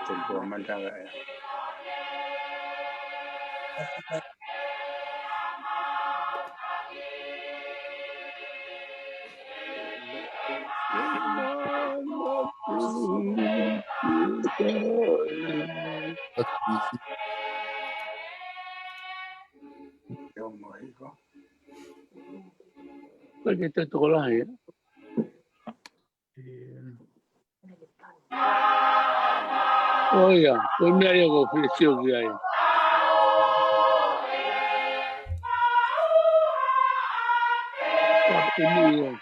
Tumpo mandaga ya. Perché te tolai? Oh ya, poi mi hai go ficio che hai. Ini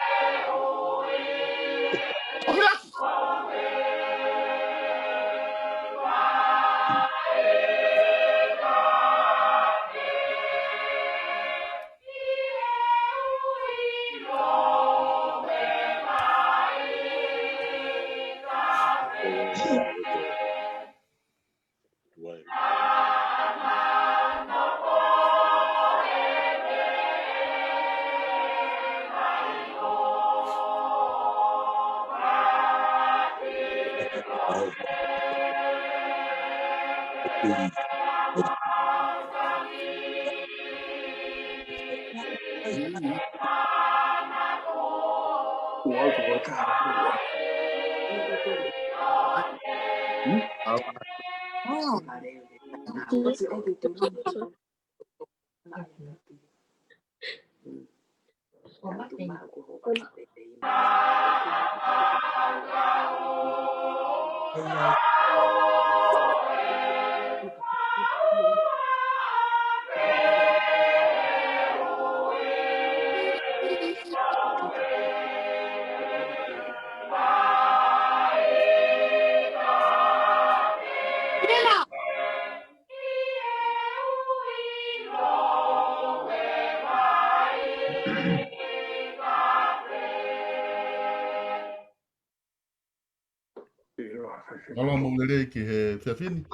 Malo mo le ki he fefini.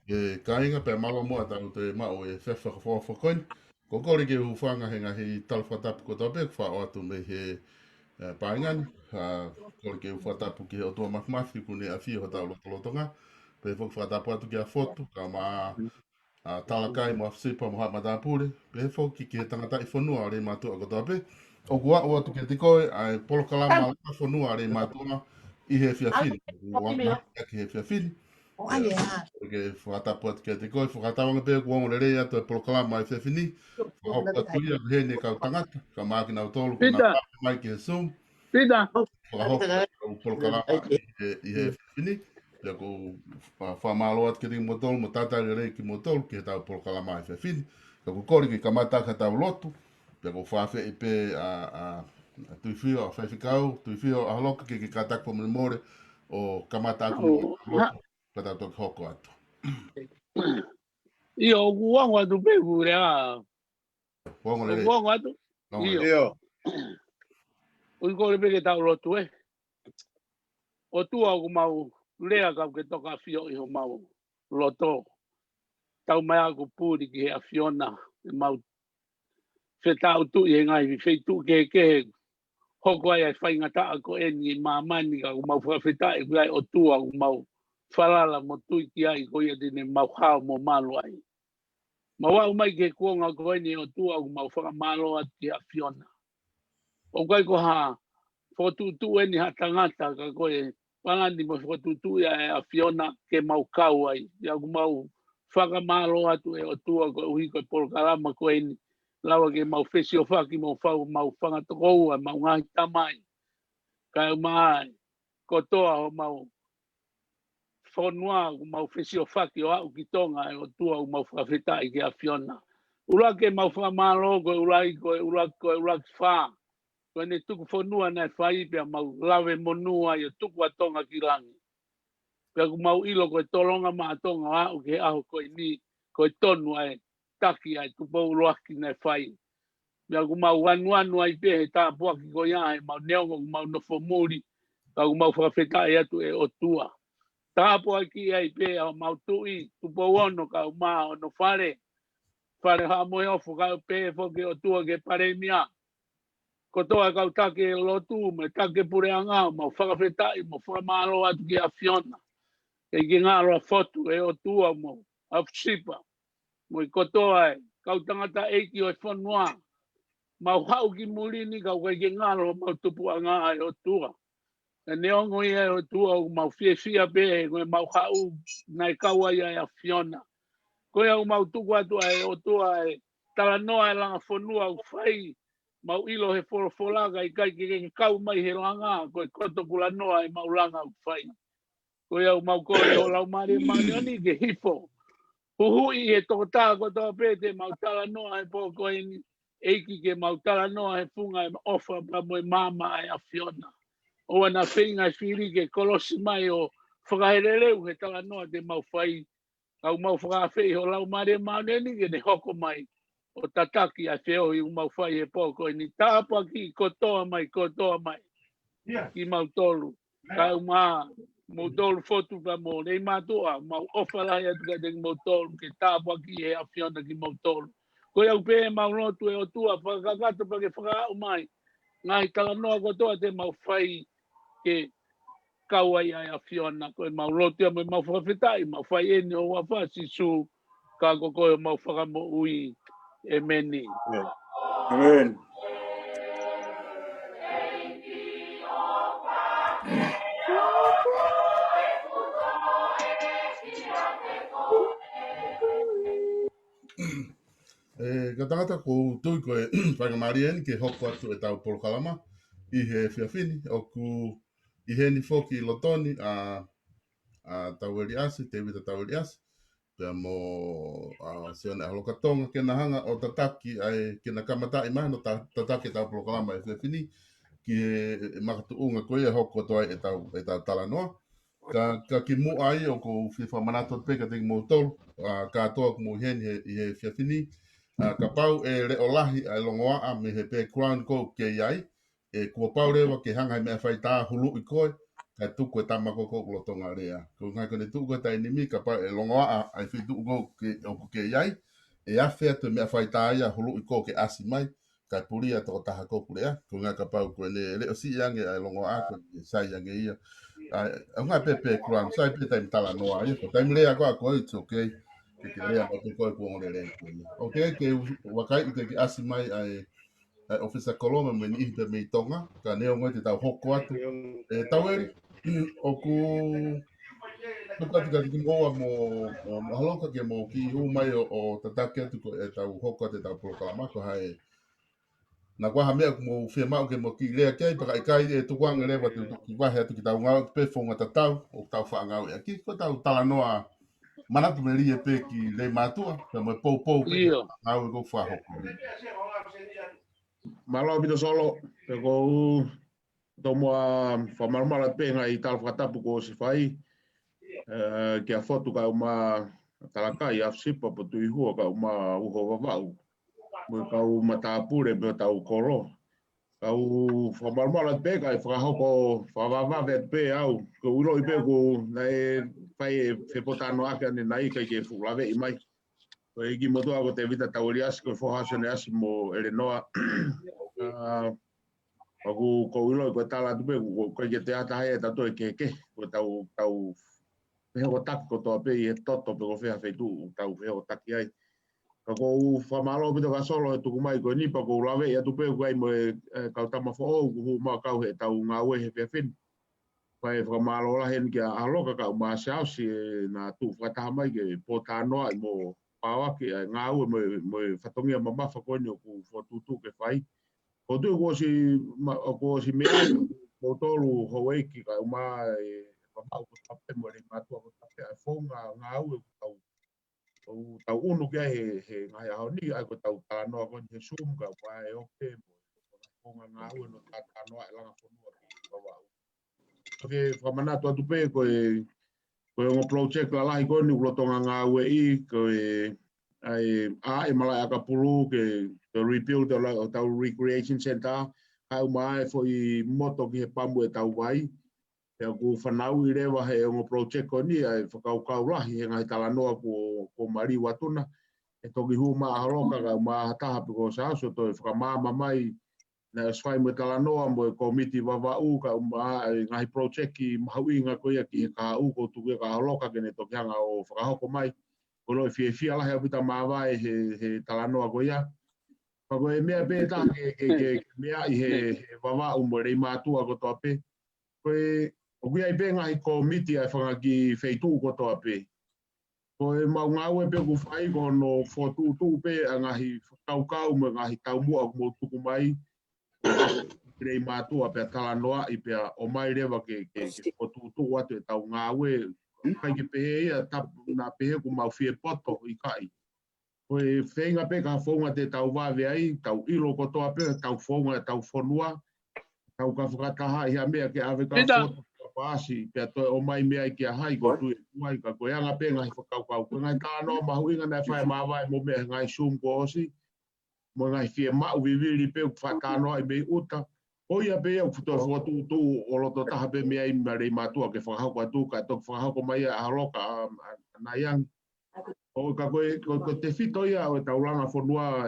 E kainga pe malo mo ata te mao e fefa fo fo koin. Ko ko ke u fanga he nga he tal fatap ko tope fa o tu me he paingan ha ko ke u fatap ki o to mas ki kune a fi o ta lo tonga. Pe fo fatap atu ki a foto ka ma a tala kai mo afsi pa mo mata pule. Pe fo ki ke tangata I fonua le matu ko tope. O kua o tu ke tiko ai polo kalama fonua le matu I he fiafini. Wa ma ki he fiafini. Porque whakatapua ki te koe, whakatawanga pēr kua ngore rea to proklama I whiwhini, whakauka tuia he ne kau tangata, ka mākina o tolu, ko nā pāpe mai ki he Zoom, whakahoka o proklama I he whiwhini, pia ko whamalo at ki ringi mo tolu, mo tātari rei ki mo tolu, ki he tau proklama I whiwhini, ka ko kori ki ka mātaka tau lotu, pia ko whawhi I pē a tuiwhio a whaiwhikau, tuiwhio a haloka ki kātakpo mre more, o ka mātaka mo lotu, ka tau toki hoko atu. Io uongo tu pe pure a. Uongo tu. Io. O ko le pe tau lotu e. O tu au mau lea ka ke toka fio I ho mau loto. Tau mai aku puri ki he a Fiona mau fe tau tu I ngai fe tu ke hoko ai fai ngata ko eni mamani ka mau fa feta I ai o tu au mau falala mo tu ki ai ko ia dine mau hao mo malu ai. Ma wau mai ke kuonga ko ni o tua o mau whakamalo ati a Fiona. O kai ko ha, whotutu ni ha tangata ka koe, pangani mo whotutu ia a Fiona ke mau kau ai. Ia ku mau whakamalo atu e o tua ko uhi koe polokarama koe ni. Lawa ke mau whesi o whaki mo whau mau whangatokou a mau ngahi tamai. Kai mai, ko toa o mau whonua o mau whesi o whaki o au ki tonga e o tua o mau whawhetai ke a Fiona. Ura ke mau whamalo koe ura wha. Koe ne tuku whanua nei whai pia mau lawe monua I o tuku atonga ki langi. Pia ku mau ilo koe tolonga maa tonga au ke aho koe ni koe tonu ai taki ai tupou roaki nei whai. Pia ku mau wanuanu ai pe he tā puaki koe ai mau neongo mau nofo muri. Ka ku mau whawhetai atu e o tua. Tāpua ki ai pe au mau tui tupou ono ka maa ono whare. Whare ha moe ofu ka pe foke o tua ke paremia. kotoa kau take lotu me take pureanga ma whakawhetai ma whakamaro atu ki a Fiona e ki ngaro a fotu e o tua mo a fsipa mo i kotoa e kau tangata eiki o e whanua ma hau ki mulini kau kai ki ngaro ma tupu anga e o tua e neongo ia e o tua o ma fia be koe ma hau nai kaua ia e a Fiona koe au ma tuku atu e o tua e tala noa e Langafonua u whai mau ilo he forofolaga i kai ke kau mai he langa ko koto kula noa e mau langa u fai ko ia mau kore ho lau mare mane ani ke hifo hui e tokota ko to pete mau tala noa e po ko ni eiki ke mau tala noa e funga e ofa pa mo mama e a Fiona o ana finga firi ke kolosi mai o whakaherere he tala noa te mau fai au mau whakawhei ho lau mare mane ni ke ne hoko mai o tataki a te ohi umau whai e pōko ni tāpa ki kotoa mai ki mau tolu ka umā mau tolu fotu ka mo Leimatu'A mau ofalai atu ka te mau tolu ke tāpa ki e a Fiona ki mau tolu ko iau pē mau notu e o tua whakakato pa ke whakaau mai ngai tala noa kotoa te mau whai ke kauai ai a Fiona ko mau lotu e mau whakawhetai mau whai ene o wawhasi su ka koko mau whakamo ui Amen. Amen. Ka tangata ko tui koe whakamari eni ke hoko atu e tau polokalama i he whiawhini o ku i he ni whoki lotoni a tau eri asi, te wita tau eri asi pia mo sione alokatonga ke na hanga o tataki ai ke na kamatai mai no tataki tau polokalama e whiawhini ki he makatuunga koe e hoko toai e tau talanoa ka ki mu ai o ko whiwha manato peka te mo tolu ka toa ku mo heni i he whiawhini ka pau e re olahi ai longoa me he pe crown ko ke ai e kua pau rewa ke hanga me whai tā hulu i koe ka tuku e tamako ko lotonga rea ko ngai kone tuku e tai nimi ka pau e longoa ai whi tuku ko ke ai e awhea tu me whai tā ia hulu i koe ke asi mai ka puria toko taha ko rea ko ngai ka pau ko ne reo si iange ai longoa ko sai iange ia ngai pepe crown sai pe tai tala noa ia ko tai mrea ko it's okay ke lea mai te koe kuongo le rea koe. O ke wakai i te ki asi mai ai Officer Koloma me ni ihipe me i tonga, ka neo ngoi te tau hoko atu. Tau eri, o ku tukati ka tiki moa mo haloka ke mo ki hu mai o tatake atu ko e tau hoko atu e tau polokalamako hae. Na kwa hamea ku mo whia mau ke mo ki lea kei, paka i kai e tukuanga rewa te ki wahe atu ki tau ngau, pe fonga tatau, o tau whaangau e aki, ko tau talanoa manatu me rie pe ki Leimatu'A pe mo pou pe au go fa hoko. Malo bito solo pe ko to mo fa marmala pe ngai tal fatapu ko si fai ke a foto ka uma talaka ia sipa po tu ihu ka uma uho vau mo ka uma tapure pe tau koro ka u fa marmala pe ka fa hoko fa va pe au ko ulo i pe ko nai fai fe potano aka ni nai ka ke fu lave i mai ko igi mo to ko te vita taulias ko fo hasone asimo elenoa aku ko ulo ko tala tu pe ko ke te ata e ta to ke ko tau pe ko tak ko to pe e toto pe ko fe tu tau fe ko tak ai ko fa malo pe ka solo tu mai ko ni pa ko lave ya tu pe ko ai mo ka tama fo ko ma ka he tau nga we he fin pai fa malo la hen ke a lo ka ma sa si na tu fa ta mai ke po ta no mo pawa ke nga we mo fatongi ma ma fa ko ni ku fo tu ke fai o tu ko si me o tolu Hawaii ki ka uma e pa ko tape mo le matu ko tape a fonga nga u tau unu ke he nga ya ni ai ko tau ta no ko ni sum ka pa e o pe mo fonga nga u no ta no ai Langafonua ki pa wa ke fa mana to tu pe ko ngo project la lai ko ni lo tonga nga u e ko ai mala aka pulu ke to rebuild the tau recreation center ai mai foi moto ki pamu e tau vai e ku fanau i rewa he ngo project ko ni ai whakau kau lahi he ngai tala noa ko mari watuna e toki hu ma haroka ka ma taha piko sa so to whakamama mai na sfai mo tala noa mo komiti wawau ka ngai project ki mahuinga ko ia ki ka u ko tu ka holoka ke ne to kianga o whakahoko mai ko lo fia la he pita mawai he tala noa ko ia pa ko e mea beta ke mea i he wawau mo rei mātua ko to ape ko e o kuia i pe ngai komiti ai whangaki feitu ko to ape ko e mau ngau e pe ku whai ko no fotu tu pe ngahi kau mo ngahi tau mua mo tuku mai rei mātua pe tala noa i pe o mai rewa ke fotu tu atu e tau ngāwe kai ke pehe ia tapu na pehe ku mau fie poto i kai ko e whenga pe ka whonga te tau wawe ai tau ilo ko toa pe tau whonga tau whonua tau ka whakataha i mea ke ave ka fotu paasi pe to o mai mea i ke hai ko tu mai ka ko anga pe ngai whakau ko ngai tā no mahu inga na whai mawai mo mea ngai sum ko osi mo ngai fie mau viviri pe whakano ai mei uta o ia pe au futo fotu tu o loto taha pe mea i marei mātua ke whakahau atu ka tok whakahau mai a haloka na yang o ka ko te fito ia o tau Langafonua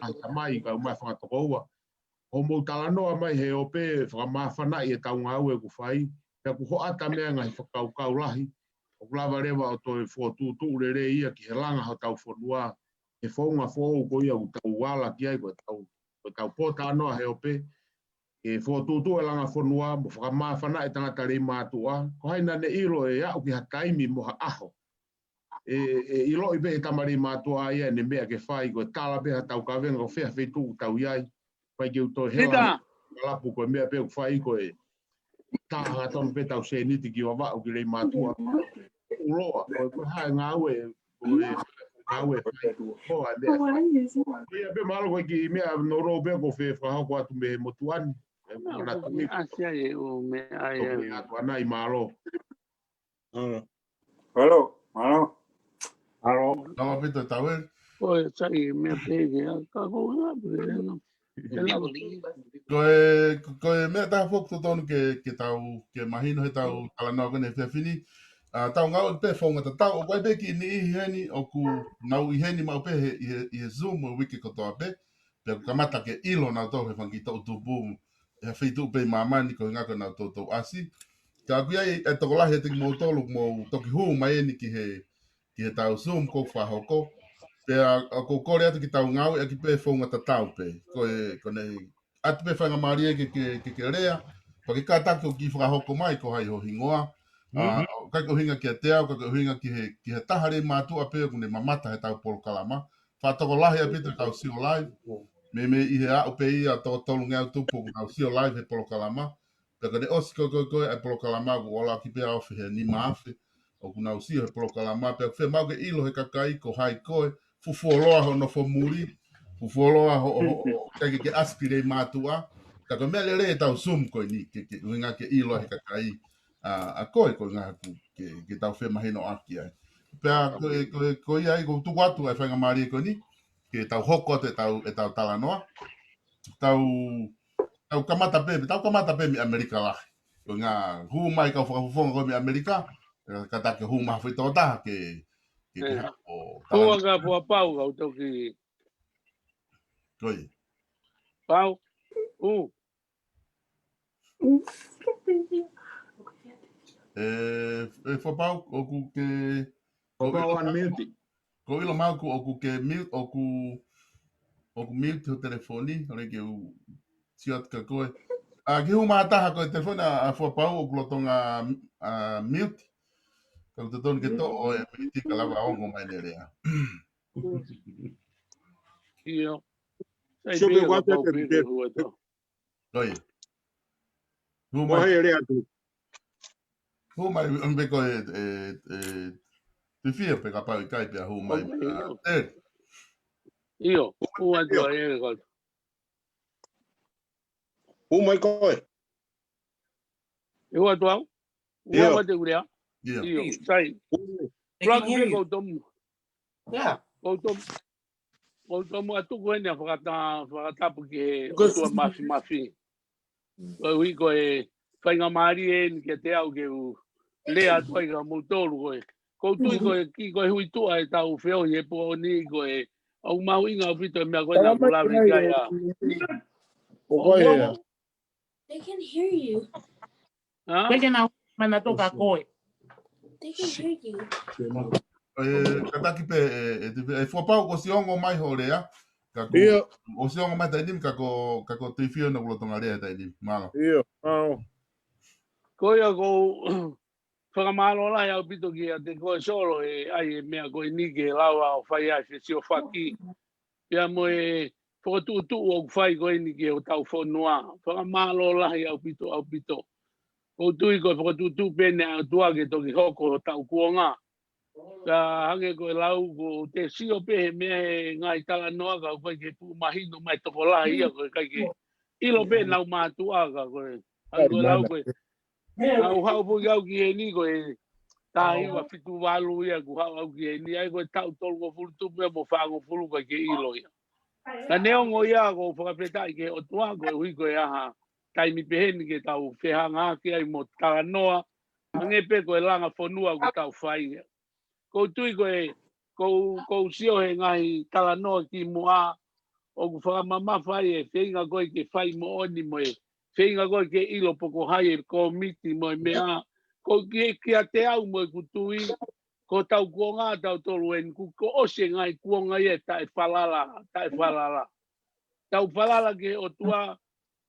ai tamai ka mai whakatoko ua o mo tala noa mai he o pe whakamawhana i e tau ngau e ku whai pe ku hoata mea ngai whakau lahi o lava rewa o toi fotu tu rere ia ki he langa ho tau Fonua e whaunga whou ko ia u tau wala ki ai ko tau pōta noa he ope e whotutu e Langafonua mo whakamawhana e tangata rei mātua ko haina ne ilo e au ki ha taimi mo ha aho e ilo i pe e tamari mātua ia ne mea ke whai ko tala pe ha tau kawenga ko whea whetu tau iai pai ki utoi hela lapu ko mea pe whai ko e taha tonu pe tau se niti ki wawa o ki rei mātua uroa ko hae ngāwe ngāwe ko a mea ia pe malo ko ki mea noro pe ko fe whahau ko atu me motuani asia e o me ai atu ana i malo Halo, halo. Halo. Nama pito tawen. o sai me pege ka ko na Koe mea taha whoku tonu ke tau, ke mahino he tau tala noa kone whiawhini. Tau ngau i pe whaunga ta tau, o koe pe ki ni ihi heni, o ku nau i heni mau pe i he Zoom o wiki kotoa pe. Pe ku kamata ke ilo nau tau he whangi tau tupu, he whitu pe mamani ko ngako nau tau asi. Ka kuia e tokolahi e tiki mō tolu mō toki huu mai eni ki he tau Zoom ko whahoko. Pea ko kore atu ki tau ngau e ki pe whaunga ta tau pe. Ko nei atu pe whanga maria ke rea. Pa ki kātaki o ki whakahoko mai ko hai ho hingoa. Kai ko hinga ki a te au, kai ko hinga ki he tahare mātua pe kune mamata he tau polo kalama. Whātoko lahi a pita tau sio live. Me i he au pe ia toko tolu ngau tupu ku tau sio live he polo kalama. Pea kane osi koe ai polo kalama ku ola ki pe awhi he ni maafi. O ku nau sio he polo kalama. Pea whe mau ke ilo he kakai ko hai koe. Fufuoloa ho no fomuri, fufuoloa ho ke aspire mātua. Ka ko mea lere e tau Zoom koe ni, ke uinga ke ilo he kakai a koe ngā haku ke tau whemahino aki ai. Pea koe ai ko tuku atu ai whainga maari e koe ni, ke tau hoko te e tau tala noa. Tau kamata pe mi Amerika lahi. Ko ngā huu mai kau whakafufonga koe mi Amerika, ka take huu maha whitoa taha ke hapo ko ga po pau ga to ki Koe. pau Whapau o ku ke ko ilo mau ku o ku ke mute o ku mute o telefoni ore ke u siot ka koe ki hu mataha ko telefoni a whapau o ku lotonga mute ka te tonu ke to o e miti ka lava ongo mai nerea io sai pe ga pau pe ko to Koe. Hu mai mbe ko te fia pe ka pau i kai pe hu mai io o atu ai ko Hu mai koe. eu atu au o te urea io sai plug pe ko tom ko tom atu ko ne whakata porque o tua mafi ko ui ko e whainga maari e ke te au ke u lea toi ka mutolu ko e ko tui ko e ki ko e hui tua e tau whio i e po ni ko e O mau inga pito me ko na kula ringa ya. They can hear you. Ha? They can hear you. Kataki pe e fopau ko siongo mai horea. Kako o siongo mai tainim kako te fio na kulotonga rea tainim. Malo. Ko ia ko whakamalo la ya pito ki a te koe solo e ai mea koe nike lawa o whai ai se sio whaki. Ia mo e whakatutu o whai koe nike o tau whanua. Whakamalo la ya pito au pito. O tui koe whakatutu pene a tuake toki hoko o tau kuonga. Ka hange koe lau ko te sio pehe mea he ngai tala noa ka koe ke pu mahino mai toko la ia koe kai ke ilo pe nau mātua ka koe. Hange koe lau koe. Au hau po iau ki he ni koe. Tā iwa fitu walu ia ku hau au ki he ni. Ai koe tau tolu ko fulu tupu e mo whango fulu koe ke ilo ia. Ka neongo ia ko whakapetai ke o tua koe hui koe aha. Taimi peheni ke tau whehanga ki ai mo tala noa. Hange pe koe Langafonua ku tau whai ia. Ko tui koe, ko sio he ngahi tala noa ki mua, o ku whakamama whai e whenga koe ke whai mo oni mo e, whenga koe ke ilo poko hai e ko miti mo e mea, ko ki a te au mo e ku tui, ko tau kuonga tau tolu en, ko ose ngahi kuonga e tae whalala. Tau whalala ke o tua,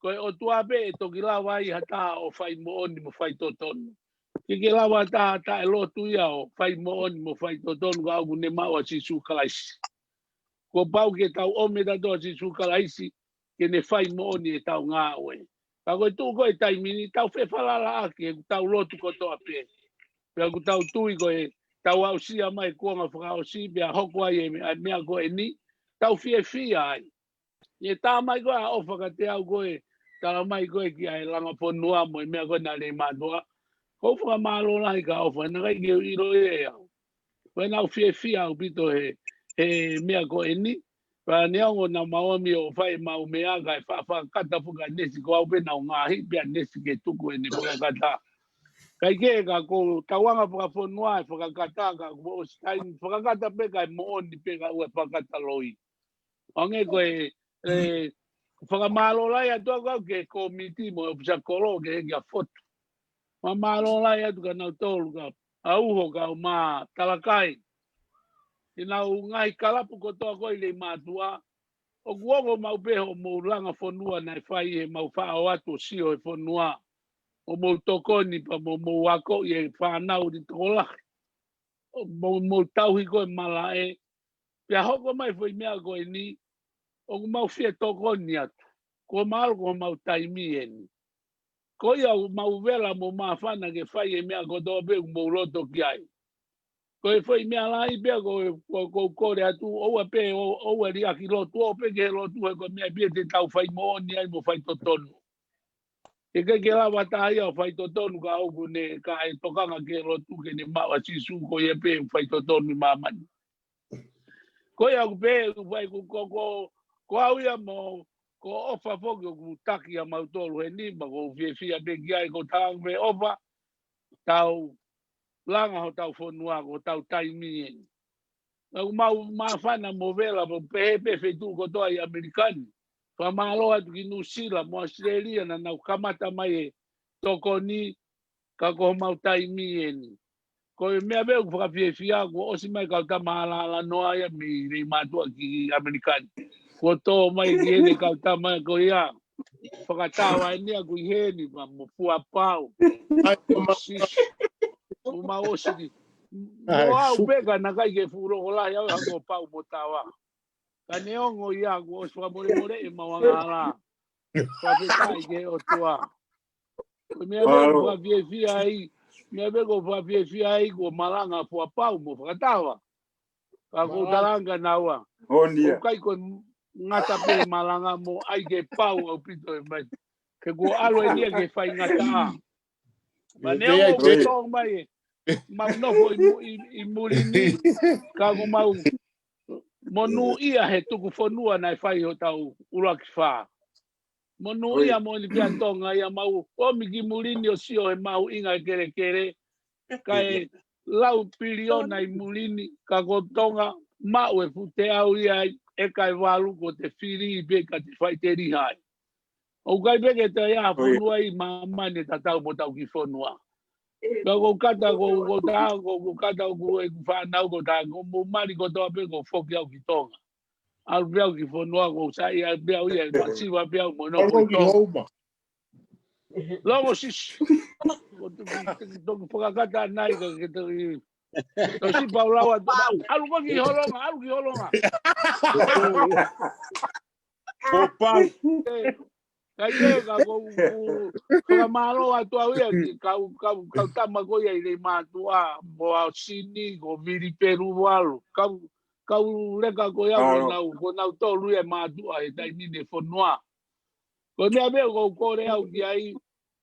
koe o tua be e toki la wai hata o whai mo oni mo whai totonu. Ke lawa ta e lotu ia o whai mo oni mo whai totonu ka au ne maua si sukalaisi. Ko pau ke tau ome ta toa si sukalaisi ke ne whai mo oni e tau ngā oe. Ka koe tū koe taimini tau whewhalala ake e tau lotu ko toa pe. Pea ku tau tui koe tau au sia mai kuanga whakao si pea hoko ai e mea koe ni tau fia ai. E tā mai koe a ofa ka te au koe tala mai koe ki ai Langafonua mo e mea koe na Leimatu'A. Ko fa malo la ka o fa na ke iro e ya. When au fia au pito he mea ko eni. Pa ne ngo na maomi o fa mau mea ga fa kata fu ga nesi ko au pe na nga hi pe nesi ke tuku eni fu kata. Kai ke ga ko tawanga fu ka fonua fu ka kata ga o stein fu ka kata pe ga mo oni pe ga u fa kata loi. Onge ko fa malo la ya to ga ke komiti mo sa kolo ke ga foto. Mamalo la ya tu kana tolu ka au ho ka ma talakai ina u ngai kalapu ko to ko ile matua o guogo mau peho mo Langafonua na fai e mau fa o atu sio e fonua o mo tokoni pa mo wako ye fa na u di tola o mo tau hi ko mala e pia hoko mai foi mea ko ni o mau fie tokoni atu ko mal ko mau taimi eni ko ia mau vela mo mafana ke fai e mea ko do be mo roto ki ai ko e foi mea lai be ko re atu o pe o ri aki lotu o pe ke lotu ko mea be te tau fai mo ni ai mo fai totonu e ke la batalha o fai totonu ka o ne ka e tokanga ke lotu ke ne ma si su ko e pe fai totonu mama ko ia be fai ko au ia mo ko ofa fogo ku taki a mautolo e ni ma ko fia be kia ko tang me ofa tau langa ho tau fonua ko tau taimi e au ma fana movela po pe fe tu ko to ai americani fa malo atu ki nusila mo Australia na kamata mai toko ni ka ko mau taimi e ni ko me be ko fia ko o si mai ka ta mala la no ai mi Leimatu'A ki americani ko to mai ki ne ka ta mai ko ia whakatawa e nia kui heni ma mo fua pau. O ma osiri. Mo au peka na kai ke furo o lai au hango pau mo tawa. Ka neongo ia ku os whamore e mawanga ala. Whawhetai ke o tua. Ko mea beko whawhiewhia ai. Mea beko whawhiewhia ai ko malanga fua pau mo whakatawa. Ka ko taranga naua. O kai ko ngata pe malanga mo ai ke pau au pito e mai. Ke ko alo e nia ke whai ngata. Ma neo o tong mai mau nofo i murini ka ko mau monu ia he tuku fonua na whai o tau uraki wha. Monu ia mo ni pia tonga ia mau o miki murini o sio he mau inga kere ka lau piliona i murini ka ko tonga mau e fute au ia e kai walu ko te whiri be ka te whai te rihai. O kai peke te ia whanua I mamane ta tau mo tau ki whanua. Ko kata ko ta ko kata ko e whanau ko ta ko mo mari ko toa pe ko whoki au ki tonga. Al beau ki whanua ko sa ia beau ia masiwa beau mo no ko tonga. Logo sis. Ko tu whakakata nai ka ke te to si paulawa alu ko ki holonga. Opa. Kai ka ko malo atu ia kau tama ko ia I matua mo sini ko viri peru walu kau leka ko ia ko nau tolu ia matua e dai ni ne fonua ko ne abe ko re au ki ai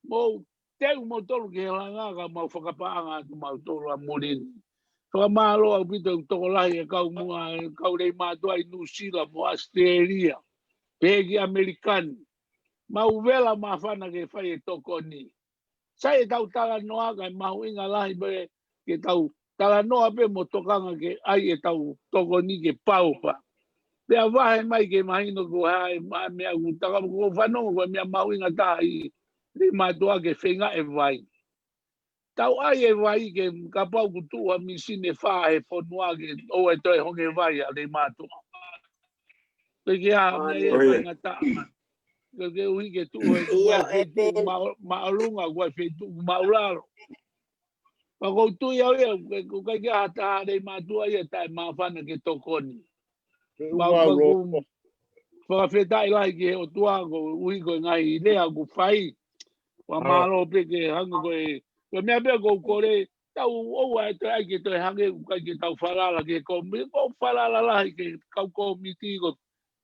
mo te mo tolu ki langa ka mo whakapaanga tu mau tolu a morin ko malo au pito to lai kau mua kau re matua I New Zealand mo Australia pegi American Mauvela mafana ke fai e toko ni. Sai tau tala noa kai mahu inga lahi be ke tau tala noa pe mo tokanga ke ai e tau toko ni ke paupa. Pea wahe mai ke mahino ko hae mea utaka ko whanongo ko mea mahu inga tahi ni matua ke whenga e vai. Tau ai e vai ke kapau kutua misine wha e whanua ke o e toi honge vai a le matua. Peke a mea e vai ngata. Que ui que tu é tu malunga vai feito maularo pa ko tu ia ko ka que ata de matua ia ta mafana que tokoni ma ko fa feta ila que o tu go ui go ngai idea go fai wa malo pe que hango ko me abe go kore tau o wa ta que to hange que tau falala que ko falala la que ko miti go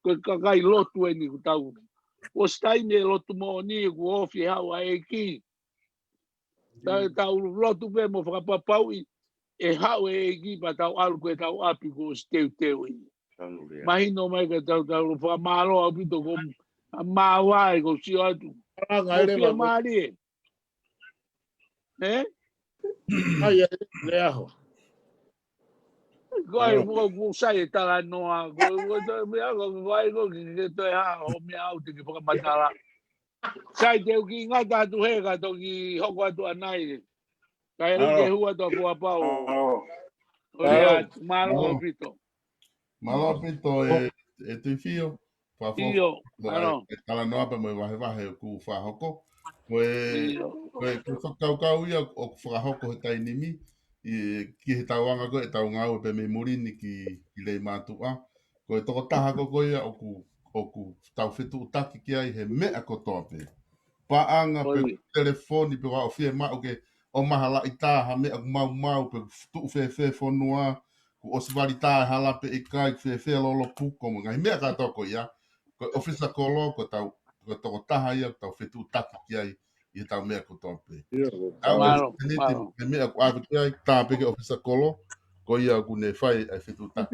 ko kai lotu ni tau o stai me lotu mo ni ko ofi hau ai ki tau lotu pe mo whakapapau e hau e ki pa tau alu koe tau api ko steu I mahino mai ka tau whamalo au pito ko mawai ko si atu ko pia maari Ai le aho Goi mo sai tala noa go me ago vai go que to ha o me au te ki whakamatala sai te ki ngata tu he ka to ki hoko atu anai kai ke hua to po apa o rea malo pito e te fio pa fo e tala noa pa mo wahe ku fa hoko koe whakau ia o whakahoko he tainimi ki he tauanga ko e tau ngau pe me murini ki Leimatu'A ko e toko taha ko ia o ku tau whetu utaki ki ai he mea kotoa pe paanga pe telefoni pe wao fie mau ke o mahala I taha mea mau pe tuu fe whanua ku oswari taha hala pe I kai fe lolo puko mo ngai mea ka toko ia ko ofisa kolo ko tau ko toko taha ia tau whetu utaki ki ai I tau mea kotoa pe Malo. Te mea ku awe ki ai tā peke ofisa kolo ko ia ku ne whai ai whetu utaki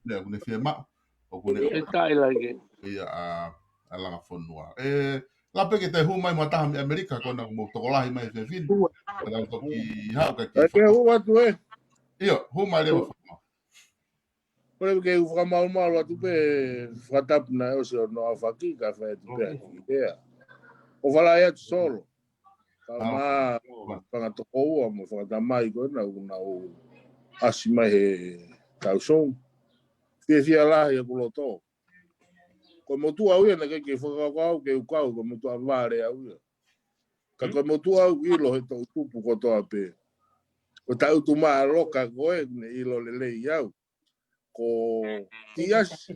mea ku ne fie mau o ku ne ia a Langafonua la peke te hu mai mataha mi Amerika kona mo tokolahi mai fe fin kona toki hau ka ki ke hu atu ia hu mai lewa Pole ke u mal atu pe whatap na o se no afaki ka fa tu pe idea o fala ia solo ma para to o mo fa da mai go na o asima he tauson fia la ia kuloto como tu au na ke fo ka ke u ka como tu avare au como tu au I lo he to tupu ko to ape o tau tu ma roka go e I lo le iau ko tias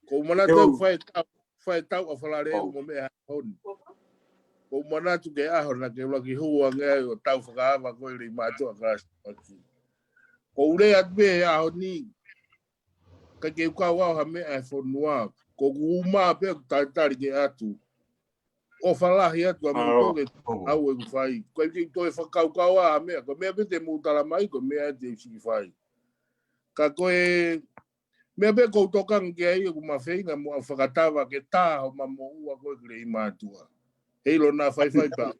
ko mana tau fai tau a falare mo me hon ko mana tu ke a na ke lo ki hua nge o tau whakaava ko I Leimatu'A ko ure at be a honi ka ke ka wa ha me a fonua ko uma pe tari ke atu o falahi atu a mo ke au e fai ko ke to e whakau a me ko me te mo tala mai ko me te si fai ka ko e me be ko toka ke ai ko mafeinga mo whakatawa ke tā o mamo ua ko I Leimatu'A Helo na fai pa.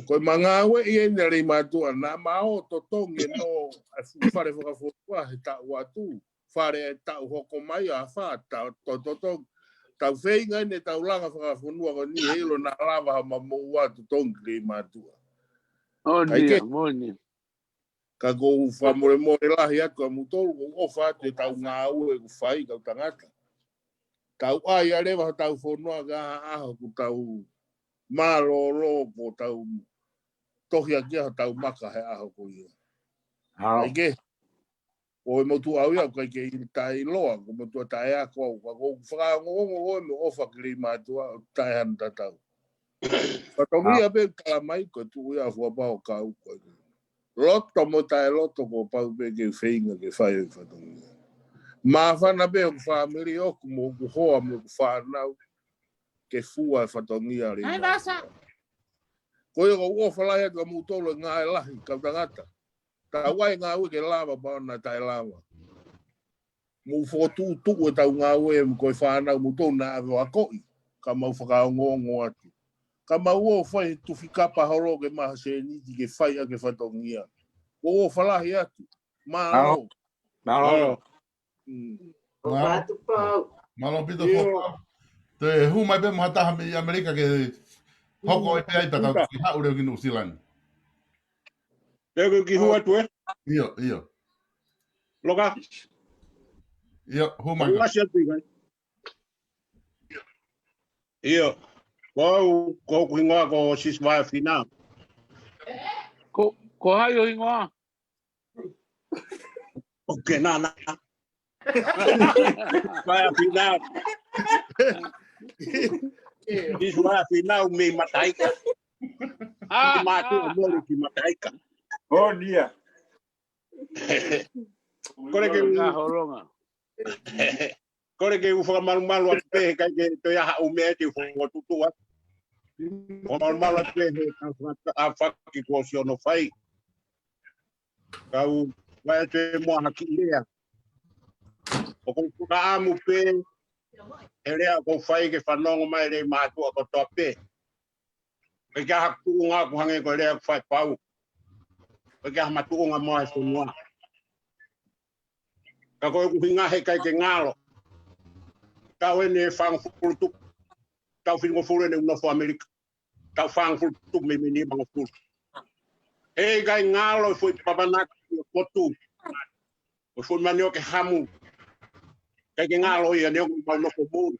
Ko manga we I Leimatu'A na mao to tonge no fare whakafotua he ta watu. whare tau hoko mai a wha, tau whenga ne tau Langafonua ko ni heilo na lava ma mo watu tongri matua. Moni. Ka go fa more lahi atu a mutolu ko ofa te tau ngā ue ku whai kau tangata. Tau ai a rewa tau whonua ka aho ku tau mālo po tau tohia kia tau maka he aho ko ia. Aike, o e motu au ia kai ke i tai loa, ko motu a tai a kua, ko whakaongo me ofa kiri mātua tai han tatau. Patongia pe kalamai ko tu ia fua pao kau koe. Loto mo tai loto ko pau pe ke whainga ke whai e whatongia. Mā whana pe o whamiri oku mo ku hoa mo ku whanau ke fua e whatongia ri. Ai vasa! Koe ko ua whalai atu a mutolo ngā e lahi kau tangata. Ta wai ngā ue ke lava paona tai lava. Mu whotu tuku e tau ngā ue mo koe whanau mutolo na awe a koi. Ka mau whakaongo atu. Ka mau o whai tuwhi kapa horo ke maha se niti ke whai a ke whatongia. Ko o whalahi atu. Mālo. Mālo. Mālo pito whokau. Te hu mai pe mahataha me i Amerika ke hoko e pe ai tatau ki haureo ki New Zealand. Teo ki hua tu e? Iyo. Loka? Iyo, hu mai ka. Iyo. Ko kuingoa ko siswaya fina. Ko hai o ingoa. Okay, nana. Siswaya fina. Siswaya fina me mataika. Matu amori ki mataika. Oh, dia. Kore ke nga horonga. Kore ke whakamalumalu a pe kai ke to ia hau mea te whotutua. Whakamalumalu a pe a whaki ko si ono whai. Kau wai te mua haki lea. O kong puka amu pe e rea ko whai ke whanongo mai rei mātua ko toa pe. Ke kia haku ngā kuhange ko rea whai pau. Ke kia hamatu ngā moa e whanua. Ka koe kuhinga he kai ke ngalo. Tau ene e whangfuru tuk. Tau whiringo furu ene unofo Amerika. Tau whangfuru tuk me meni mango furu. E kai ngalo e fui papanaki o potu. O fui mani o ke hamu. Kai ke ngalo ia ne o kumau nofo muru.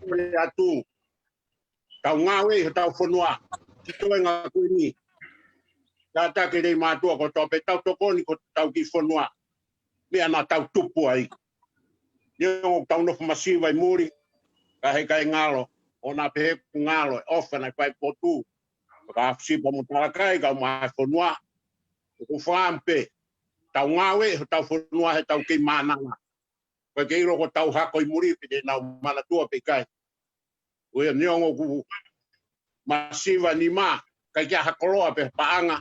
Kone atu. Tau ngawe tau whanua. Titoe ngā kuini. Tata ke rei mātua ko tau pe tau tokoni ko tau ki whanua. Mea nā tau tupu ai. Nio tau nofo masiwa i muri. Ka hei kai ngalo. O nā peheku ngalo e ofa nai pai potu. Ka sipa mo talakai ka mai whanua. Ko whampe. Tau ngawe tau whanua he tau kei mānanga. Koe kei roko tau hako i muri pide nau mana tua pe kai. Ue niongo ku masiwa ni mā. Kai kia hakoloa pe paanga.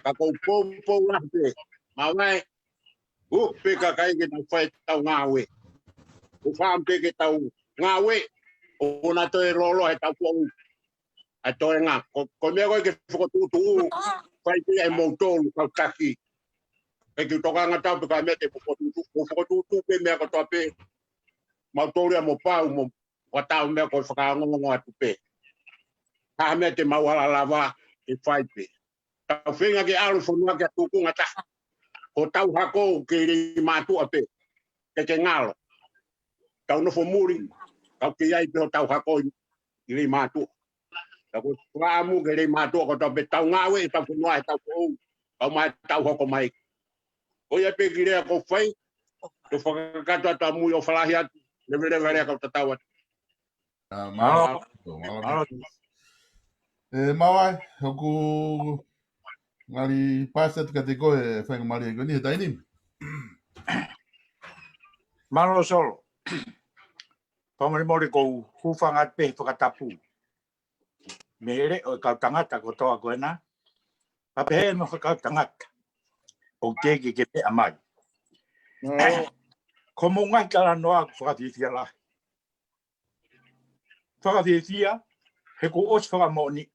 Ka kou pou lah pe. Mawai. Pe ka kai ke tau whai tau ngawe. O whampe ke tau ngawe. O na toi rolo he tau kua u. A toi ngā. Ko mea koe ke whakotutu. Whai te e mautolu kau taki. E ki toka ngatau pe kai mea te whakotutu. O whakotutu pe mea katoa pe. Mautolu a mo pau mo watau mea koe whakaongongo atu pe. Ha mea te mauhala lava ke whai pe. Tau whenga ke alu whanua ke atuku ngata. Ko tau hako ke rei mātua pe. Ke ngalo. Tau nofo muri. Kau ke iai peho tau hako i rei mātua. Kau whaamu ke rei mātua ko tau pe tau ngawe tau whanua e tau kou. Kau mai tau hoko mai. O ia pe ki rea ko whai. Te whakakato atu a mui o whalahi atu. Lewe rea kau tatau atu. Malo. Mawai, hoku ngari paset ka te koe whainga mari e koe ni he taini. Malo solo. Pamari mori kou hufanga pe whakatapu. Me ere o kau tangata ko toa koe nā. Pape no kau tangata. O keke ke pe amai. Ko mo ngai kala noa whakatithia la. Whakatithia, he ko os whakamoni.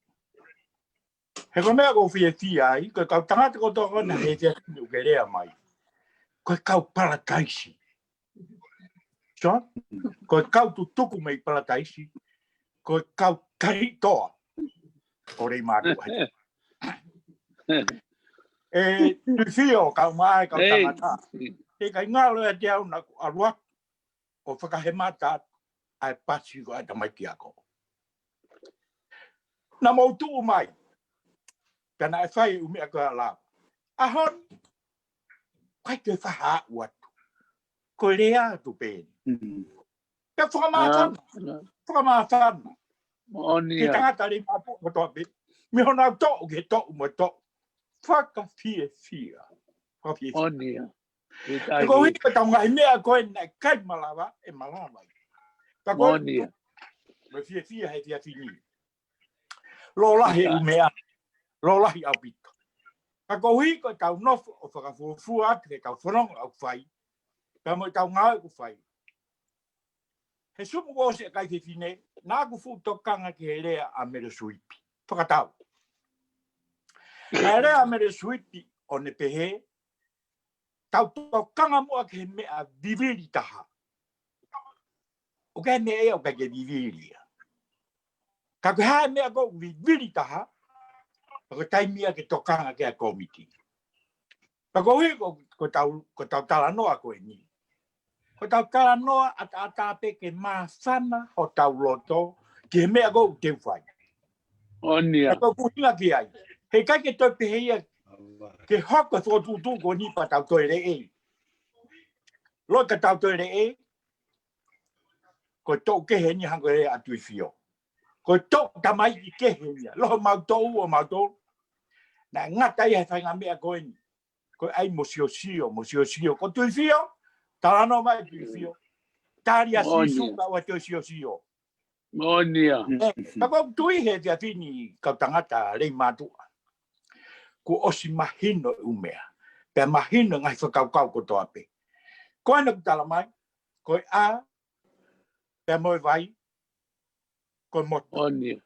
He ko mea ko whietia ai, ko kau tangata ko toa koe nā he te atu ke rea mai. Koe kau parataisi. So, koe kau tu tuku mei parataisi. Koe kau karitoa. O rei mātua. Tuwhio kau mai kau tangata. Te kai ngalo e te au na arua. O whakahemata ai pasi ko ai tamaiti ako. Na mautu mai. Kana e whai umea koe ala. Ahon. Kai te whaha watu. Ko rea tu pēni. Te whakamātana. Whakamātana. Te tangata rei mātua ko toa pēni. Mi hona tō ke tō mo tō. Whakawhia. Whakawhia. Te ko hika tau ngai mea koe nei kai malawa e malawa. Ta koe me fia he fia fini. Lolahi umea. Lolahi au pita. Ta ko hika tau nofo o whakafuafua ake tau whanonga au whai. Ta mo tau ngāi ku whai. He sumu kōse kai te fine. Nā ku fu tokanga ki he rea a mere suipi. Whakatau. He rea a mere suipi o ne pehe. Tau tokanga mua ke he mea viviri taha. O kai mea o kai ke viviri. Ka koe hae mea ko viviri taha. Ko taimia ke tokanga ke a komiti. Pa ko hui ko tau tala noa koe ni. Ko tau tala noa ata pe ke māsana o tau loto ke mea ko te whai. Onia. Ko kuhinga ki ai. He kai ke toi peheia ke hoko tōtutu ko ni pa tau toi re e. Loi ka tau toi re e. Ko tō ke he ni hango re atui fio. Ko tō tamai ki ke he ni. Loho mau tōu o mau tōu. Na ngata ia whai ngā mea koe ni. Ko ai mo sio. Ko tui fio. Tarano mai tui fio. Tari a sisu ka wa tui sio. Onia. Ka ko tui he te atini kau tangata a Leimatu'A. Ko osi mahino umea. Pea mahino ngai whakaukau ko toa pe. Koe na kutala mai. Koe a. Pea moe vai. Koe moto. Onia.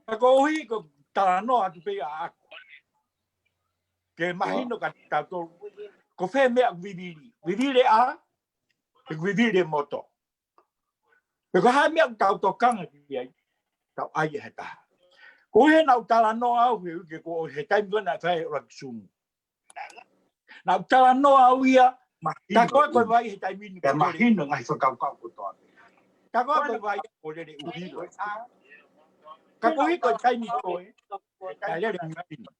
Ka ko hui ko tala noa tu pe a ako. Ke mahino ka tau ko whee mea viviri. Viviri a. Ke viviri moto. Pe ko hae mea tau tokanga ki ai. Tau ai he taha. Ko he nau tala noa au he ko he taimi wana whae rakisumu. Nau tala noa au ia. Ta koe vai he taimi ni. Ka mahino ngai whakaukau ko toa. Ta koe vai o rere uhiro. Ka koe koe taimi koe. Ka rere uhiro.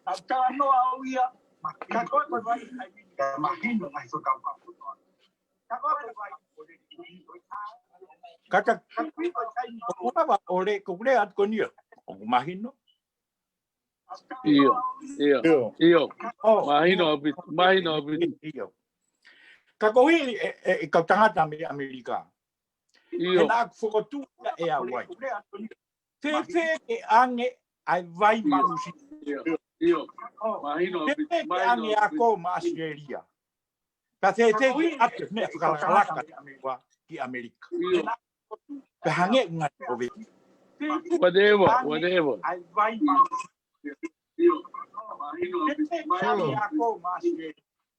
Nau tala noa au ia. Ta koe vai he taimi ni. Ka mahino ngai whakaukau ko toa. Ta koe vai o rere uhiro. Kata kuna ba ore ko kule at ko niyo o mahino iyo mahino iyo ka ko hi e ka tangata Amerika iyo na ko tu e a wai fe e ange ai vai marusi iyo mahino ange a ko ma Australia ta te at me ka la ki Amerika Hange ngat ovi. Whatever.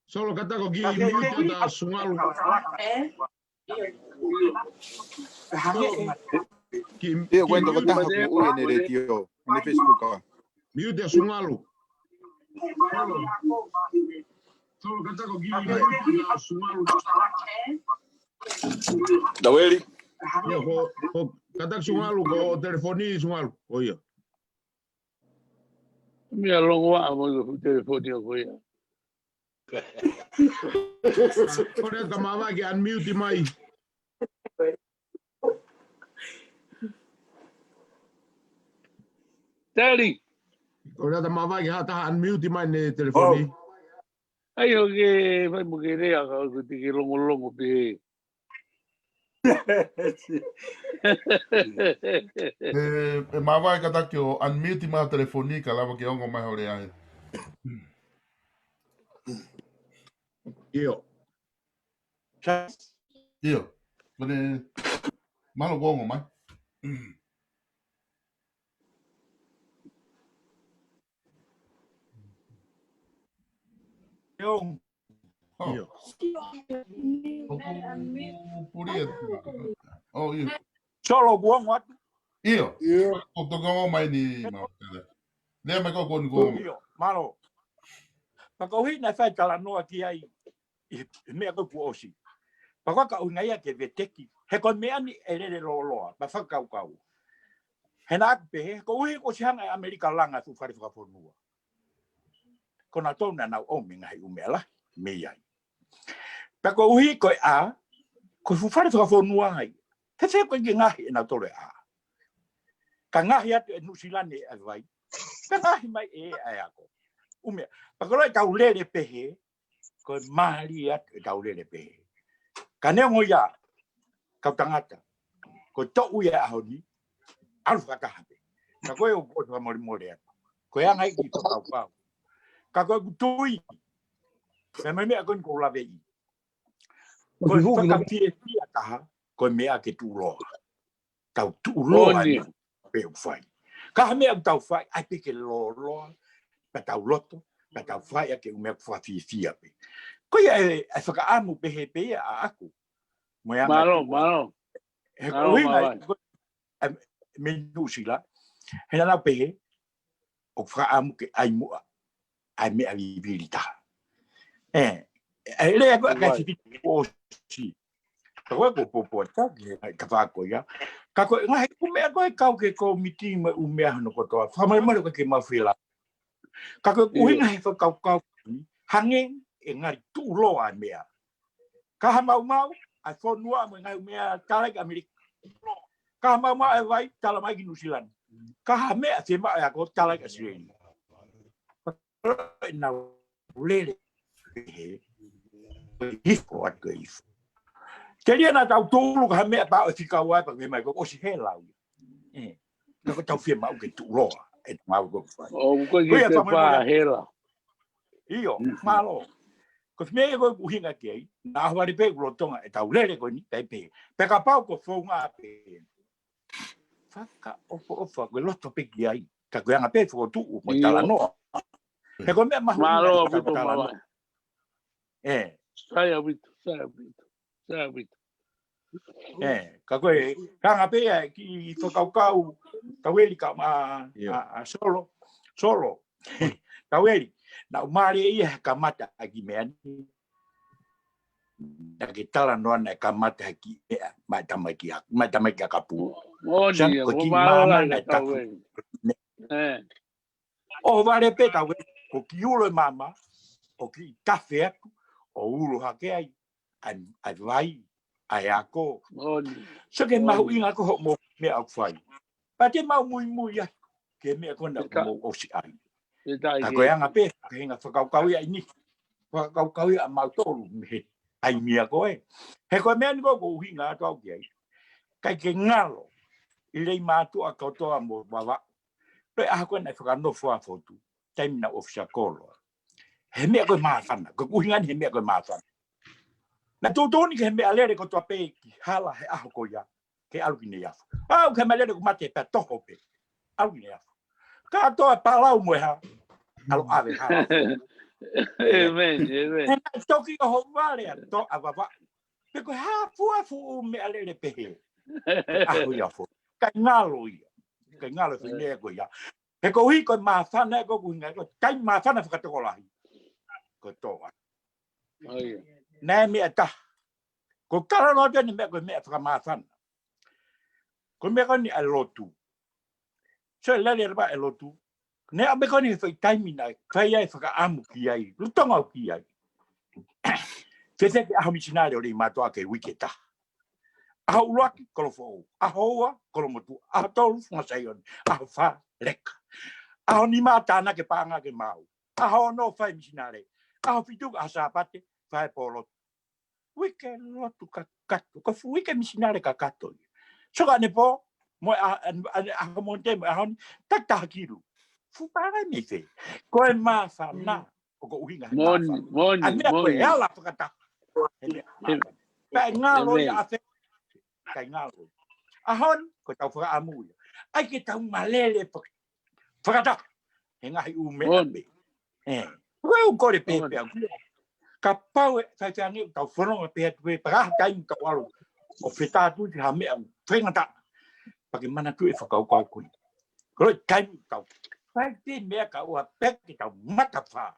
Solo kata ko gi mute da sungalu. Io cuento con taja ku uyenere tio ni Facebook ka. Mute sungalu. Solo kata ko gi mute da sungalu. Daweli. Yo ko kata sungalu ko telefoni sungalu. Oh iya. Mi alongo amo telefoni ko ya. Kore ka mama ki unmute mai. Tali. Kore ka mama ki hata unmute mai ne telefoni. Ayo ke vai mo ke rea ka ko ti ke longo pe. Mawai ka taki o unmute ma telefonika lava ke ongo mai hore ai. Iyo. Mane malo gongo mai. Yo. Oh, you. Solo buang wat. Iyo. Kung togawa may ni Mautele. Lea may ko kung Iyo, malo. Pagkauhin na fai kala noa ki ai. Mea ko ku osi. Pakwa ka unga ia ke veteki. He kon mea ni elele loa. Pa whakau kau. He nā pe, ko uhi ko si hanga Amerika langa tu whare whakafonua. Ko nā tōna nau omenga hei umela. Mea ai. Pako uhi ko a. Ko whare whakafonua hai. Te te koe ki ngahi e nā tore a. Ka ngahi atu e nusilane e vai. Ka ngahi mai e ako. Umea. Pako roi tau lere pehe. Ko mahari atu e tau lere pehe. Ka neongo ia. Kau tangata. Ko tau ia aho ni. Alu whakahape. Ka koe o koe mori mori atu. Koe angai ki whakau pau. Ka koe kutui. Me mea koe ko lawe i. Koe whakapie pia taha. Koe mea ke tūloa. Tau tūloa ni. Peu whai. Ka mea tau whai. Ai peke loa. Pa tau loto. Pa tau whai ake umea whawhia pe. Koe e whakaamu pehe pea a aku. Malo. He koe me nusila. He nana pehe. O whakaamu ke aimua. Ai mea vivirita. Lea koe kai whipiti o si. Ka koe ko popo ta ka whako ia. Ka koe ngahe umea koe kau ke ko miti me umea hano kotoa. Whamare koe ke mawhila. Ka koe kuhinga he whakau hange e ngari tūloa mea. Ka hamau ai whonua mo ngai umea tālai Amerika. Ka hamau e vai tala mai ki New Zealand. Ka hamea te maa e ako tālai Australia. Nau lere he. Hifo at koe hifo. Te ria nā tau tōlu ka hamea pāo e whikau ai pa me mai ko osi he lau. Ka ko tau whia mau ke tūloa. E mau ko whai. O koe ki te pā hela. Iyo, malo. Ko me ko uhinga ke na hawari pe rotonga e tau lere ko ni tai pe. Pe ka pau ko fonga pe. Faka ofo ko loto pe ki ai. Ka ko anga pe fo tu mo tala no. He ko me ma malo puto malo. Sai abito. Ka ko ka nga pe ki fo kau taweli ka ma solo. Taweli. Na umari ia kamata agi meani. Na ke tala noa na kamata agi mai tamai ki akapu. Oni, o mala na tau e. O vare pe tau e, ko ki ulo mama, o ki kafe aku, o ulo hake ai vai, ai ako. Oni. So ke mahu inga ko mo me au fai. Pa te mau mui ya, ke me kona mo o si ai. Ka koe anga pe, ka hinga whakaukau ia ini. Whakaukau ia mau tōru me ai mia koe. He koe mea ni ko uhinga atu au ki ai. Kai ke ngalo, i rei mātua kautoa mo wawa. Rei aha koe nei whakanofu a fotu, taimina ofisa koloa. He mea koe māwhana, ko uhinga ni he mea koe māwhana. Na tōtoni ke he mea lere ko toa pe ki hala he aho ko ia, ke aluki nei afu. Au ke mea lere ko mate pe toho pe, aluki nei afu. Ka toa palau mo ha. Alo ave hala. Amen. Hena toki o hovare to avava. Peko ha fu me alere pehe. Aho ia fu. Kai ngalo ia. Kai ngalo fi ne ko ia. Peko hi ko ma fana ko kunga ko kai ma fana fa to lahi. Ko to. Ai. Na me ta. Ko kala no te me ko me fa ma fana. Ko me ko ni alotu. So lele ba alotu. Ne abe ko ni fai taimina, fai ai whaka amu ki ai, lutonga o ki ai. Fete ke aho misinare o rei mātua ke wiketa. Aho uruaki, kolo fōu. Aho ua, kolo motu. Aho tolu, funga saioni. Aho wha, leka. Aho ni mātāna ke pānga ke mau. Aho no fai misinare. Aho fituka a sāpate, fai pōlotu. Wike lotu ka kato. Ko wike misinare ka kato. Soka ne pō, mo aho monte, mo aho ni, tak tahakiru. Fupara me fe. Koe mawhana. O ko uhinga he mawhana. Moni. A mea koe ala whakata. Kai ngalo ia a fe. Kai ngalo. Ahon, ko tau whakaamu ia. Ai ke tau malele whakata. He ngahi ume ape. Koe u kore pepe au. Kapau kaitangi tau whanonga pe paraha taimi tau alo. O whetatu te ha mea whaingata. Pake mana tu e whakaukau kui. Koi taimi tau. Pai te mea ka ua peki tau matawha.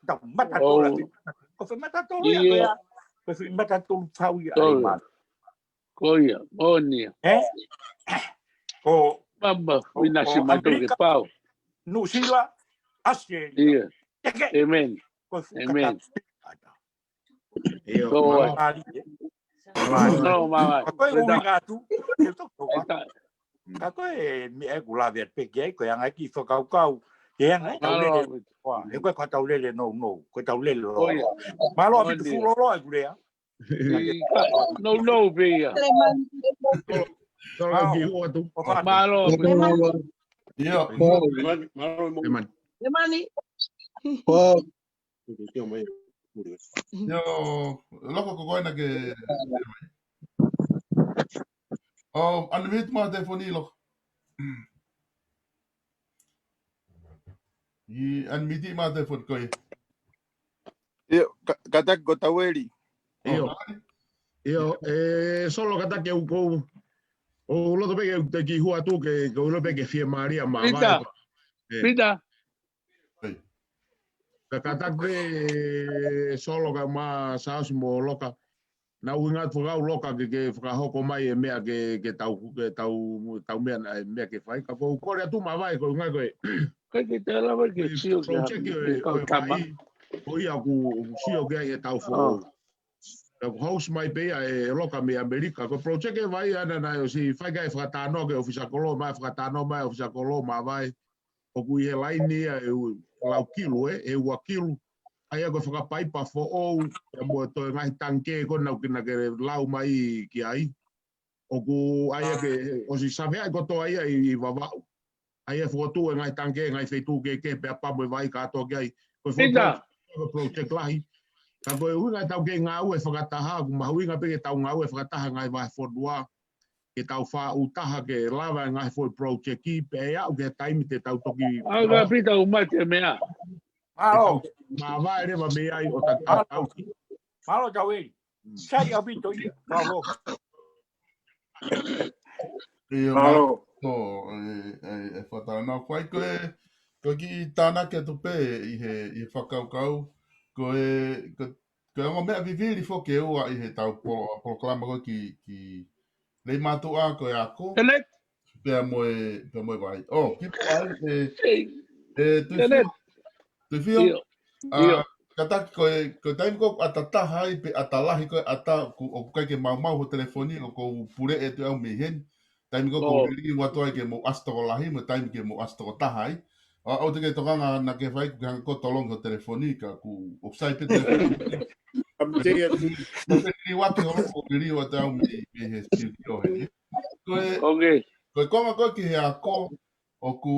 Tau matatola. Ko whi matatola ia koea. Ko whi matatola whau ia Leimatu. Koia, monia. Ko Mamba, wina si mato ke pau. New Zealand, Australia. Amen. Amen. Koa. No, mama. Koe ui ngātu. Ka koe mi e kula vea peke ai, koe anga ki whakaukau. Ke anga tau lele. E koe kwa tau lele no. Koe tau lele lo. Malo a bitu fulolo e kulea. No, pia. Malo. Yo. Yo, loko ko koina ke. Oh, unmute ma telefoni loko. I unmute ma telefoni koi. Yo, kata ko taweli. Yo, solo kata ke uko. O lo tope ke ki hua tu ke lo pe ke fie Maria ma vai. Pita. Kata ke solo ka ma saus mo loka. Na uinga whakau loka ke whakahoko mai e mea ke tau mea ke whai. Ka kou kore atu ma vai ko ngai koe. Kai ke te lawa ke sio ke kama. Ko ia ku sio ke ai tau fo. Ka house mai pe e loka me Amerika. Ko project e vai ana na o si whai kai whakatano ke ofisa kolo mai whakatano mai ofisa kolo ma vai. O ku ia laini e lau kilo e ua kilo. Ai ko whakapai pa fo o mo to ngai tanke ko na kina ke lau mai ki ai. O ku ai ke o si save ai ko to ai i vava. Ai fo tu ngai tanke ngai feitu ke pe pa mo vai ka to ke ai. Ko fo project lai. Ka ko unga tau ke ngau e whakataha ku mahuinga pe ke tau ngau e whakataha ngai vai fo dua. Ke tau wha utaha ke lava ngai fo project ki pe au ke taimi te tau toki. Aga pita umate mea. Malo. Ma vai re me ai o ta tau. Malo taweli. Sai au bito ia. Malo. Malo. No, e whatana whai koe ki tāna ke tupe i he whakaukau. Koe anga mea viviri fo ke ua i he tau proklama koe ki Leimatu'A koe ako. Tenet. Pea moe vai. Oh, ki vai tuifio. Kataki koe taimi ko atataha ai pe atalahi koe o kai ke mau ho telefoni o ko pure e tu au mihen. Taimi ko ringi watu ai ke mo astoro lahi mo taimi ke mo astoro taha ai. O te ke tokanga na ke whai kanga ko tolong ho telefoni ka ku opsai pe telefoni. Ni watu o kiri o te au me he studio he. Koe konga koe ki he ako o ku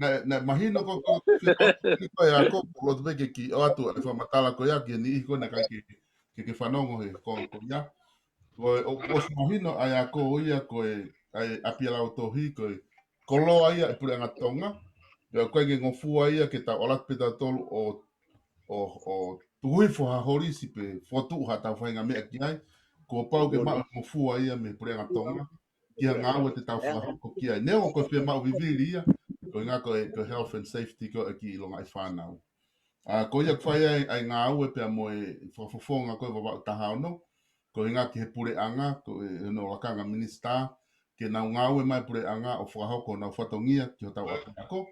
na mahino ko e ako lo te ki o atu e fa matala ko ya ki ni ko na kai ke fanongo he ko ya ko o mahino ai ako o ia ko ai apia o to hi ko lo ai e pura ngatonga e ko ke ngofu ai ke ta ola peta tol o tui fo ha hori si pe fotu ha ta fa nga me ki ai ko pau ke ma ngofu ai me pura ngatonga ki nga o te ta fa ko ki ai ne o ko pe ma viviria ko ngā ko health and safety ko ki longa i whānau. Ko ia kwhai ai ngā ue pia mo e whafonga ko e wawau taha ono. Ko ngā ki he pure anga, ko e no wakanga minista, ke nau ngā ue mai pure anga o whakahoko na whatongia ki ho tau atu ako.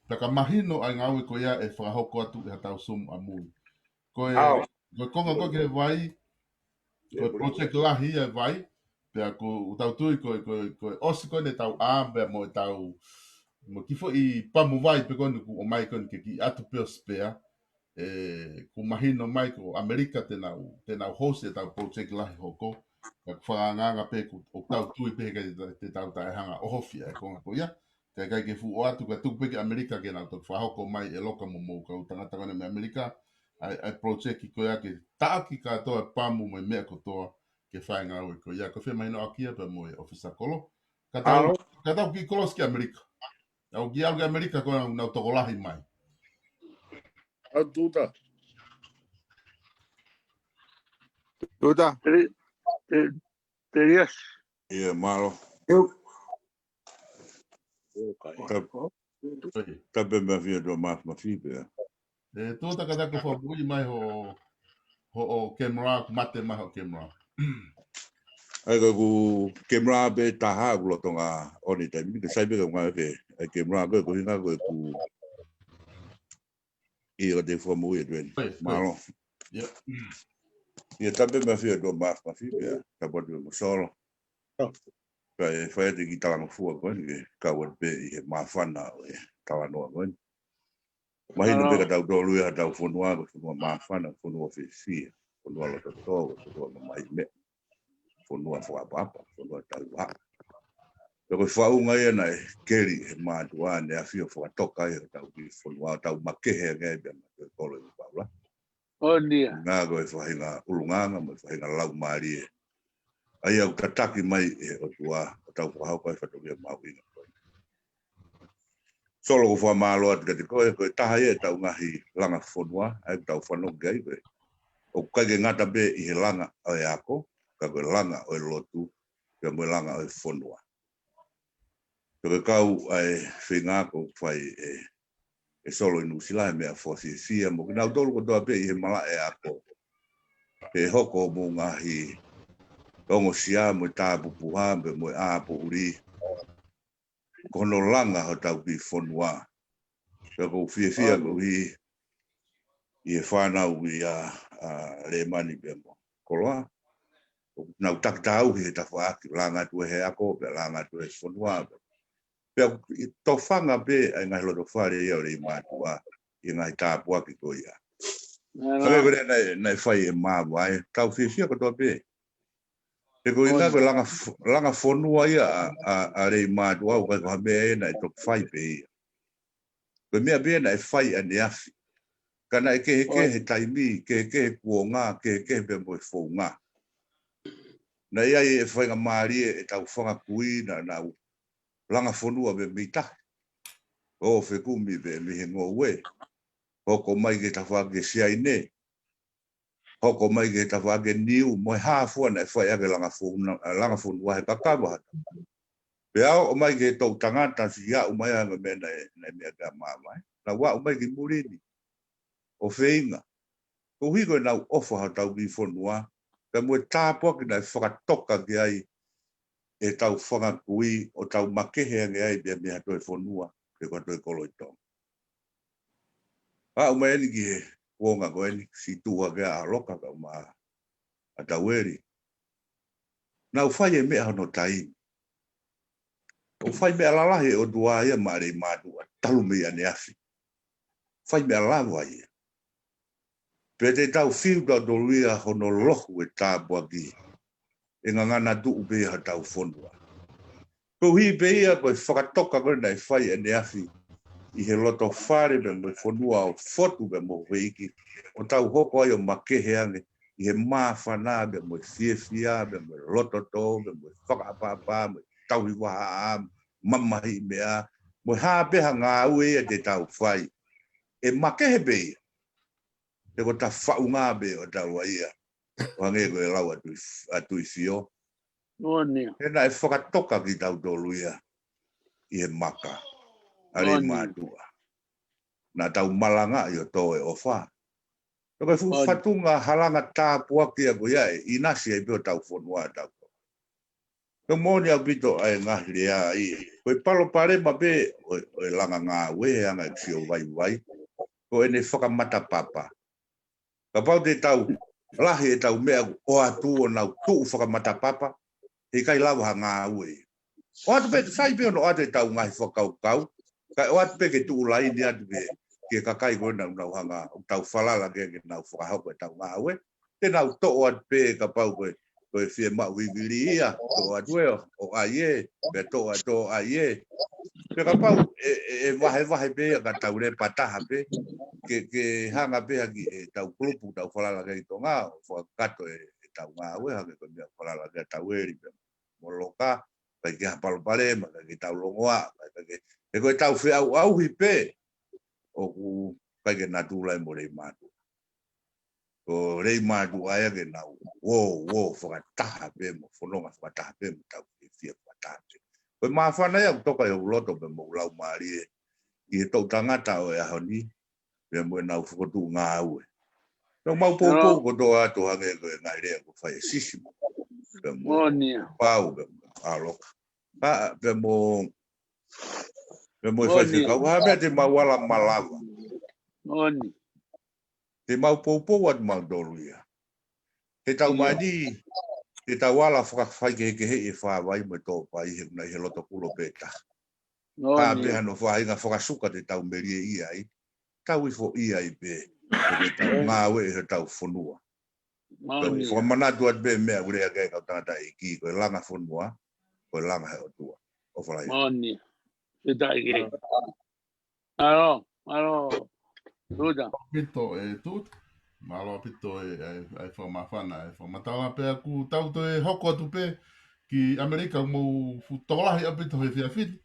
Taka mahino ai ngā ue ko ia e whakahoko atu e tau sum a mui. Ko e konga ko ke vai, ko e project lahi e vai, pia ko tau tui ko osi ko ne tau āmbea mo e tau mo kifo I pamu vai pe konu ku o mai konu ke ki atu pe spea ku mahino mai ko Amerika te nau host e tau project lahi hoko ka whanganga pe ku o tau tui pe te tau tai hanga ohofia e konga ko ia kai ke fu o atu ka tuku pe ke Amerika ke nau tau whahoko mai e loka mo mo ka utangata kone me Amerika ai project ki ko ia ke taaki ka toa pamu mo mea ko toa ke whainga ue ko ia ko whi mahino akia pe mo e ofisa kolo ka tau ki kolos ki Amerika au ki au ki Amerika ko na tokolahi mai. Au tuta. Tuta. Terias. Ia malo. Tabe me via do ma fibe. Tuta ka ko fa bui mai ho camera mate mai ho camera. Ai go camera be taha lo tonga oni te mi sai be nga ke camera go hinga go ku ia de fo mo e malo. Ia. Ia tabe me via do ma fibe. Tabe do mo solo. Fai te ki tala mafua koe ni ka wan pe i he mawhana o e tawa noa koe ni. Mahi no peka tau tolu ia tau whanua ko whanua mawhana, whanua whiwhia, whanua loto tō, whanua mamai me, whanua whakapapa, whanua tau haka. Ko whaunga ia nei keri he mātua ne a whio whakatoka ia tau ki whanua tau makehe ngai bea ma koe kolo i paula. O nia. Ngā koe whahinga ulunganga, mo whahinga lau maari e. Ai au tataki mai e o tua o tau whahauka e whatokia mauinga koe. Solo ko wha mālo atu kati koe taha e tau ngahi Langafonua, ai tau whanau gai koe. O kaike ngata be i he langa o e ako, ka koe langa o e lotu, ka koe langa o e whanua. Koe kau ai whinga ko whai e solo i nusila e mea whawhia mo ki nau tolu ko toa be i he mala e ako. He hoko mo ngahi tongo sia mo tāpu puhambe mo āpo uri. Kono langa ho tau ki whanua. Ka kou whiawhia ko hi i e whanau i a le mani bea mo. Koloa. Nau takitau he ta whaaki langa tu he ako pe langa tu he whanua. Pea to whanga be ai ngahi loto whare ia o le mātua i ngahi tāpua ki ko ia. Hake kore nei whai e māwai. Tau whiawhia ko toa be. Te ko inga ko langa whanua ia a rei mātua au kai ko hamea e nei tok whai pe ia. Ko mea be nei whai ane afi. Kana e ke he taimi, ke he kua ngā, ke he pe mo e whou ngā. Na ia e whainga maari e tau whanga kui na nau Langafonua be mitahi. O whekumi be mi he ngō ue. Hoko mai ke ta whake siaine. Hoko mai ke ta whake niu, mo e hāfua na e whai ake Langafonua he kakawa hata. Pe au o mai ke tau tangata si ia umai anga me na mea ka māmai. Na wā umai ke murini. O wheinga. Ko hiko e nau ofa ha tau ki whanua. Ka mue tāpua ki nai whakatoka ki ai e tau whangakui o tau makehe ange ai bia mea toi whanua. Ke kua toi kolo i tong. A umai eni ki he kuonga ko eni si tua ke a loka ka uma a tau eri. Nau whai e mea hano tai. O whai mea lalahe o dua ia maare i mātua. Talu mea ane afi. Whai mea lawa ia. Pe te tau whiu tau doruia hono lohu e tāpua ki. E ngangana tu upe ha tau whanua. Ko hi pe ia koe whakatoka koe nei whai ane afi. I he loto whare me mo whanua o whotu me mo weiki. O tau hoko ai o makehe ange. I he māwhana me mo whiawhia, me mo loto tō, me mo whakapapa, me tau hi waha am, mamahi mea. Mo hāpeha ngā ue e te tau whai. E makehe pe ia. Te ko ta whaunga be o tau a ia. O hange koe lau atu i whio. Hena e whakatoka ki tau tolu ia. I he maka. Are mātua. Nā tau malanga i o tō e o wha. Tō kai whatunga halanga tāpua ki a koe ai. I nasi ai pio tau whanua tau. Tō mōni au pito ai ngahi rea i. Koe palo pare ma be o e langa ngā wehe anga i sio vai vai. Ko ene whakamata papa. Ka pau te tau, lahi e tau mea o atu o nau tuu whakamata papa, he kai lawa ha ngā ue. O atu pe, sai pe ono atu e tau ngahi whakau kau, kai o atu pe ke tuu lai ni atu pe, ke kakai koe nau hanga, o tau whalala ke nau whakahau koe tau ngā ue, te nau to o atu pe ka pau koe, koe whia mau wiviri ia, to atu e o aie, pe to atu o aie. Pe ka pau, e wahe pe, ka tau re pataha pe, ke hanga pe haki e tau klupu tau whalala kei tō ngā, whakato e tau ngā ue, hake koe mea whalala kei tau eri, moloka, kai ke hapalo pare, ma kai ke tau longoa, kai koe tau whi auhi pe, o ku kai ke natulai mo rei mātu. o Leimatu'A e ke nau wo whakataha pe mo whanonga whakataha pe mo tau e fia whakataha pe. Koe mawhana ia kutoka e uloto pe mo ulau maari e i e tau tangata o e ahoni pe mo e nau whakotu ngā ue. No mau pou ko to ato hange ko ngai rea ko fai sisimo. Pe mo pau pe mo aloka. Pa pe mo fai whika ua me te mawala malawa. Oni. Te mau pou at mau doru ia. Te tau mani, te tau wala whakawhai ke he e whawai me tō pai he kuna he loto kulo peta. Pa beha no whainga whakasuka te tau merie ia i. Tau i fo ia i pe. Te tau ngā we he tau whanua. Whamanatu at be mea urea kai kau tangata i ki koe Langafonua, koe langa he o tua. O whalai. Oni. Te tai kiri. Alo. Tuta. Pito e tut. Malo pito e whamawhana e whamatala pe aku tau to e hoko atu pe ki Amerika mo futolahi a pito he whiawhiti.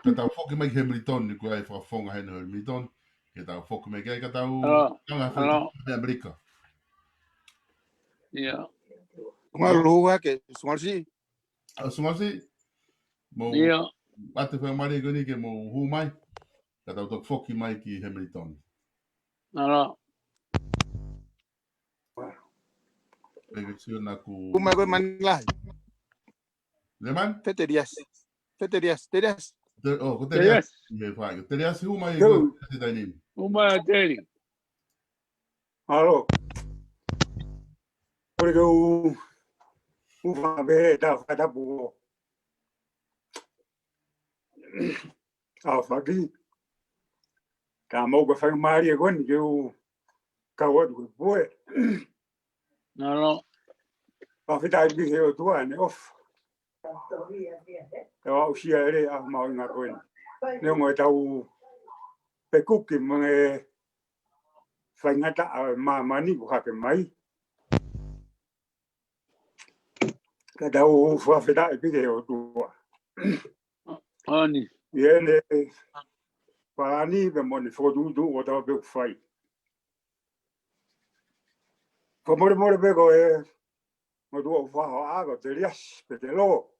Pe tau whoki mai Hamilton ni kua e whawhonga hena Hamilton. Ke tau whoki mai kai ka tau Langafonua e Amerika. Ia. Ngaluha ke sungarsi. Sungarsi. Mo ate whamari gani ke mo hu mai. Ka tau tok whoki mai ki Hamilton. Alo. Uma koe manilai. Leman? Terias. Oh, ko terias. Terias uma e koe te taini. Uma teri. Alo. Ore ko ufa be da fata bu. Faki. Ka mo ko fa mari ko ni ko ka wa du boe. Alo. Pa fita bi he o tua ne of. Ka o sia ere a ma nga ko ni. Ne mo tau pe kuki mo e fa ngata ma mani ko ha ke mai. Ka tau fa fita bi he o tua. Oni. Yene pani be mo ni fo du o tau be fai. Ko more be ko e mo du fa ha ko te rias pe te lo.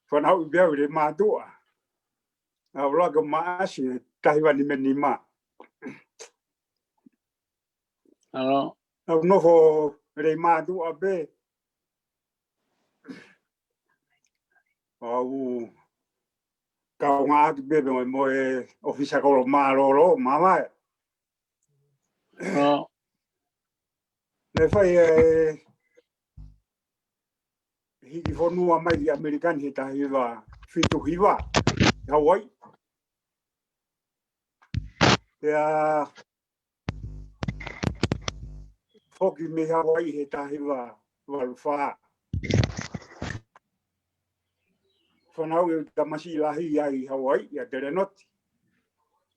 Fa na u be le ma do. A vla ko ma si tai va ni me ni ma. Alo. No fo le ma do a be. Au ka nga be mo e ofisa ko ma lo ma. Le fai hiki whanua mai i Amerikani he tahi wa whitu hiwa, Hawaii. Pea hoki me Hawaii he tahi wa walwha. Whanau e tamasi lahi ai Hawaii i a Terenoti.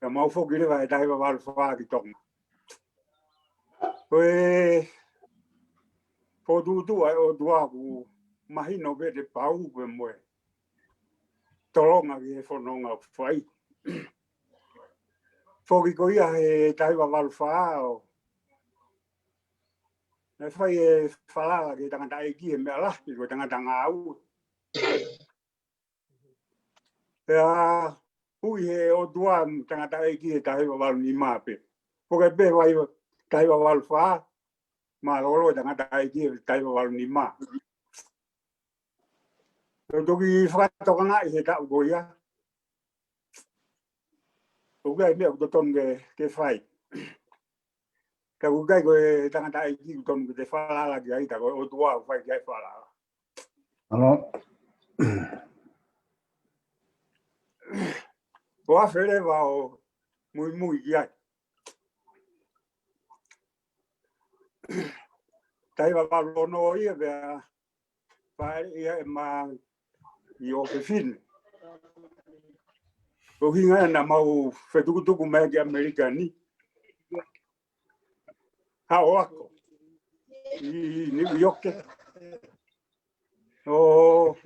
Ka mau whoki rewa he tahi wa walwha ki tonga. Koe potutu ai o duaku mahino be te pau pe moe. Toronga ki he whanonga whai. Whoki ko ia he taiwa walwha o. E whai e whalala ki tangata e ki he mea lahi ko tangata ngā au. Pea hui he o dua tangata e ki he taiwa walu ni māpe. Whoki pe wai taiwa walwha. Ma lolo tangata e ki he taiwa walu ni mā. Toki whakatoka ngā i he tau ko ia. Ugai mea kutoton ke whai. Ka ugai koe tangata e ki kuton ke te whalala ki aita koe o tua whai ki ai whalala. Alo. Ko a where wao mui ki ai. Tai wa walono ia vea whaere ia e ma i o ke whine. Ko hinga na mau whetukutuku mea ki Amerika ni. Ha o ako. I New York. O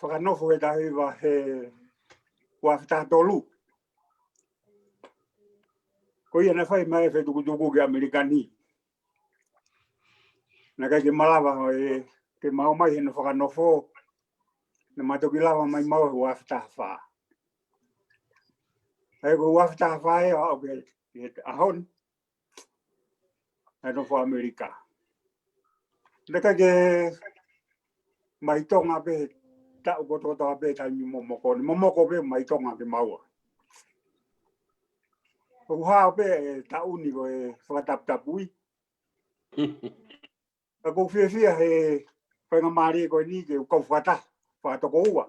whakanofo e tahi wa he waftatolu. Ko ia na fai mai fe tuku ke Amerikani. Na kai ke malawa e ke mau mai no whakanofo. Na matoki lawa mai mau e waftafa. Ai ko waftafa e o ke ahon. Ai no fo Amerika. Na kai ke mai tonga be ta ko to be ta mi momoko be mai tonga ke mau. Ko ha be ta uni ko e whataptapui. Ko fia he whainga maari ko ni ke kau whata, whatako ua,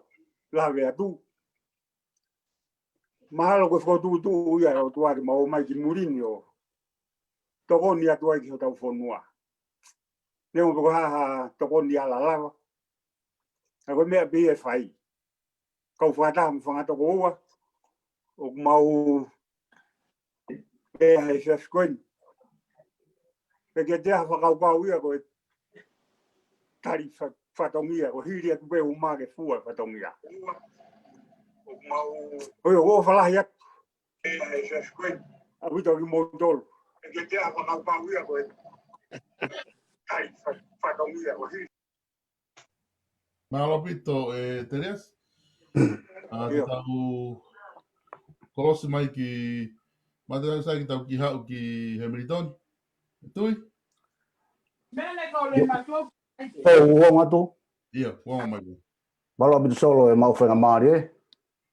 lawe atu. Mahalo ko whakatu ia o tuari mau mai ki murini o. Toko ni atu ai ki ho tau whonua. Nemo peko haha toko ni ala lawa. Ako mea bi e whai. Kau whata mo whangatoko ua. O mau e hei whiaskoini. Peke te ha whakaupau ia ko e tari whatongia, o hiri atu pe umake fua whatongia. Oi, o whalahi atu. A wita ki motolo. Ke te a whakaupau ia ko e tari whatongia, o hiri. Malopito, Teres? Te tau kolosi mai ki... Mata sai ki tau ki hau ki Hamilton? Tui? Mele ko le matua. Uong atu. Ia, uong mai. Malo bitu solo e mau whenga maari e.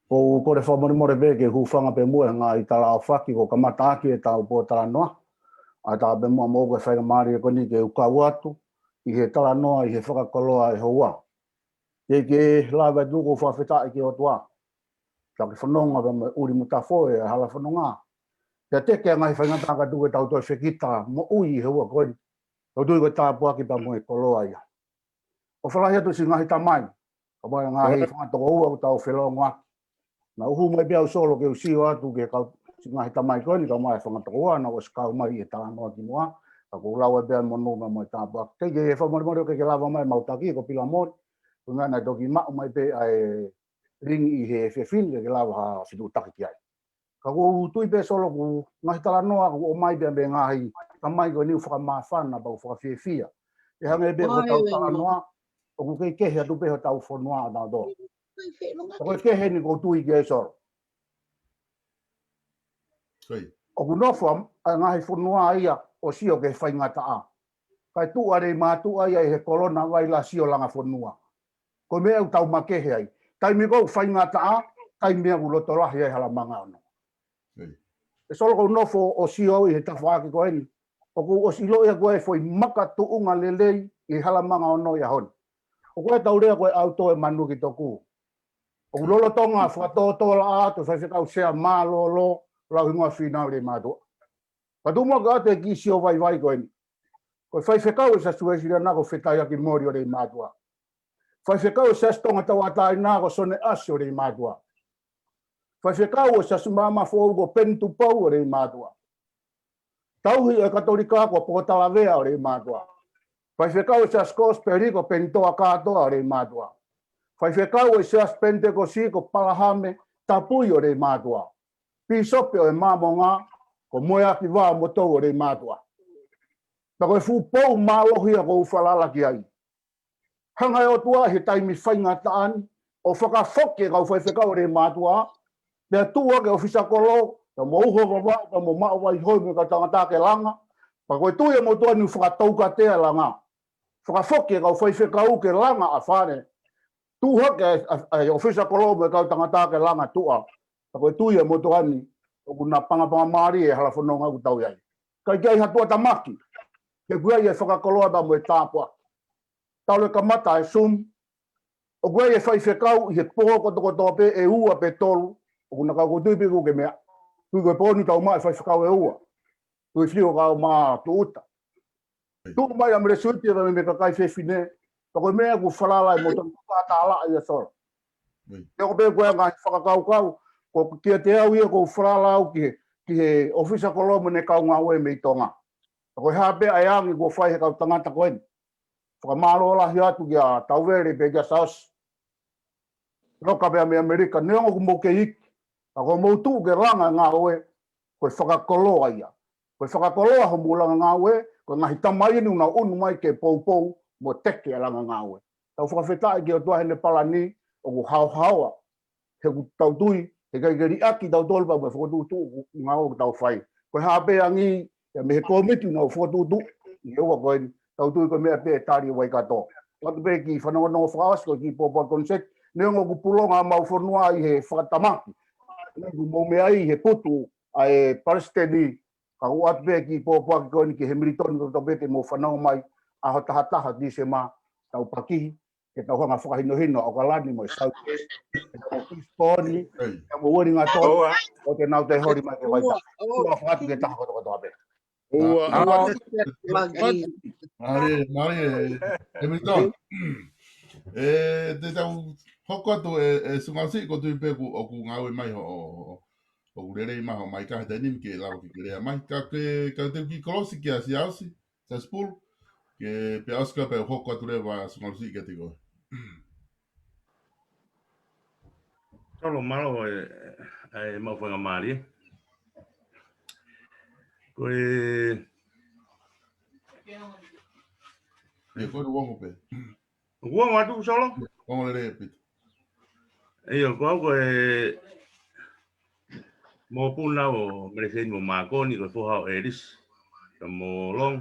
Ko kore whamori more be ke hufanga pe mua ngā i tala au whaki ko kamata aki e tau po tala noa. A tala pe mua mō koe whenga maari e koni ke ukau atu. I he tala noa, i he whakakoloa e hoa. Ke ke lawe tuko whawheta i ke o tua. Ka ke whanonga pe me uri mutafo e hala whanonga. Ke teke ngai whenga taka tuke tau toi whekita mo ui i hoa koni. Tau tui koe tāpua ki pa mo e koloa ia. O whalahi atu si ngahi tamai. Ka mai ngahi whangatoko ua o tau whelonga. Na uhu mai bia usolo ke usio atu ke kau si ngahi tamai koni ka mai whangatoko ua na was kau mai e tala noa ki moa. Ka ko ulaua bia mono na mai tāpua. Te ke whamori ke lava mai mautaki ko pila mori. Kunga na toki mau mai pe ai ringi i he whewhini ke lava ha situ taki ki ai. Ka ko tui pe solo ku ngahi tala noa ko o mai bia be ngahi tamai ko ni whakamawhana pa whakawhiawhia. E hange be ko tau tala noa. O ku kei kehe atu peho tau whanua a nā do. O ku kehe ni ko tui ki e soro. O ku nofam a ngahi whanua ia o sio ke whaingata a. Kai tu are mātua ia i he kolona wai la sio Langafonua. Ko mea u tau makehe ai. Tai mi kou whaingata a, tai mea ku lotolahi ai halamanga ono. E solo ko nofo o sio i he tawhaaki ko eni. O ku o silo ia koe foi maka tuunga lelei i halamanga ono ia honi. O koe tau rea koe auto e manu ki toku. O lolo tonga whatotola atu whaiwhekau sea mālolo lau hingoa whinau le mātua. Patumua ka ate ki sio vai koe ni. Koe whaiwhekau e sa suesira na ko whetai aki mori o le mātua. Whaiwhekau e sa stonga tau atai na ko sone asi o le mātua. Whaiwhekau e sa sumama fōu ko pentu pau o le mātua. Tauhi e katolika ko pōtala vea o le mātua. Whaiwhekau e sa skos periko pentoa kātoa o le mātua. Whaiwhekau e sa pente ko si ko palahame tapui o le mātua. Pisope o e māmonga ko moea ki wā motou o le mātua. Ta koe fu pou mālohia ko uwhalala ki ai. Hangai o tua he taimi whainga taani o whakafoke kau whaiwhekau o le mātua. Pea tua ke ofisa kolo, ta mo uho ka wā, ta mo maa wai hoi me ka tangata ke langa. Pa koe tui e mo tua ni whakatauka tea langa. Whakafoke kau whaiwhekau ke langa a whane. Tuha ke ofisa kolo me ka tangata ke langa tua. Pa koe tui e mo tua ni o kuna pangapanga maari e halafononga ku tau iai. Kai kia iha tua tamaki. Ke kuia i e whakakoloa ba mo e tāpua. Tau le kamata e sum. O kuia i e whaiwhekau i he poho kotokotoa pe e ua pe tolu. O kuna kau kutui piku ke mea. Tui koe pōni tau mai whaiwhekau e ua. Tui whio kau maa tu uta. Tu mai amre suti e me kakai whewhine. Ta koe mea ku whalala e mo tonu kātala i e sora. Te ko pe koe ngai whakakau kau. Ko kia te au ia ko whalala au ki he ofisa kolomu ne kau ngā ue mei tonga. Ta koe hape ai angi ko whai he kau tangata koeni. Whakamalo lahi atu ki a tauwere pe kia saos. Roka pe ame Amerika, neongo ku mo ke iki. A ko moutu ke ranga ngā ue. koe whakakoloa ia. Koe whakakoloa ho mulanga ngāwe, koe ngahi tamai ni una unu mai ke pou mo teke alanga ngāwe. Tau whakawhetai ki o tua hene palani o ku hao he ku tau tui, he kai keri aki tau tolpa me whakatutu ngāwe tau whai. Koe hape angi, ya me he komiti na whakatutu, i ewa koe tau tui koe mea pe tari wai kato. Watu pe ki whanonga whakawas koe ki popa konsek, neonga ku pulonga mau whanua i he whakatamaki. Ku mo mea i he putu ai Palestini, ka uat pe ki popa koe ki he militoni ko tau pete mo whanonga mai a hataha di se ma tau pakihi. Ke tau hanga whakahinohino o ka lani mo i Southwest, ke tau Kisponi, ke mo wani ngā tō, o te nau te hori mai ke waita. Ua whakatu ke taha koto koto ape. Mari, Emilton. Te tau hoko atu e sungausi ko tui peku o ku ngawe mai o ku rerei maho mai kahe tainimi ke lau ki rea mai. Ka te ki kolosi ki a si ausi, sa spulu. Ke pe auska pe hoko atu rewa sungausi ke te koe. Tolo malo e mawhanga maari. Koe... Koe ruongo pe. Ruongo atu solo? Ruongo le rea pita. Iyo, koe mo puna o meresei mo makoni koe fuhao eris. Ka mo long.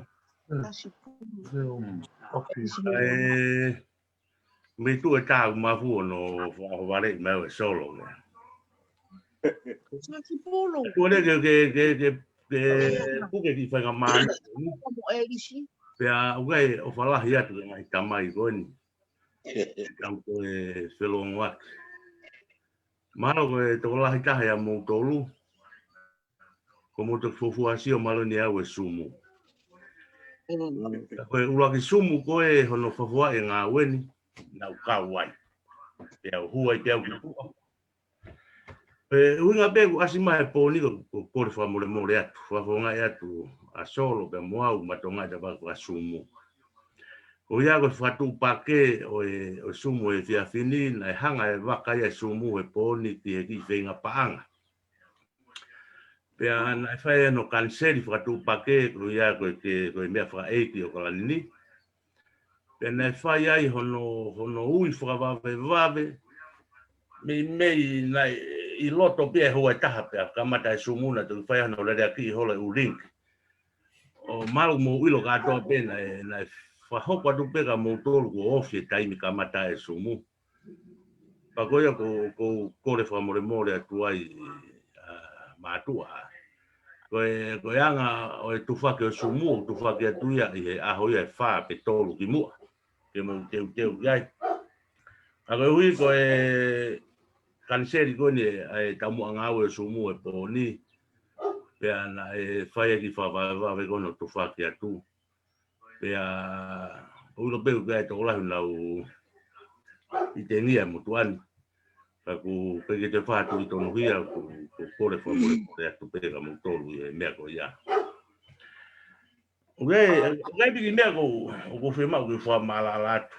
Me tu e tāu mafu no whare mau e solo. Kore ke puke ki whainga maani. Pea ugai o whalahi atu e ngai tamai koeni. Kam koe whelongo atu. Maro koe toko lahi taha ya mou tolu. Ko mo te fufuasi o malo ni au e sumu. Koe uraki sumu koe hono whafua e ngā weni. Nau kawai. Pea huai te au ki pua. Uinga pegu asima e pōni ko kore whamore more atu. Whawhonga e atu a solo pea moau matonga te wako a sumu. O ia koe whatu pake o sumu e whiawhini na e hanga e waka e sumu e pōni ti e ki whenga paanga. Pea na e whae no kanseri whatu pake ko ia koe mea whaeiti o kalanini. Pea na e whae ai hono ui whakawave mei na i loto pia hoa taha pia kamata e sumuna tu whae hana o lere aki hola urink. O malu mo ilo katoa pena na whahoko atu peka mo tolu ko ofi e taimi kamata e sumu. Pakoia ko kore whamore atu ai mātua. Koe anga o e tufake o sumu, tufake atu ia i he ahoia e whaa pe tolu ki mua. Ke mo teu iai. Ako hui koe kanseri koe e tamu angawe sumu e pōni. Pea na e whaia ki whawawave kono tufake atu. Pea ulo pegu kai toko lahu nau i te nia mutuani. Kaku peke te whātu i tono hia ko kore whamore atu pega mutolu i mea ko ia. Ugai piki mea ko whemau ki whamalala atu.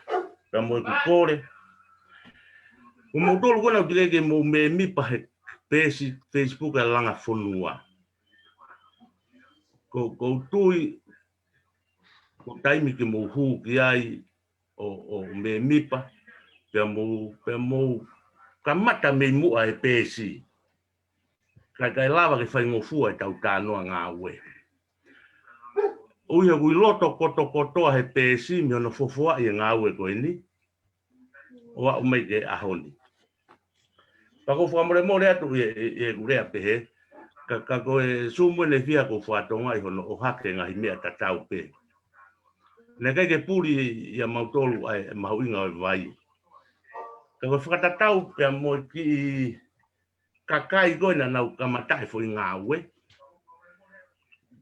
Pea mo e ku kore. Ko mutolu kona ki mo me mipa he pesi Facebook a Langafonua. Ko tui ko taimi ki mo hu ki ai o me mipa pe mo kamata me mua e pesi. Kai lava ke whai ngofua e tau tānoa ngā ue. Uia kui loto kotoa he pesi mi ono fofua i ngā ue koe ni. Oa umei ke ahoni. Pako whamore atu e kurea pehe. Ka koe sumu ne fia ko whatonga i hono o hake ngahi mea tatau pe. Nē kai ke puri ia mautolu ai mahuinga o vai. Ka koe whakatatau pia mo ki kakai koe na nau kamatai fo i ngā ue.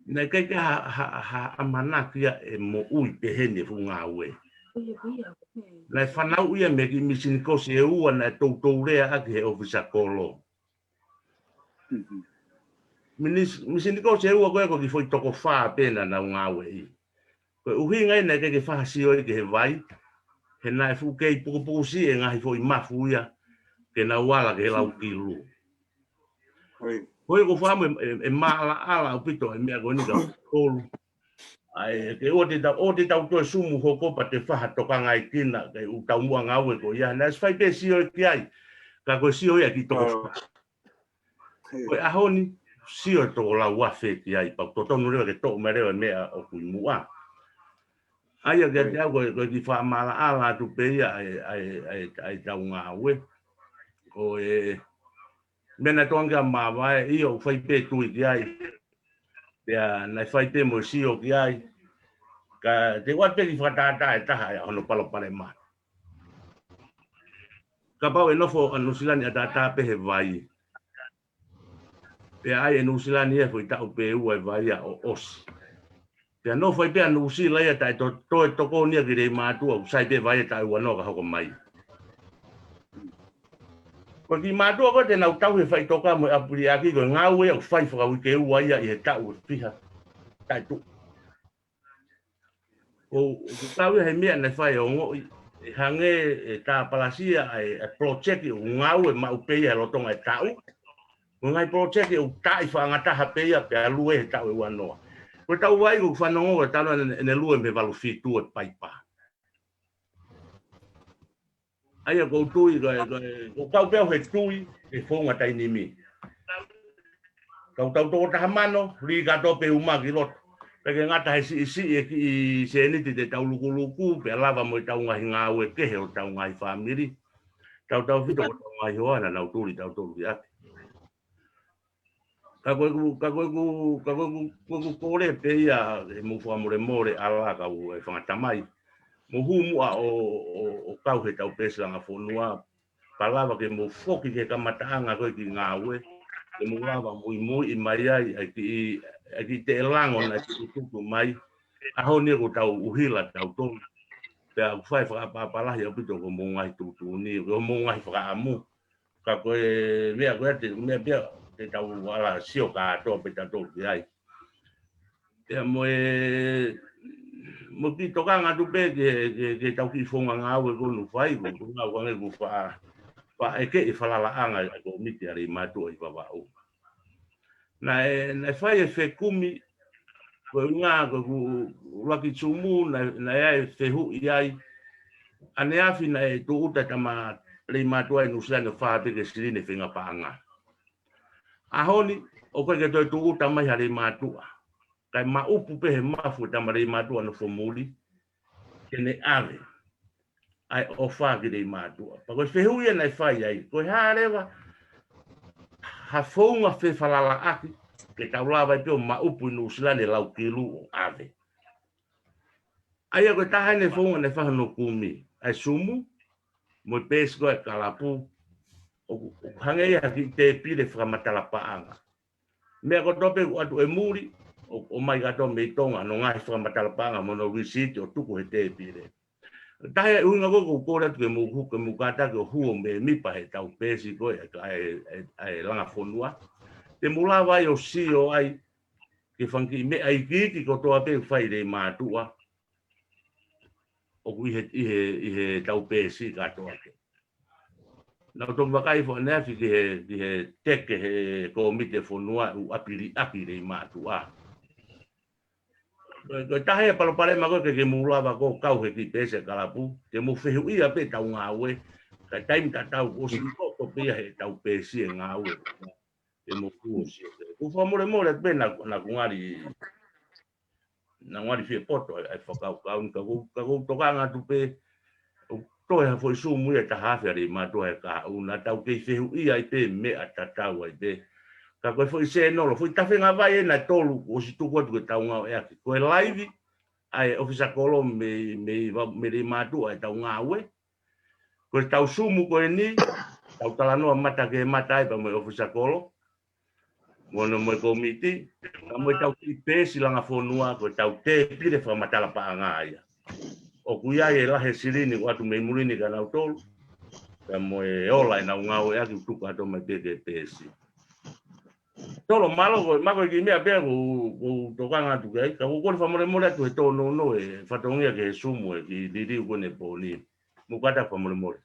Nē kai ke ha amanakia e mo ui pehene fu ngā ue. Nē whanau ia me ki misinikosi e ua na tautou rea aki he ofisa kolo. Misinikosi e ua koe ko ki foi toko whaa pena na ngā ue i. Koe uhi ngai nai ke whahasio i ke he vai. He nai fu kei pukupukusi e ngahi foi mafu ia. Ke na wala ke he lau kilu. Koe ko whamu e maala ala o pito e mea koni ka tolu. Ai, ke o te tau toe sumu hoko pa te whaha tokanga i kina, ke u tau mua ngau e ko ia. Nā swai pe sio e ki ai, ka koe sio ia ki toko wha. Koe ahoni, sio e toko lau wafe ki ai, pa totonu rewa ke toko me rewa mea o kui mua. Ai, a ke te au koe ki wha maala ala tu pe ia ai tau ngā ue. Ko e... Mena tonga mawae, iyo whai pe tui ki ai. Pea, nai whai pe mo sio ki ai. Ka te wat pe ki whatata e taha e hono palo pale maa. Ka pau e nofo anu silani a tata pe he vai. Pea ai e nusilani e fwoi tau pe ua e vai a o osi. Pea nofo i pe anu usila ia tai to e toko nia ki rei mātua usai pe vai e tai ua noka hoko mai. Ko ki mātua ko te nau tau he whai toka mo e apuri aki ko ngau e o whai whakawike ua ia i he tau e piha. Tai tu. Ko tau he mea nei whai o ngoi. E hange e tā palasia e project o ngau e mau peia e lotonga e tau. Ko ngai project o tai whaangataha peia pe a lue he tau e wanoa. Ko tau wai ko whanongo e tano ne lue me walu fitu e paipa. Aia ko tui ko tau peo he tui e whonga tai nimi. Kau tau toko taha mano, ri kato pe umaki loto. Peke ngata he si e ki se niti te tau luku pe lava mo i tau ngahi ngā ue kehe o tau ngahi whamiri. Tau whito ko tau ngahi hoana nau turi tau tolu ate. Ka koe ku kore pe ia e mufu amore more ala kau e whangatamai. Mo humua o kau he tau pesa Langafonua. Palava ke mo foki ke kamataanga koe ki ngā ue. Ke mo lava mui i mai ai ai ki te elango na ki tutu mai. Aho ni ko tau uhila tau tolu. Pe a whai whakapapalahi au pito ko mo ngai tutu ni. Ko mo ngai whakaamu. Ka koe mea koe te mea pia te tau wala sio ka ato pe tau ki ai. Pea mo mo ki toka ngā tupe ke tau ki whonga ngā ue konu whai ko. Ko ngā wange ko wha eke i whalalaanga i ko miti a Leimatu'A i wawau. Na whai e whekumi ko ngā ko laki tumu na e whehu i ai. Ane afi na e tu uta tama Leimatu'A i nusilanga whape ke sirine whenga paanga. Ahoni, o koe ke toi tu uta mai ha Leimatu'A. Kai maupu pe he mafu tama Leimatu'A no whamuli. Kene ave. Ai ofa ki Leimatu'A. Pa koe whehu ia nei whai ai. Koe harewa. Ha whaunga whe whalala aki. Ke tau lawa i pio maupu i nusilane lau kilu o ave. Ai a koe taha ne whaunga ne whahano kumi. Ai sumu. Mo i pēsi koe kalapu. O hangei haki te pire whakamatala paanga. Mea ko tope ku atu e muri. O mai gato me i tonga. No ngahi whakamatala paanga. Mono risiti o tuku he te pire. Tahe uinga koko kore atu ke mukata ke huo me mipa he tau pēsi koe. Ai Langafonua. Te mula vai o sio ai. Ke whanki me ai kiki ko toa pe whai Leimatu'A. O kui he tau pēsi katoa ke. Nau tō wakai fo neafi ki he teke he komite whanua u apiri Leimatu'A. Ko tahe palopare ma koe ke mulawa ko kau he ki pēse kalapu. Ke mo whehu ia pe tau ngā ue. Ka taim ta tau o si ko pia he tau pēsi e ngā ue. Ke mo fuo si. Ku whamore more pe na kungari. Na ngari fie poto ai whakau kau. Ka kou toka ngā tupe. Toi ha foi sumu ia ta hafe a Leimatu'A e ka una tau kei whehu ia i pe mea tatau ai pe. Ka koe foi se nolo, foi tawhi ngā vai e na tolu o si tuku atu ke tau ngau e aki. Koe laivi, ai ofisa kolo me Leimatu'A e tau ngā ue. Koe tau sumu koe ni, tau talanoa mata ke mata e pa me ofisa kolo. Mono mo komiti, ka mo tau ki pēsi Langafonua, koe tau te pire whamatala pa ngā ia. O kuia e lahe sirini o atu mei murini ka nau tolu. Ka mo e ola e nau ngau e aki utuku ato me peke pēsi. Tolo malo ko mako ki mea pe ko tokanga tu kai ka ko fa more atu e to no e fatongia ke sumu e ki didi ko ne poni mu kata fa more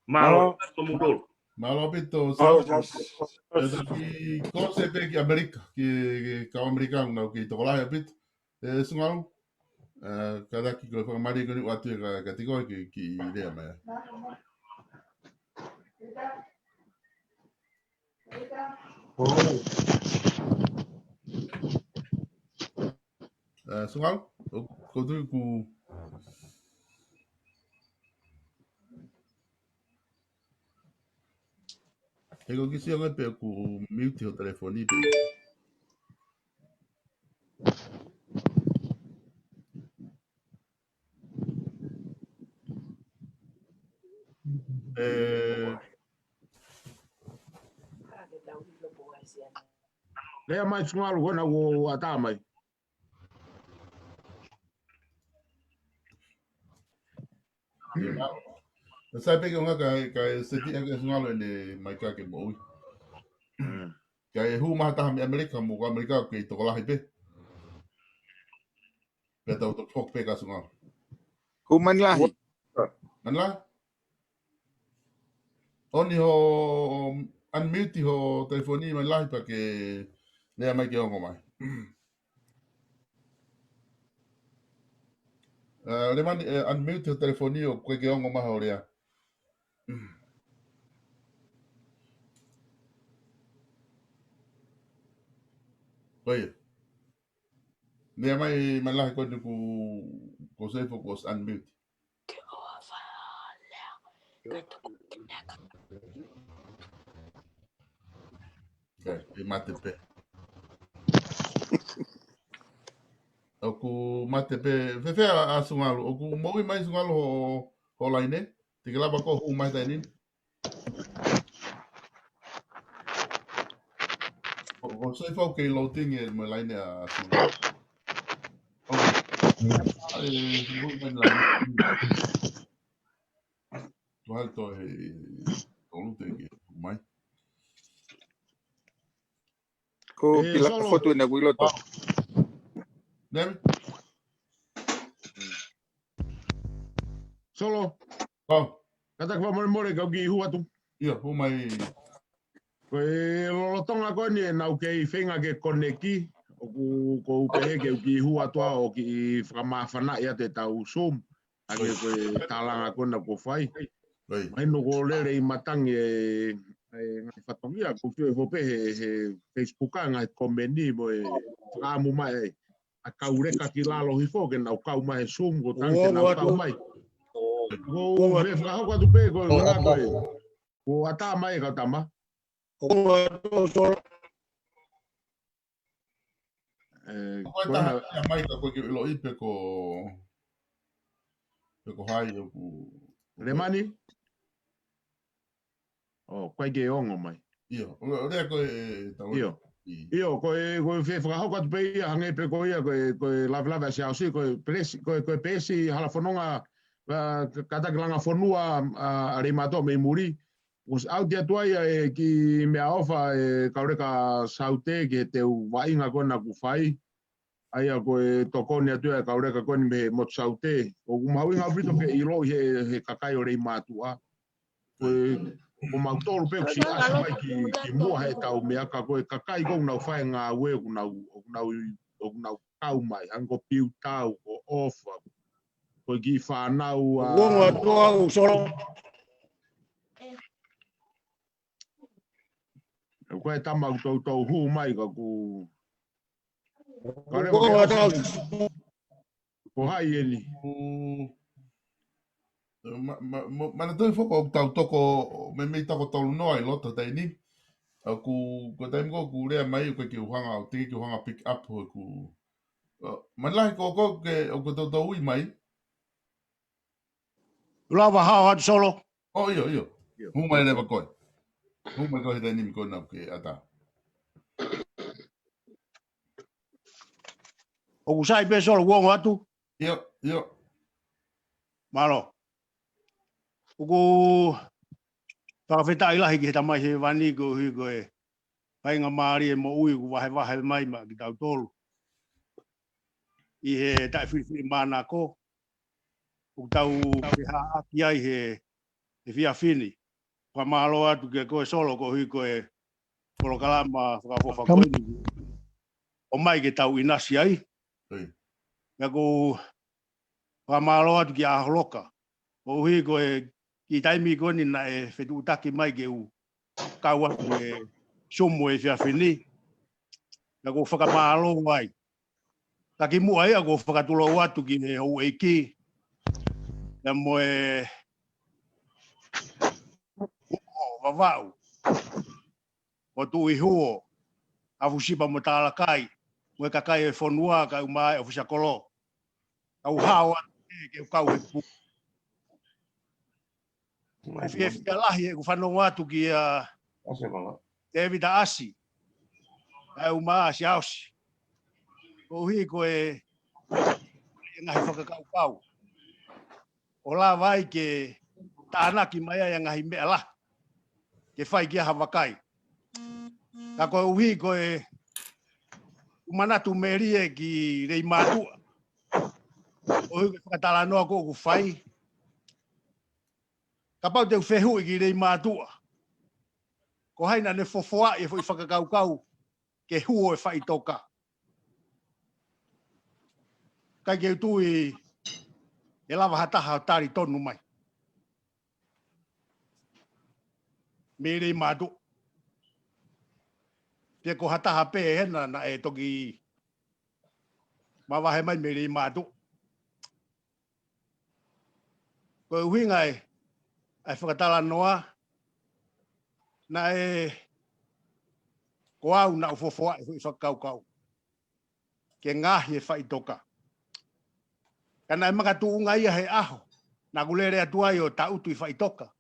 malo ko mu dol Malo pito sa ki kose pe ki Amerika ki ka Amerikano na ki to la pit sungal kada ki ko mari ko ni watu ka tiko ki idea ma sungal ko tu ku ego ki si pe ku mute o telefoni pe Lea mai sungal wana wo ata mai. Sai pe nga ka seti nga sungal ne mai ka ke mo ka hu ma ta Amerika mo Amerika ke to la pe pe to fok pe ka sungal Human lahi. Manla? Oni ho unmute ho telefoni man lahi pa ke lea mai ke ongo mai. Le mani unmute ho telefoni o koe ke ongo mai ho lea. Koe. Lea mai man lahi koe ku sefo ko unmute. Okay, mate pe. Oku mate pe, fefe a sungalo, oku mowi mai sungalo ho laine, te laba ko hu mai tainin. O sei fau ke loading e mo laine a sungalo. Ai, mowi mai laine. Tu halto e tolu te ke mai. Ko pila foto na guiloto. Nem? Solo. Kata kwa more ka ki hua tu. Ia, hu mai. Koe lolotonga koe ni nau kei whenga ke koneki. O ko upehe ke ki hua toa o ki whakamawhana ia te tau Zoom. Ake koe tālanga kona ko whai. Mai no ko lere i matangi ngai whatongia. Ko whio e hopehe he Facebooka ngai komeni mo e whakamu mai e. A kaureka ki lalo hifo ke nau kau mai Zoom ko tanke nau kau mai. Ko me whakahau tu pe ko ngā koe. Ko ata mai ka tama. Koe taha ia mai ka koe ki ilo ipe ko hai o ku... Le mani? Koe ke ongo mai. Iyo, rea koe tau. Iyo, koe whakahau tu pe ia hange pe koe ia koe lawa se ausi koe pesi halafononga kata Langafonua A Leimatu'A me muri. Os au dia tuai ki mea ofa kaureka saute ki te wainga kona ku whai. Ai a koe tokoni atua kaureka koni me mo saute. O kumawinga brito ke ilo he kakai o Leimatu'A. Ko mautoro pe si asa mai ki mua he tau mea ka koe kakai kong nau whai ngā ue nau kau mai. Ango piu tau ko ofa. Koe ki whanau Wonga toa usoro. Koe tamau tau hu mai ka ku... Ko hai eli. Mana toi foko tau toko me mei tako tolu noa i loto tei ni. Ko taim ko rea mai ko ki uhanga o tiki ki uhanga pick up ho ku... Manlahi ko ke o ko tau ui mai. Lava hao hatu solo. Iyo. Hu mai lewa koe. Hu mai koe tei nimi koe nau ke ata. O kusai pe solo uongo atu. Iyo. Malo. Uku whakawheta ilahi ki he tamai he wani ko hui koe. Painga maari e mo ui ku wahe mai ma ki tau tolu. I he tai whiwhi mana ko. Uku tau peha aki ai he whia whini. Whamalo atu ke koe solo ko hui koe polokalama whakafofakoini. O mai ke tau inasi ai. Ia ko whamalo atu ki aholoka. O hui koe ki taimi koni na e whetu utaki mai ke u kau atu e somo e whiawhini. Ia ko whakamalo ai. Taki mua ia ko whakatulo atu ki he hou eiki. Ia moe vavau. O tu i huo. Afusipa mo tālakai. Moe kakai e whonua ka umai o fusakolo. Kau hawa ke kau he pu. O fia lahi e ku whanonga atu ki a David Asi. Ai umai si ausi. O hui ko e ngahi whakakau kau. O la vai ke tānaki mai ai ngahi mea la. Ke whai kia hawakai. Ka koe uhi koe umanatu merie ki Leimatu'A. O hui koe whakatala noa ko ku whai. Ka pau te whehu ki Leimatu'A. Ko haina ne fofoa e fwoi whakakau kau ke huo e whai toka. Kai ke utui e lava hataha o tari tonu mai. Me Leimatu'A. Te ko hataha pe hena na e toki mawahe mai me Leimatu'A. Ko uhinga e ai whakatala noa na e ko au na ufofoa e whakakau kau. Ke ngahi e whai toka. Kana e makatu unga ia he aho. Na kulere atua i o ta utu i whai toka.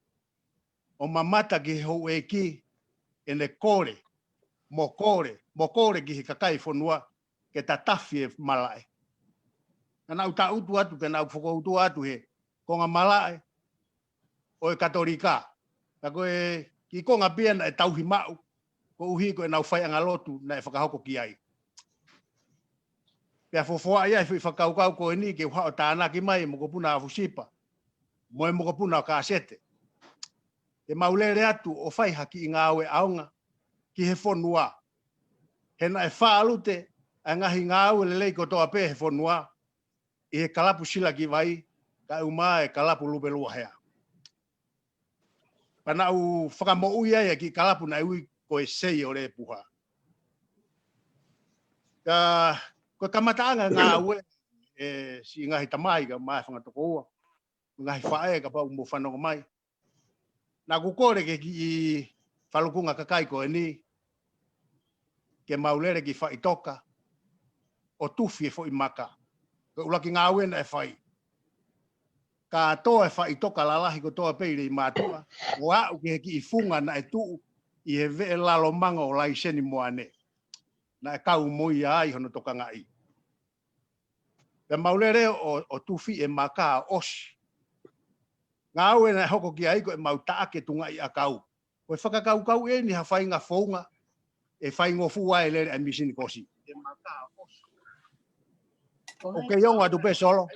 O mamata ki he hou e ki e ne kore. Mo kore ki he kakai whonua ke ta tafi e malae. Kana u ta utu atu ke na u whoko utu atu he konga malae o e katorika. Na koe ki konga pia na e tauhi mau. Ko uhi ko e nau whai angalotu na e whakahoko ki ai. Pea fofoa ia e whakaukau ko e ni ke uha o tānaki mai mo kopuna a fusipa. Mo e mo kopuna o kāsete. E maulere atu o whai haki i ngā aue aunga ki he whonua. Hena e whaalute a ngahi ngā aue lelei ko toa pe he whonua. I he kalapu sila ki vai ka uma e kalapu lupe lua hea. Pana u whakamo ui ai ki kalapu na ui ko e sei o le puha. Ko kamataanga ngā aue e si ngahi tamai ka mai whangatoko ua. Ngahi whae ka pau mo whanonga mai. Nā kukore ke ki i whalukunga kakai ko e ni. Ke maulere ki whaitoka. O tufi e fo i maka. Ko ulaki ngā aue na e whai. Ka toa e whaitoka lalahi ko toa peire i mātua. O au ke ki i funga na e tuu i he vee lalo manga o lai seni moane. Na e kau moi ai hono toka ngai. Pe maulere o tufi e maka osi. Ngā aue na hoko ki aiko e mau taake tunga i a kau. Ko e whakakau kau e ni ha whai ngā whaunga e whai ngofu ai lere a misini kosi. E maka osi. O ke ionga tu pe solo.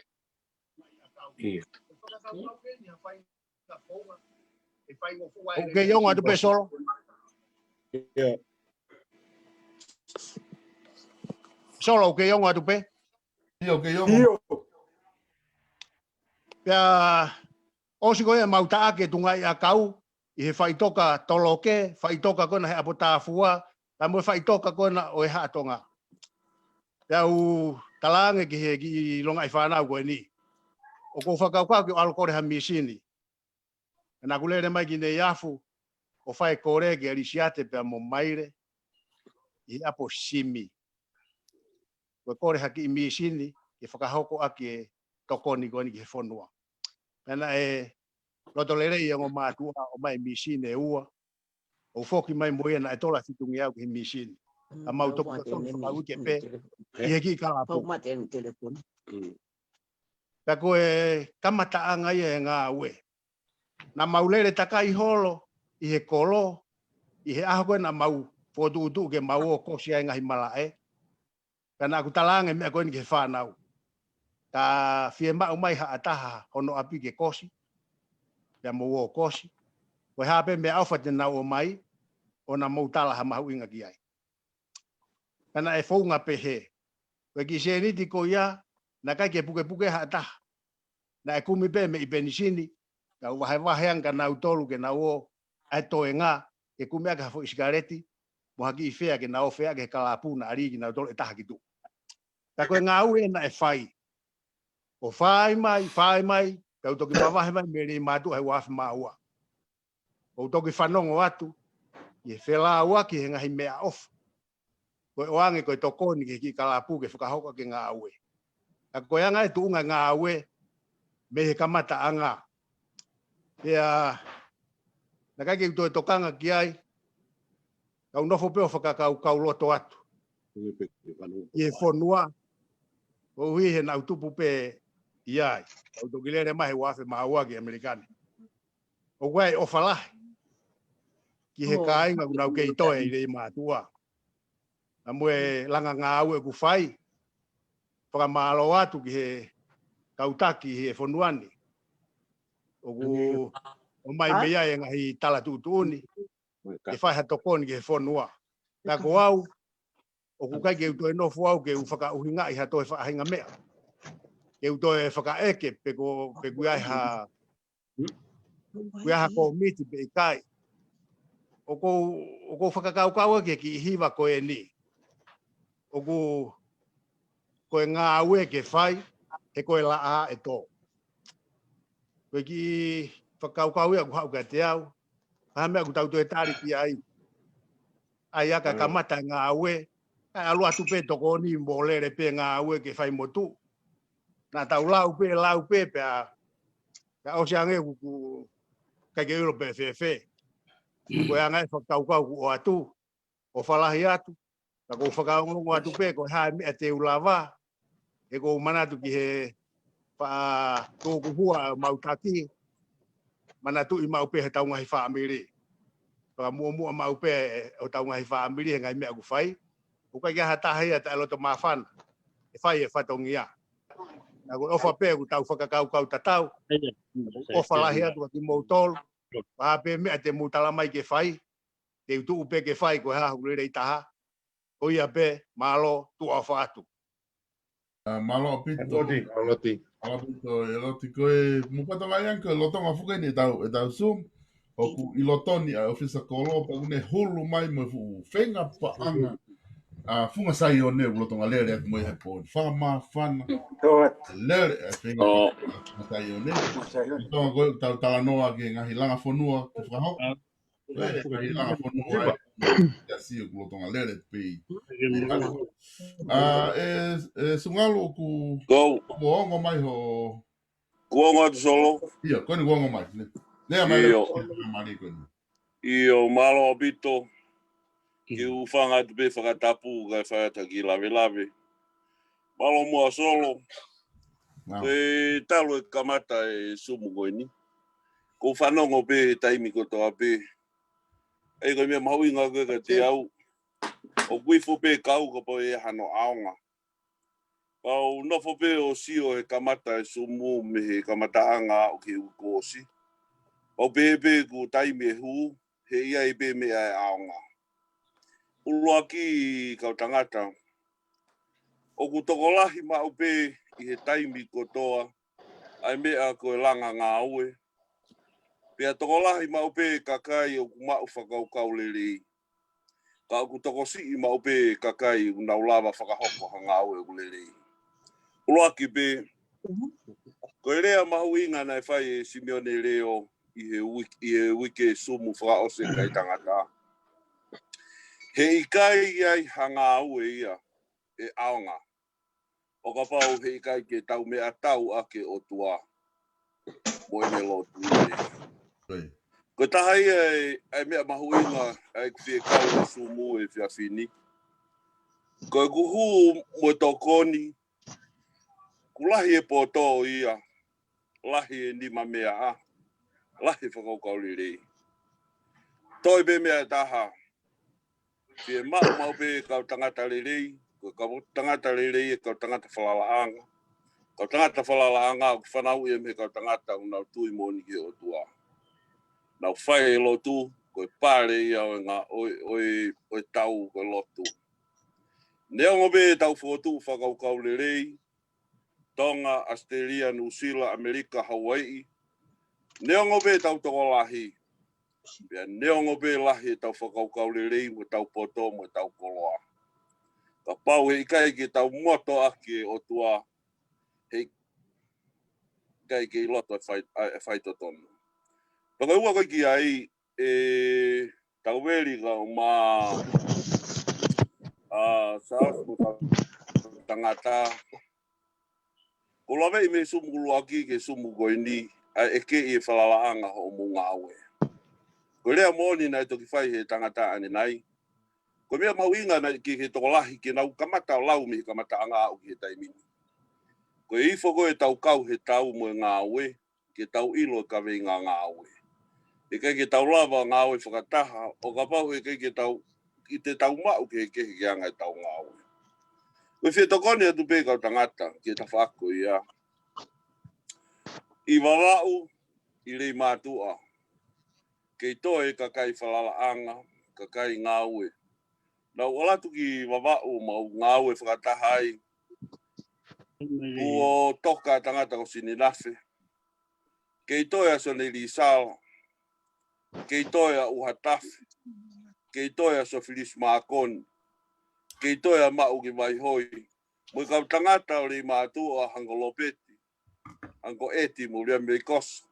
O ke ionga tu pe solo. Solo o ke ionga tu pe. Io ke ionga. Pea osi koe mau taake tunga i a kau. I he whaitoka toloke, whaitoka kona he apotāfua, ta mo whaitoka kona o e haatonga. Pea u talange ki he ki longa i whanau koe ni. O ko whakaukau ki o alokore ha misini. Nā kulere mai ki nei afu, o whae kore ki arisiate pea mo maire, i apo simi. Koe kore ha ki i misini, ki whakahoko aki e tokoni koe ni ki he whonua. Pena e roto lere i ango mātua o mai misini e ua. O whoki mai moia na e tola fitungi au ki he misini. A mau toku ka tonu whakauke pe, i he ki kalapo. Pau mate ni telefoni. Pea koe kamataanga ia e ngā ue. Na maulere takai holo, i he kolo, i he aho koe na mau whotu ke mau o kosi ai ngahi malae. Pea nā kutalange mea koe ni ke whanau. Ta whie mau mai ha ataha hono api ke kosi. Pea mau o kosi. Koe hape me awha te nau o mai, o na mautala ha mahu inga ki ai. Kana e whaunga pehe. Koe ki se niti ko ia, na kai ke puke ha taha. Na e kumi pe me i penisini, ka wahe anga na utolu ke na o, ai toe ngā, ke kumi aka hafo isikareti, mo haki i fea ke na o fea ke kalapu na ari ki na utolu e taha ki tu. Ta koe ngā ue na e whai. O whai mai, ka utoki mawahe mai me rei mātu hai wafi māua. O utoki whanongo atu, i e whela ua ki he ngahi mea off. Koe oange koe tokoni ke ki kalapu ke whakahoka ke ngā ue. Ta koe anga e tuunga ngā ue, me he kamata anga. Pea, na kai ke uto e tokanga ki ai, kau nofo peo whakakau kau loto atu. I e whonua, o hui he nau tupu pe i ai. Kau toki lere mahe wafe maua ki Amerikani. O koe o whalahi. Ki he kāinga kunau ke i toe i rei mātua. Na mue langa ngā au e ku whai. Whakamalo atu ki he kautaki he whonuani. O mai mea e ngahi tala tutuuni. Ke whai hatokoni ki he whonua. Ka ko au, o ku kai ke uto e nofu au ke u whakauhinga i hato e whaahinga mea. Ke uto e whakaeke pe kuiai ha ko miti pe i kai. O ko whakakau ke ki hiwa ko e ni. O koe ngā ue ke whai, he koe la a e tō. Koe ki whakaukau ia ku hau ka te au, ha mea ku tautu e tāri ki ai. Ai aka kamata ngā ue, kai alu atu pe toko ni mo lere pe ngā ue ke whai motu. Nā tau lau pe pea, ka o siange ku kai ke uro pe whewhe. Koe angai whakaukau ku o atu, o whalahi atu, ka ko whakaungongo atu pe, koe hae mea te ulawa, e ko manatu ki he tōku hua mautaki, manatu i mau pe he taunga hi whaamiri. Ka mua mau pe o taunga hi whaamiri he ngai mea ku whai, o kai kia hatahi a te aloto mawhana, e whai e whatongia. Nā koe ofa pe ku tau whakakau tatau, ofa lahi atu ki mou tolu, pa pe mea te mutala mai ke whai, te utu upe ke whai koe hahu rere i taha, o ia pe, malo, tu a whaatu. Malo pito. Eloti koe mupata lai anka lotonga fukai ni tau Zoom. Oku i lotoni a ofisa kolo pa une hulu mai mo fu whenga pa anga. Funga sai o ne lotonga lere atu mo i heponi. Whama, whana. Lere a whenga pa sai o ne. Lotonga koe tau tala noa ke ngahi Langafonua te whakahau. Ngahi Langafonua e sio ku lotonga lere pei. Sungalo ku kuongo mai ho kuongo atu solo. Ia, koe ni kuongo mai. Lea mai Io malo abito. Ki ufanga atu pe whakatapu kai whakata ki lawe. Malo mua solo. Koe talo e kamata e sumu koe ni. Ko whanongo pe taimi ko toa pe. Ei koe mea mahui ngā koe ka te au. O kuifu pe kau ka po e hano aonga. Pau nofo pe o sio he kamata e sumu me he kamata anga o ke ukosi. Pau pe ku taimi e hu, he ia i pe mea e aonga. Ulua ki kau tangata. O ku tokolahi ma upe i he taimi kotoa, ai mea koe langa ngā ue. Pea tokolahi ma upe kakai o ku mau whakaukau lelei. Ka ku tokosi i ma upe kakai u naulawa whakahoko ha ngā ue u lelei. Ulua ki pe, koe rea mahu inga nai whai e Simeone Leo i he wike sumu whakaose kai tangata. He ikai iai ha ngā ue ia e aonga. O ka pau he ikai ke tau mea tau ake o tua. Moene lotu nei. Ko tahai ai mea mahu inga ai kwhie kau e sumu e whiawhini. Ko e kuhu mo tokoni. Kulahi e poto ia. Lahi e nima mea a. Lahi whakaukau rei. Toi be mea taha. Whie mau be kau tangata rei. Ko kau tangata rei e kau tangata whalalaanga. Kau tangata whalalaanga o whanau e me kau tangata unau tui moni ke o tua. Nau whai e lotu, koe pare ia o ngā oi tau koe lotu. Neongo be tau whotu whakaukau le rei, Tonga, Australia, New Zealand, Amerika, Hawaii. Neongo be tau toko lahi. Pea neongo be lahi tau whakaukau le rei, mo tau poto, mo tau koloa. Ka pau he ikai ki tau moto aki o tua, he ikai ki loto e whai totono. Paka ua koe ki ai, tau weri ka o mā South mo tau tangata. Ko lawe I me sumu luaki ke sumu goini, e ke I whalalaanga ho mo ngā aue. Ko rea mōni nai toki whai he tangata ane nai. Ko mea mauinga nai ki he toko lahi ke nau kamata lau me he kamata anga au ki he taimini. Ko I whoko e tau kau he tau mo ngā aue, ke tau ilo ka vei ngā aue. E kai ke tau lava ngā aue whakataha, o ka pau e kai ke tau, I te tau mau ke he anga e tau ngā aue. Koe whi tokone atu pe kau tangata, ki ta whako ia. I wawau, I Leimatu'A. Kei toe ka kai whalalaanga, ka kai ngāue. Nau olatu ki wawau mau ngāue whakatahai. Kuo toka tangata ko sini nafe. Kei toe a sone li sala. Kei toe a uhatafe. Kei toe a sofilis maakoni. Kei toe a mau ki mai hoi. Moi kau tangata o Leimatu'A hango lopeti. Hango eti mo rea mei kosa.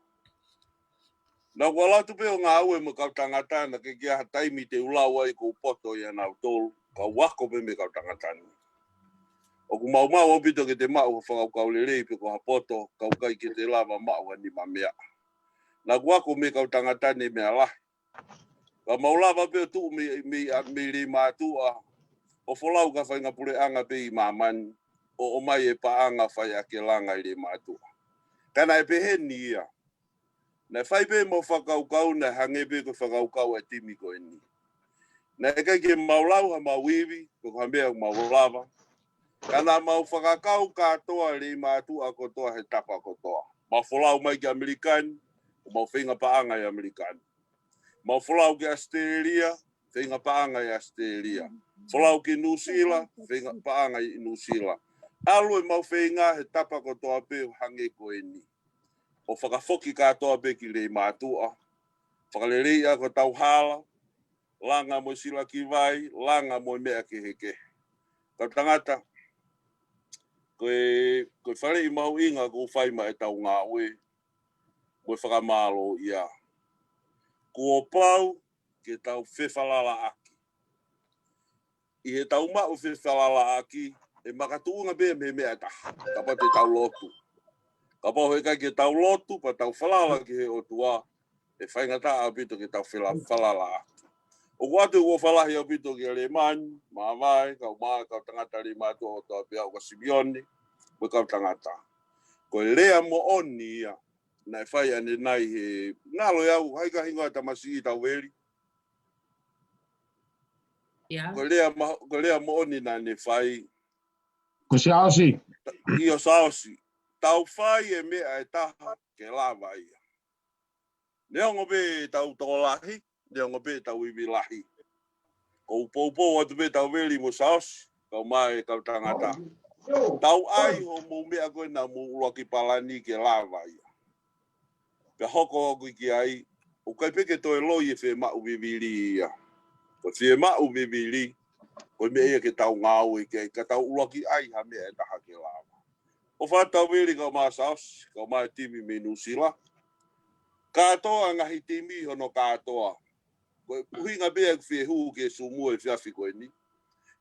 Nā kua latu peo ngā aue mo kau tangata na ke kia taimi te ulau ai ko poto I anau tolu. Kau wako pe me kau tangata ni. O ku mau mau opito ke te mau whakau le rei pe ko hapoto. Kau kai ke te lava mau ani ma mea. Nā kua wako me kau tangata ni mea lahi. Ka mau lava peo tu me Leimatu'A. O wholau ka whainga pure anga pe I mamani. O mai e pa anga whai ake langa I Leimatu'A. Kana e peheni ia. Na whai pe mo whakaukau na hangepe ko whakaukau e timi ko eni. Na e kai ke maulau ha mauiwi ko hambea maulava. Kana mau whakakau katoa Leimatu'A kotoa he tapa kotoa. Mau wholau mai ki Amerikani, o mau whinga paanga I Amerikani. Mau wholau ki Australia, whinga paanga I Australia. Wholau ki New Zealand, whinga paanga I New Zealand. Alue mau whinga he tapa kotoa pe hange ko eni. O whakafoki katoa pe ki Leimatu'A. Whakalelei a ko tau hala, langa mo sila ki vai, langa mo mea ke heke. Ka tangata, koe whare I mau inga ko whai ma e tau ngā ue, mo whakamalo ia. Ko pau ke tau whewhalala aki. I he tau mao whewhalala aki, e makatuunga pe me mea taha, kapa te tau lotu. Kapa hoi kai ke tau lotu, pa tau whalala ki he otua, e whaingata a pito ke tau whalala aki. O watu ua whalahi a pito ki Alemani, maamai, kau maa, kau tangata Leimatu'A o toa pia o ka Simeone, mo kau tangata. Ko lea mo oni ia, na e whai ane nai he, ngalo iau, haika hingoa tamasi I tau weri. Ko lea mo oni na ne whai. Ko se aosi. Io saosi. Tau whai e mea e taha ke lava ia. Neongo be tau tolahi, neongo be tau iwi lahi. Ko upoupo atu be tau weri mo saosi, kau mai kau tangata. Tau ai ho mo mea koe na mo uloa ki palani ke lava ia. Pe hoko hoku ki ai, o kai peke toi loi e whe mau viviri ia. Ko whe mau viviri, ko mea ia ke tau ngāu e ke, ka tau uloa ki ai ha mea e taha ke lava. O whātau weri kau maa saosi, kau mai timi me Nusila. Katoa ngahi timi hono katoa. Ko uhinga bea ku whe huu ke sumua e whiawhi koe ni.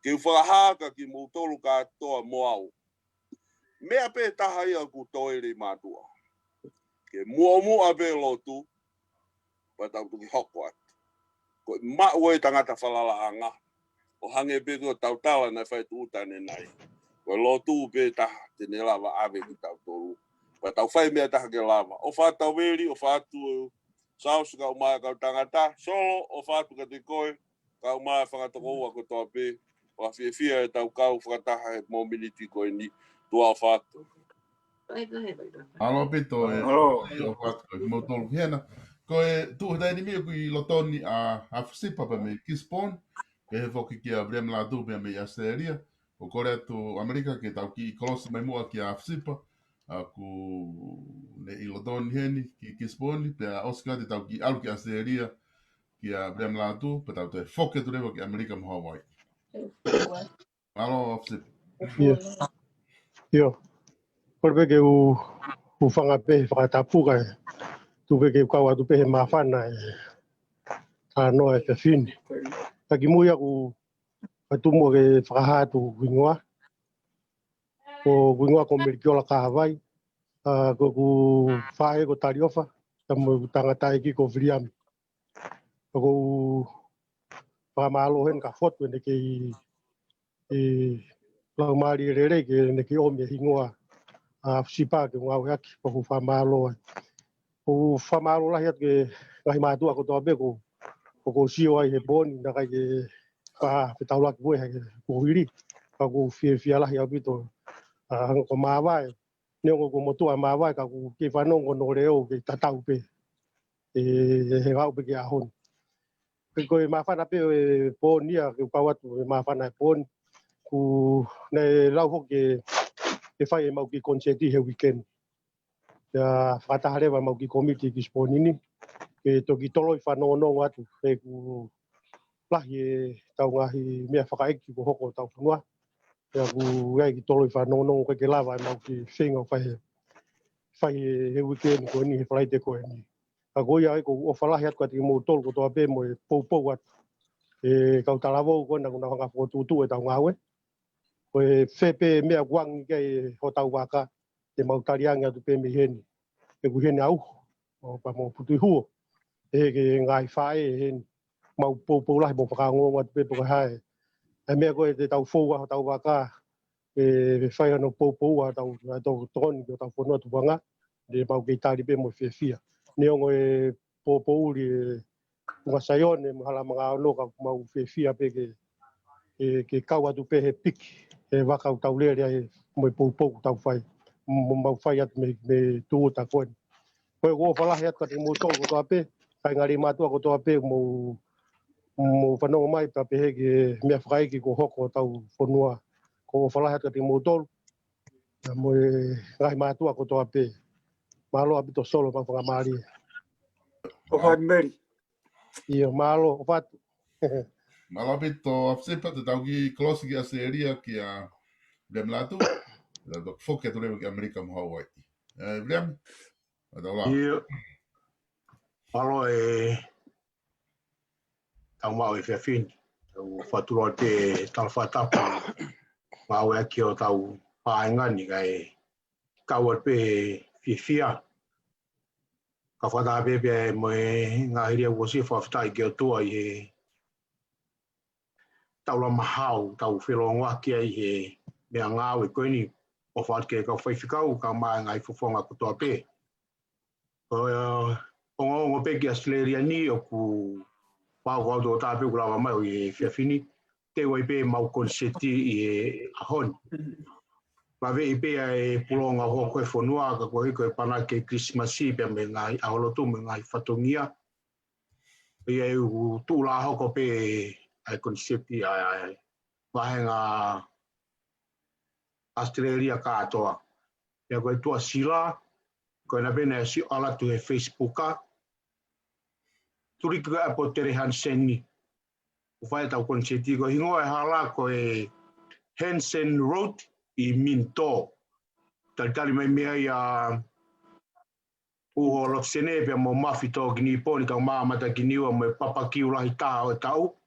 Ke whakahaka ki mou tolu katoa moau. Mea pe taha ia ku toe Leimatu'A. Ke mua pe lotu, pa tau tuki hoko atu. Ko mau e tangata whalalaanga. O hange pe ko tau tala na whai tuutane nai. Ko lotu pe taha tene lava ave ki tau tolu. Pa tau whai mea taha ke lava. O whātau weri, o whātu sausu kau maa kau tangata. Solo, o whātu ka te koe, kau maa whakatoko ua ko toa pe. Wa whia e tau kau whakataha he mominiti koe ni tua whātu. Alo pito e o whātu koe mo tolu hiena. Koe tu dai ni mi ku I lotoni a fsipa pa me kispon ke he foki ki a vrem la tu pe me Australia o kore tu Amerika ke tau ki kolos mai mua ki a fsipa a ku le I lotoni heni ki kisponi pe a Oscar te tau ki alu ki Australia ki a vrem la tu pe tau te foke tu rewa ki Amerika mo Hawaii. Alo fsipa. Yo. Por be ke u fanga pe whakatapu kai. Tu be ke kawa tu pe he mawhana no e te fini. Taki muia ku tumo ke whakahatu wingoa. Ko wingoa ko merikiola ka Hawaii. Ko ku whae ko tariofa. Tamu tangata ki ko Viriami. Ko whakamalo hen ka fotu ne ke I lau maari rere ke ne ke ome hingoa. Sipa ke ngau haki ko whamalo. Ko whamalo lahi at ke ngahi mātua ko toa be ko sio ai he boni na kai ke pe taula ki he ko hiri ka ko fia lahi au bito ko mawai ne ko motua mawai ka ko ke whanongo no reo ke tatau pe he ngau pe ke ahon ko mawhana pe bonia ke pawatu mawhana bon ku ne lau ho ke whai mau ki konseti he weekend ya whataharewa mau ki komiti ki sponini ke toki toloi whanongo atu ke ku lahi tau ngahi mea whakaeki ko hoko tau whanua. Ia ku gai ki toloi whanongo koe ke lawa mau ki whenga whai he weekend ko ni he whalaite ko ni. Ka goi ai ko o whalahi atu kati mo tolu ko toa pe mo e pou atu. E kau talawou ko na kuna whanga whotutu e tau ngawe. Ko e whepe mea guangi kei ho tau waka te mau tariangi atu pe me heni. E ku heni au o pa mo putui huo. E ke ngai whae heni. Mau pou lahi mo whakango atu pe po hae. E mea koe te tau fōua tau waka e whai ano pou a tau toni o tau whanua tuwanga le mau kei tāri pe mo whiawhia. Neongo e pou li unga saione mahala mga anoka mau whiawhia pe ke kau atu pe he piki e waka u tau lere e mo e pou tau whai. Mau whai atu me tuo ta koe. Koe o whalahi atu kati mo tō ko toa pe kai ngari mātua ko toa pe mo whanonga mai pa pehe ke mea whakaiki ko hoko tau whanua ko whalahi atu kati mo tolu. Mo e ngahi mātua ko toa pe. Mahalo abito solo pa whakamaari. O whai meri. Ia, mahalo, o whatu. Mahalo abito apsipa te tau ki klosi ki Australia ki a Vrem Latu. Tau whoke atu rewa ki Amerika mo Hawaii. Vrem? Ia. Mahalo e tau mau e whiawhini. Tau whaturua te talawhatapu. Mau e aki o tau pāengani kai kaua pe whiawhia. Ka whata pepe mo e ngahiria uosi whawhitai ki o tua I he taula mahau, tau whelongoa ki ai he mea ngāwe koe ni o whatke ka whaiwhikau ka maa ngai whawhonga ko toa pe. Ongo pe ki Australia ni o ku pāu kau tō tāpe kurawa mai o I whiawhini. Te wai pe mau konseti I he ahon. Lawe I pe e pulonga ho koe whanua ka koe pana ke Christmasi pe me ngai aholotu me ngai whatongia. Ia e tūla hoko pe ai konseti ai wahenga Australia katoa. Ia koe tua sila, koe na pene si ala tu he Facebooka. Turi ka apo tere Hansen ni. Ufai tau konseti ko hingoa e hala koe Hansen Road I Minto. Talitali mai mea ia uho loksene pe mo mafito gini poni ka maamata giniwa mo papa kiu lahi tā o tau.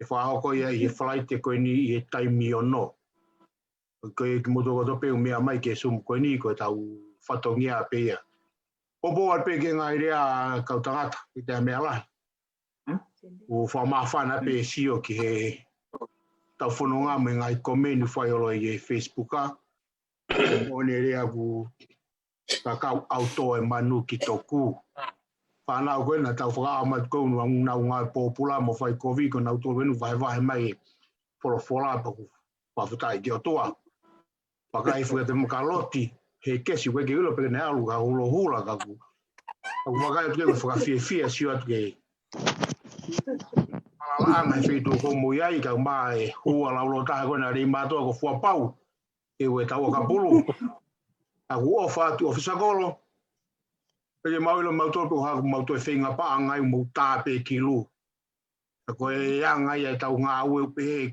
E whahoko ia I he whalaite koe ni I he taimi o no. Koe ki moto koto pe mea mai ke sumu koe ni koe tau whatongia pe ia. Opo ar pe ke ngai rea kau tangata I te mea lahi. O whamawhana pe sio ki he tau whanonga me ngai komenu whaiolo I he Facebooka. Mone rea ku ka kau auto e manu ki toku. Whanau koe na tau whakaamat kou nau ngai pōpula mo whai kovi ko nau tō wenu wahe mai wholofola pa ku whawhitai ki o toa. Whakai fuka te makaloti he kesi weke ilo pe ne alu ka hulo hula ka ku. O magai ke whakawhiawhia si atu ke. Alaanga e whetu ko mo iai ka mai hua laulo taha koe na rei mātua ko fua pau. E we tau ka pulu. A hua whātu o whisakolo. Pere mauilo mautoto haku mauto e whenga paa ngai mo tāpe ki lu. A koe ia ngai e tau ngā ue upe he.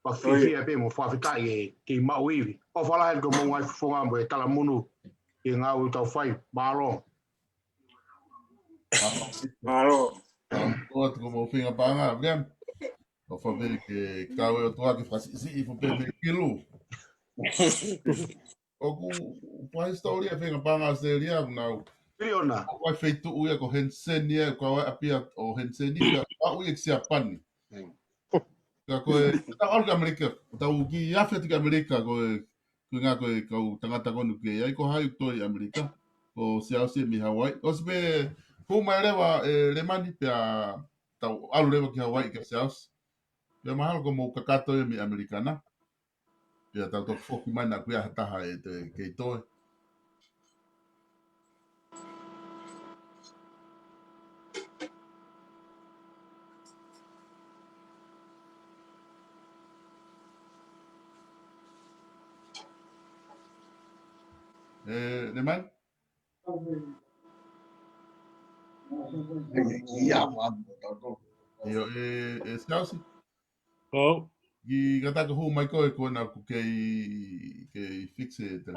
Pa whiwhia pe mo whawhitai e ki mau iwi. O whalahe ko mo ngai whunga mo e tala munu. I ngā ue tau whai. Mālo. Mālo. O atu ko mo whinga pānga, vriam. O whawere ke kawe o toa ki whasisi I whapeme kilu. O ku whahe story a whinga pānga se ria nau. Riona. O wai wheitu uia ko henseni e ko wai apia o henseni pia a uia ki sia pani. Ka koe, ta alu ki Amerika, tau ki awheti ki Amerika koe ngā koe kau tangata konu ki ai ko hai toi Amerika. Ko siausi mi Hawaii. O sipe huma rewa le mani pia tau alu rewa ki Hawaii ki siausi. Pia mahalo ko mo kakato e mi Amerikana. Pia tau tau foki mai na kuia hataha e te kei toi. Le mani? Io, siausi? Oh. I kataka hu mai koe koe na ku kei fixe te.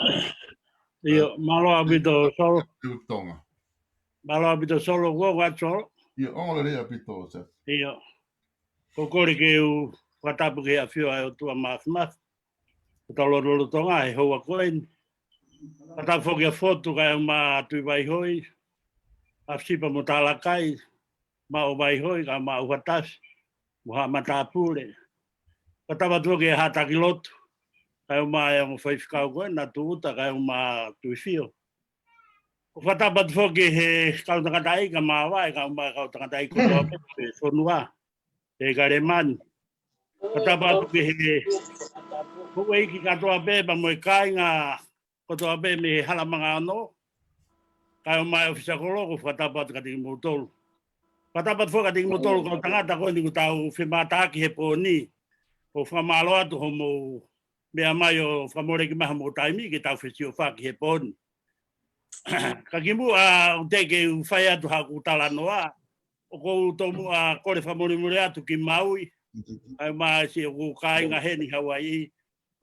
Io, malo abito solo. Tonga. Malo abito solo, wa solo. Io, ongola rea pito se. Io. Kokore ke u watapu ke a whio ai o tua maaf. Talo rolo tonga he hoa koe. Kata whoki a fotu kai o mā tui vai hoi. A sipa mo talakai. Ma o vai hoi ka ma uhatas. Moha mata pule. Kata watu ke hataki lotu. Kai o mā e o whaifkau koe na tuuta kai o mā tui whio. O whatapatu whoki he kautakatai ka mā wai ka o mā kautakatai ko toa pepe whonua. E kare mani. Whatapatu ke he hoi ki katoa pepa mo e kai ngā kotoa pe me halamanga ano. Kai o mai ofisakolo ko whatapatu ka tingi motolu. Whatapatu whoka tingi motolu ka tangata koe ni kutau whimataki he pōni. O whamalo atu ho mo mea mai o whamore ki maha mo taimi ki tau whesio whaki he pōni. Ka kimu a uteke u whai atu haku tala noa. O kou tomu a kore whamore mure atu ki Maui. Ai mai si o kai ngā heni Hawaii.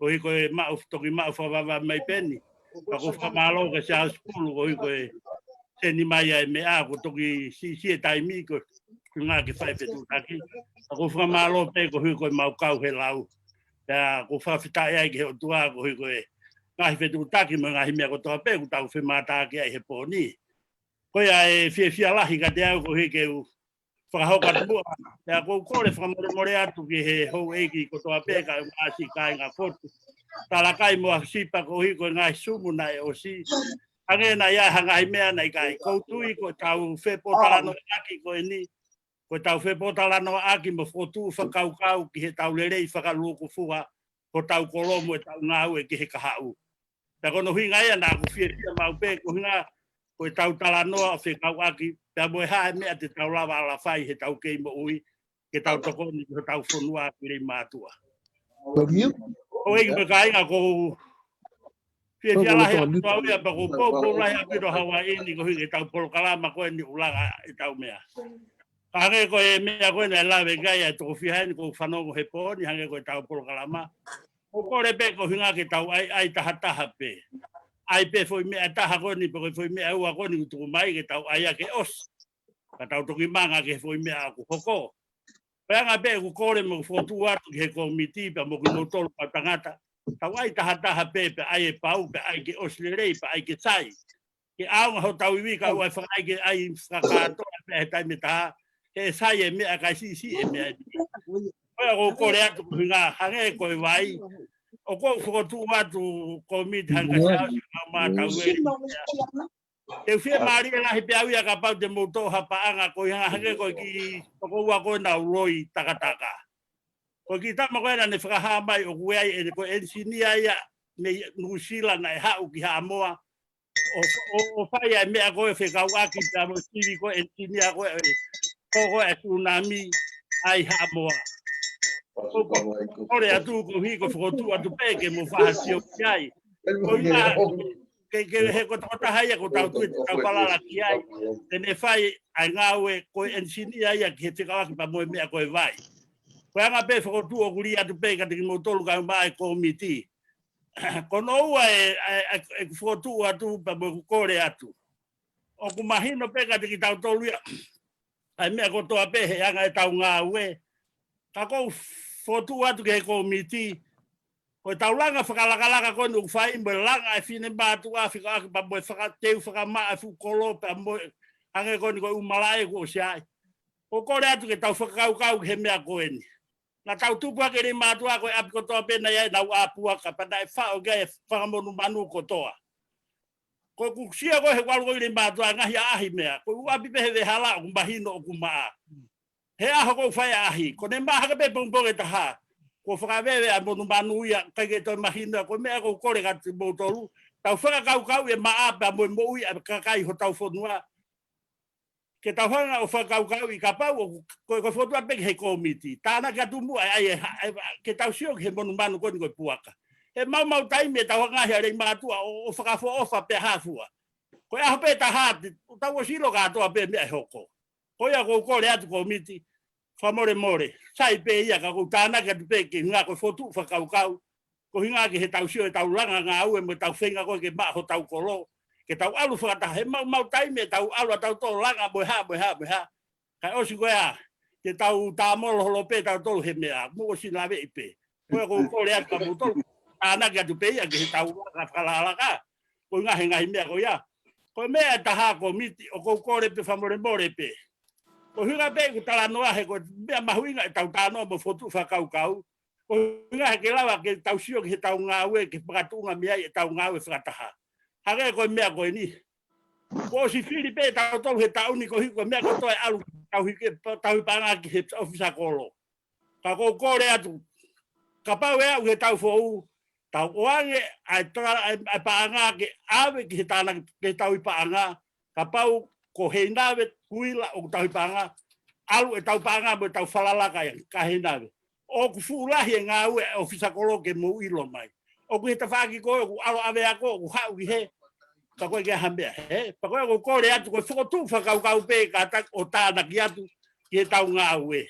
Ko hiko e mau toki mau whawawa mai peni. Ka ko whamalo ka sa skulu ko hiko e seni mai ai mea ko toki si e taimi ko ngā ki whai petu taki. Ka ko whamalo pe ko hiko e mau kau he lau. Ka ko whawhitai ai ki he o tua ko hiko e ngahi petu taki mo ngahi mea ko toa pe ko tau whimataki ai he pōni. Ko ia e whia lahi ka te au ko hike u whakahoka tua. Ia ko kore whakamore atu ki he hou eiki ko toa pe ka ngāsi kai ngā fotu. Talakai mo a sipa ko hiko ngā sumu nai o si. Ange na ia hangai mea nei kai. Koutui ko tau whepotala no aki ko e ni. Ko tau whepotala no aki mo fotu whakaukau ki he tau lerei whakaluku fuga. Ko tau kolomo e tau ngāu e ki he kahau. Ta kono hinga ia nā ku whia mau pe ko hinga. Ko tau tala noa o whekau aki. Pea mo e hae mea te tau lawa ala whai he tau keimo ui. Ke tau tokoni ko tau whonua ki rei mātua. O eki me ka inga ko whia lahi a tau ia pa ko pōpō lahi a piro Hawaii ni ko hinga tau polokalama koe ni ulaga i tau mea. Ka hange ko e mea koe na lawe gai a toko whihaini ko whanongo he pōni hange ko e tau polokalama. Ko kore pe ko hinga ke tau ai taha pe. Ai pe foi mea taha koe ni pe foi mea ua koe ni kutuku mai ke tau ai a ke os. Ka tau toki manga ke foi mea ku hoko. Peanga pe ku kore mo fotu atu ki he komiti pa mo ki motolo pa tangata. Tau ai taha pe ai e pau pe ai ke oslerei pa ai ke tai. Ke aunga ho tau iwi ka ua whakai ke ai whakatoa pe he taime taha. Ke sai e mea kai si e mea. Koe ko kore atu ku hinga hange koe vai. O ko fotu atu komiti hanga sao si ma tau eri. Te whia maari e ngahi pia uia ka pau te moutou hapaanga ko hanga hange ko ki toko ua koe na uroi takataka. Ko ki tama koe na ne whakaha mai o kueai e ko ensinia ia me New Zealand na e hau ki Hamoa. o fai ai mea koe whekau aki pia mo tivi koe engineer koe koko e tsunami ai hamoa. Ore atu ko hi ko whakotu atu peke mo whahasio ki ai. Ko inga ke he ko hai ko tau tui tau palala ki ai. Tene whai ai ngāwe koe engineer ai ki he tika aki pa moe mea koe vai. Koe anga pe whakotu o kuri atu peke tiki mo tolu ka mai komiti. Kono ua e whakotu atu pa moe kukore atu. O kumahino peka tiki tau tolu ia. Ai mea ko toa pe he anga e tau ngāwe. Ka kou fotu atu ke komiti. Ko taulanga whakalakalaka koe nuk whai mo langa e whine mātu Afrika aki pa moe whakateu whakamaa e whukolo pa moe hange koe ni koe umalae ko siai. Ko kore atu ke tau whakaukau ke he mea koe ni. Na tau tupua ke ni mātu a koe api kotoa pena iai nau apuaka pa nai whao ke whakamonu manu kotoa. Ko kusia koe he walu koe ni mātu a ngahi ahi mea. Ko uapi pehe ve hala o kumbahino o kumaa. He aho ko whai ahi. Ko ne maha ke pe pongponge taha. Ko whakawewe a monu manu ia kaike toi mahina. Ko mea ko kore kati motoru. Tau whakakaukau e maape a moe moui a kakai ho tau whonua. Ke tau hanga o whakaukau i kapau ko whotua peke he komiti. Tāna kia tumu ai ke tau sio he monu manu koni koe puaka. He mau taimi e tau hanga hea rei mātua o whakafo ofa pe hafua. Ko aho pe tahati. Tau o silo katoa pe mea hoko. Ko ia ko kore atu komiti. Whamore more. Sai pe ia ka kou tāna kia tu pe ke ngā koe whotu whakaukau. Ko hinga ke he tau sio e tau langa ngā ue mo tau whenga koe ke maa ho tau kolo. Ke tau alu whakataha. He mau taime e tau alu a tau tolo langa moe ha. Kai osi koe a. Ke tau tāmolo holo pe tau tolo he mea. Mo osi lawe i pe. Koe kou kore atu ka mutolo. Tāna kia tu pe ia ke he tau langa whakalalaka. Ko hinga he ngahi mea ko ia. Ko mea e taha komiti o kou kore pe whamore more pe. Ko hinga pe ku tala noa he ko mea mahuinga e tau tānoa mo whotu whakaukau. Ko hinga he ke lawa ke tau sio ke he tau ngāwe ke whakatunga mea e tau ngāwe whakataha. Hake koe mea koe ni. Ko si Filipe tau tolu he tau ni ko hiko mea ko toi alu tau hike tau hipanga ki he ofisa kolo. Ka ko kore atu. Ka pau ea he tau fōu. Tau oange ai paanga ke awe ki he tāna ke tau hipanga. Ka pau ko he nawe kuila o tau hipanga. Alu e tau panga mo tau whalalaka ka he nawe. O ku fuulahi e ngā ue ofisa kolo ke mo ilo mai. O ku he tawhaki koe o ku alo awe ako o ku hau ki he. Pa koe kia hambea he. Pa koe ko kore atu koe whakotu whakaukau pe ka o tāna ki atu ki he tau ngā ue.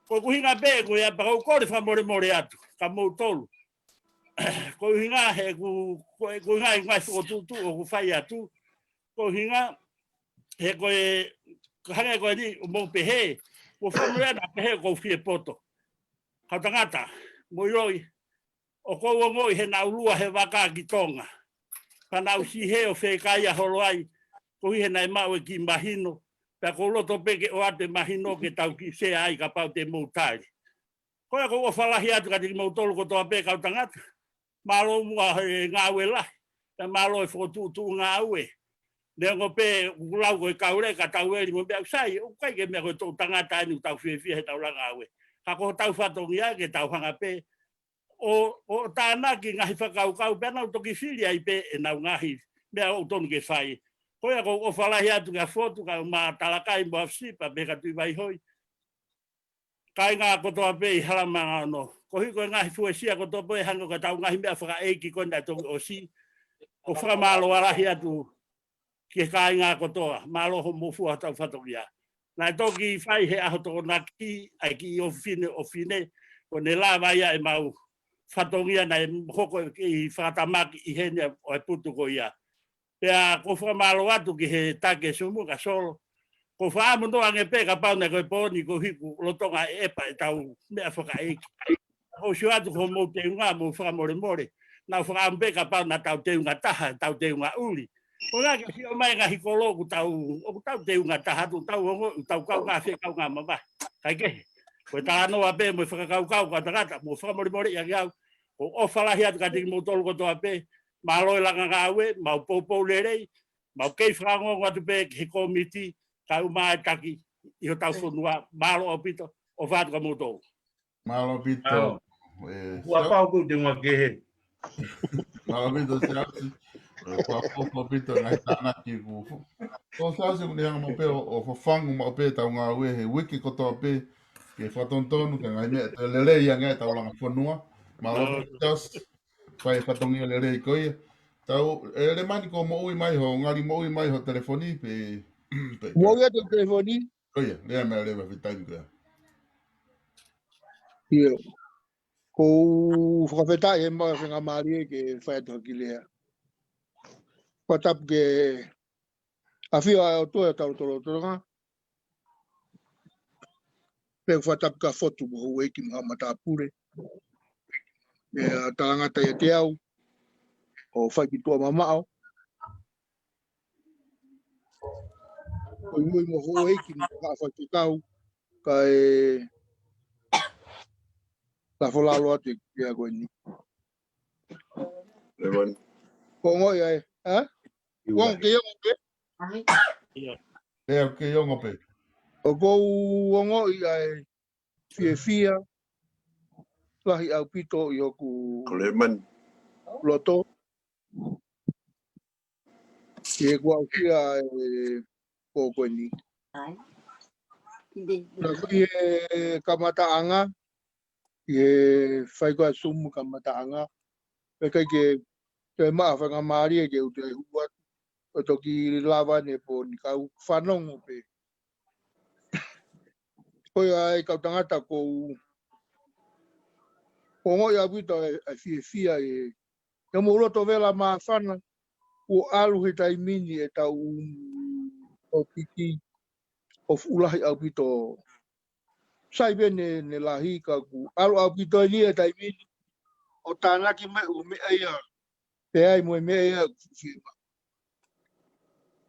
Ko ku hinga pe koe a pa koe kore whamore more atu. Ka mou tolu. Ko hinga he ku hinga e ngai whakotutu o ku whai atu. Ko hinga he koe hange koe ni o mou pehe. Ko whamore ana pehe ko fie poto. Ka tangata. Mo iroi. O kou o ngoi he naulua he waka ki tonga. Ka nau si he o whekaia holo ai. Ko hi he nai mau e ki mahino. Pea ko loto peke o ate mahino ke tau ki se ai ka pau te moutari. Ko e ko o whalahi atu ka tiki moutolu ko toa pe kau tangata. Malo mua he ngā ue lahi. Pea malo e whotutu ngā ue. Nea ko pe ulau ko e kaure ka tau eri mo mea usai. O kai ke mea ko tau tangata anu tau whiwhia he tau la ngā ue. Ka ko tau whatongi a ke tau hanga pe. O tāna ki ngahi whakaukau, pēnā o toki whiri ai pe e nau ngahi, mea o tonu ke whai. Koia ko o whalahi atu ka whotu, ka mā talakai mo afsipa, me ka tui vai hoi. Kai ngā kotoa pe i halamanga ano. Ko hiko e ngahi fuesia kotoa pe hango ka tau ngahi mea whaka eiki konda toki o si. Ko whakamalo arahi atu ki kai ngā kotoa, malo ho mofua tau whatokia. Nai toki whai he aho toko naki, ai ki o fine, ko ne la vai e mau. Whatongia nei hoko i whakatamaki i hene o e putu ko ia. Pea ko whamalo atu ki he take sumu ka solo. Ko whaamuno ange pe ka pau ne koe pōni ko hiku lotonga e epa e tau mea whakaeki. Ko sio atu ko mou te unga mo whakamore more. Nau whakaamu pe ka pau na tau te unga taha, tau te unga uli. Ko ngā ke sio mai ngā hikolo ku tau te unga taha, tau hongo, tau kau ngā whekau ngā mama. Kai kehe. Ko tā noa pe mo whakakau ka tangata, mo whakamore i angau, o whalahi atu ka tiki mo tolu kotoa pe, ma loe langa ngāwe, mau poupou lerei, mau kei whangongo atu pe he komiti, ka umae taki, i ho tau whanua, malo o pito, o whātu ka mo tolu. Malo pito. Ua pau kou te ngā kehe. Malo pito se atu. Whakoko pito ngai tāna ki ku. Ko sāsi kuni hanga mo pe o whawhangu mo pe tau ngā ue he wiki kotoa pe ke whatontonu ka ngai mea te lere ia ngai tau Langafonua. Ma loto just whai whatongi o lere i koia. Tau le mani ko mo ui mai ho ngari mo ui mai ho telefoni pe Mo ia te telefoni? Koia, lea mea lewa whitaimi koia. Ia. Ko whakawhetai he mga whenga maari e ke whaetua ki lea. Whatap ke awhia o toa tau toro toronga. Pek whatap ka whotu mo hou eiki mga matapure. E talangata e te au. O whaiki tua mamao. Ko iui mo hou eiki mga whaiki tau. Ka e la wholalo atu e kia koe ni. Ko ngoi ai. Ha? Wong ke yongo pe? Lea ke yongo pe. O kou ngoi ai fia lahi au pito i oku loto. E kua ukia e kōkoe ni. Na kui e kamataanga, i e whaikoa sumu kamataanga. E kai ke maa whanga maari e ke ute huat. O toki lava ne po ni kau whanongo pe. Koi ai kau tangata kou ngoi au pito e fia e. Ia mo roto vela maa whana. O alu he taimini e tau o piki o ulahi au pito sai bene ne lahi ka ku alu au pito ni e taimini o tānaki me u me aia pe ai mo me aia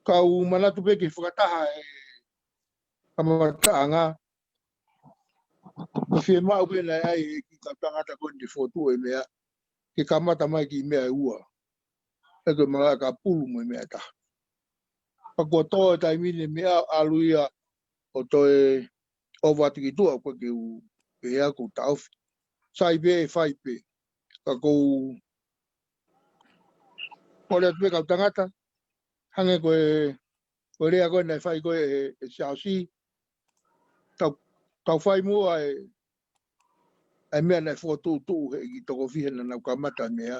ka u manatu pe ke whakataha e kamataanga o whie mau pena ai e ki ka tangata kondi fotu e mea ke kamata mai ki mea ua e ke mga ka pulu mo mea ta pa kua toa e taimini mea alu ia o toe o watiki tua ko ke u pe ea ko tau sai be e whai pe ka kou kore atu pe kau tangata hange koe rea koe nei whai koe e siasi tau whai mua e mea nei whotu tu he i toko whihena nau kamata mea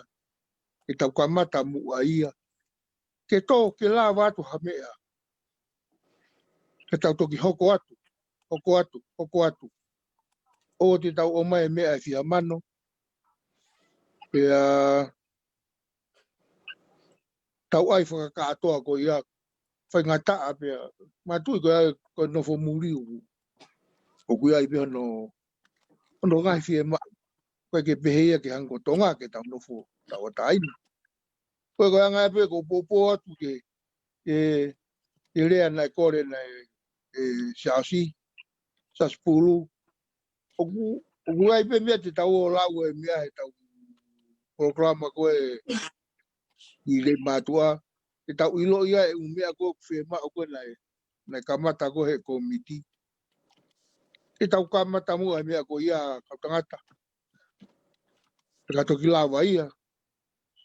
e tau kamata mua ia ke tō ke la watu ha mea ke tau toki hoko atu o te tau o mai mea e whia mano pe tau ai whakakatoa ko ia whai ngata pe matui ko nofo muri o kui ai pe no ngai whie ma koe ke pehea ke hango tonga ke tau nofo tau ataini. Koe koe anga pe ko popo atu ke rea nai kore nai siasi, saspulu. O ku ai pe mea te tau o lau e mea he tau programa koe i Leimatu'A. Te tau ilo ia e umea koe whie ma o koe nai kamata koe he komiti. Te tau kamata mua e mea koe ia kautangata. Te katoki lawa ia.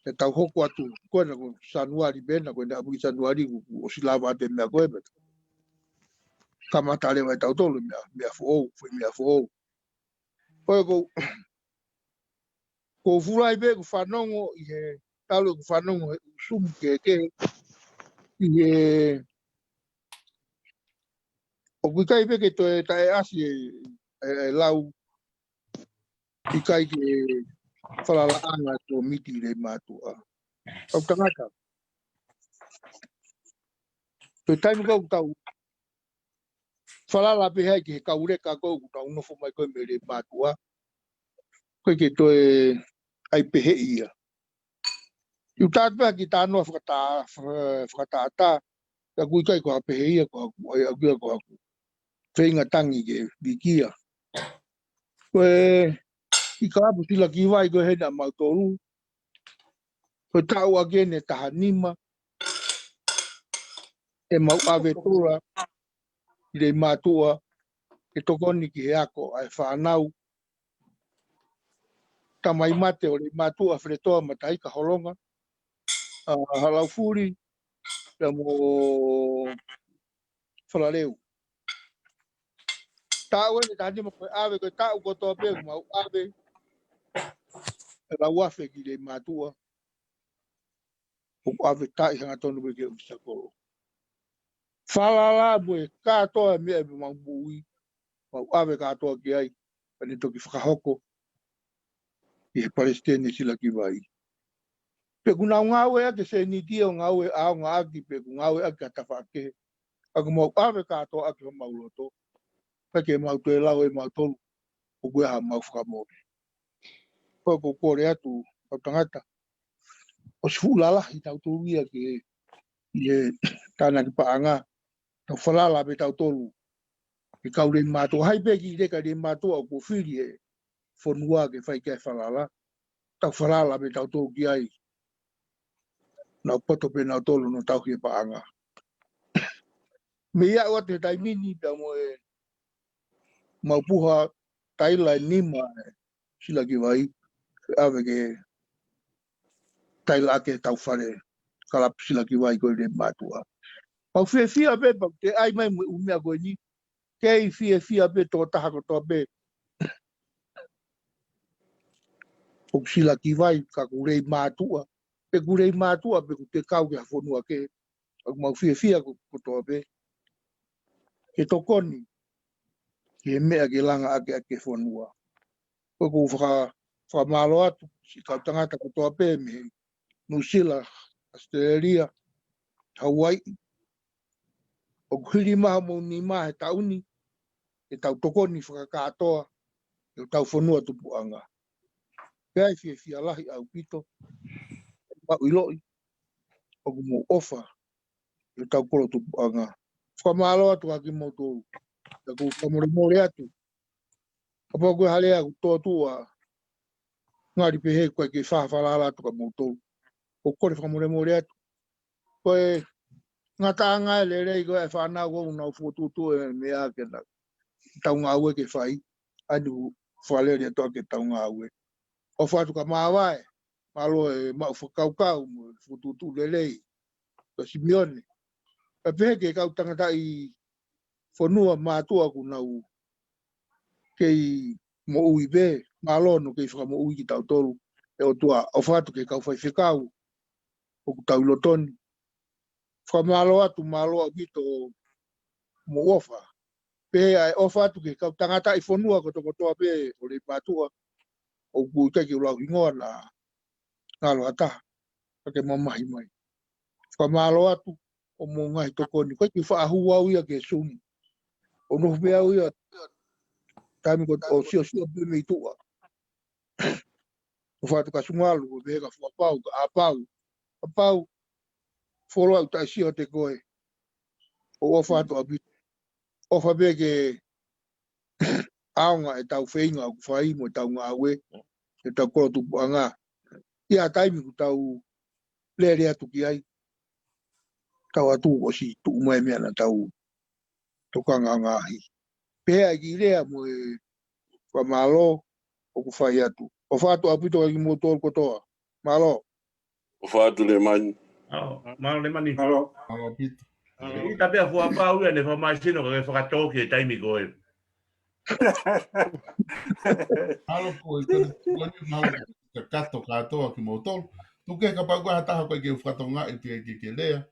E tau hoko atu koe na ko sanuari bena koe na apu sanuari o si lava ate mea koe beta. Kamata lewa e tau tolu mea fuou, fui mea fuou. Koe ko fulai be ku whanongo i he talo ku whanongo he sumu ke i he o kui kai be ke to e tae asi e lau i kai ke whalalaanga to miti Leimatu'A. Kau tangata. Toi taimu kau tau whalala pe hai ke he kaureka kou ku tau nofo mai koe me Leimatu'A. Koe ke toi ai pehe ia. Iu tātua ki tānoa whakataata, ka kui kai ko hapehe ia ko haku, ai akia ko haku. Whenga tangi ke wikia. Koe i ka apu tila ki wai koe hena mautoru. Koe tau agene taha nima. E mau awe tora i Leimatu'A. E tokoni ki he ako ai whanau. Tamai mate o Leimatu'A whretoa matai ka holonga. halau furi ya mo falaleu tawe ni tadi mo ave ko ta ko to pe mo ave la wafe ki le matua o ave ta hanga tonu be ke usako falala bo ka to me be mo bui mo ave ka to ki ai ani to ki whakahoko i he Palestine sila ki vai. Pe kuna ngawe ake se ni tio ngawe a ngā ki pe ngawe ake atawhake. Ako mau ave ka to ake ho mauloto. Peke mau te lau e mau tolu o gue ha mau whakamore. Pako kore atu au tangata. O si fulala i tau tolu ia ki e tāna ki paanga. Tau whalala me tau tolu. I kau re mātua. Hai peki i reka re mātua o kofiri e whanua ke whai kai whalala. Tau whalala me tau tolu ki ai. Nau poto pe nau tolu no tau ki e paanga. Me ia o te taimini pia mo e maupuha taila nima sila ki vai. Ave ke taila ake tau whare. Kalap sila ki vai koe re mātua. Pau fia pe pau te ai mai umea koe ni. Kei fia pe tō taha ko tō pe. Pau sila ki vai ka kurei mātua. Pe kurei mātua pe ku te kau ke hawhonua ke. Au mau fia ko tō pe. Ke tokoni. Ke mea ke langa ake whonua. Ko ku whakamalo atu. Si kau tangata ko tō pe me. New Zealand, Australia, Hawaii. O kuhiri maha mo ni maha he tauni. E tau tokoni whakakatoa. E tau whonua tupuanga. Kai fia lahi au pito. Pau iloi. O mo ofa. E tau kolo tupuanga. Whakamalo atu haki mo tō. E ku whamore atu. Apa koe hale aku tō tua. Ngari pehe koe ke whawhalala atu ka mo tō. O kore whamore atu. Koe ngata anga le rei koe e whanau kou nau whotutu e mea ke na. Tau ngā ue ke whai. Adu whaleri atoa ke tau ngā ue. O whatu ka māwae. Malo e mau whakaukau mo whotutu le rei. Ka Simeone. E pehe ke kau tangata i whanua mātua ku nau. Kei mo ui be. Malo no kei whaka mo ui ki tau tolu. E o tua o whatu ke kau whai whikau. O ku tau lotoni. Whamalo atu malo a bito mo ofa. Pe ai ofa atu ke kau tangata i whanua ko toko toa pe o le mātua. O ku kai ki ulau ingoa na ngalo ata. Pake mamahi mai. Whamalo atu o mo ngai toko ni. Koe ki whaahu au ia ke sumi. O no hupea au ia. Taimi ko o sio pe me itua. O whatu ka sungalu. O behe ka whapau ka apau. Apau. Folo au tai sio te koe. O ofa atu a bito. Ofa be ke aonga e tau whainga o whai mo tau ngā ue. E tau koro tupu a ngā. Ia taimi ku tau lere atu ki ai. Tau atu o si tu umai mea na tau toka ngā ngāhi. Pea ki rea mo e whamalo o ku whai atu. O whatu apito ki mo tōru kotoa. Malo. O whatu le mani. Malo le mani. Malo pito. I ta pia fua pau ia ne whamaisino ka whakatoki e taimi koe. Malo koe, kone malo ka kato katoa ki mo tolu. Tuke ka pau kua hataha koe ke whatonga i ke lea.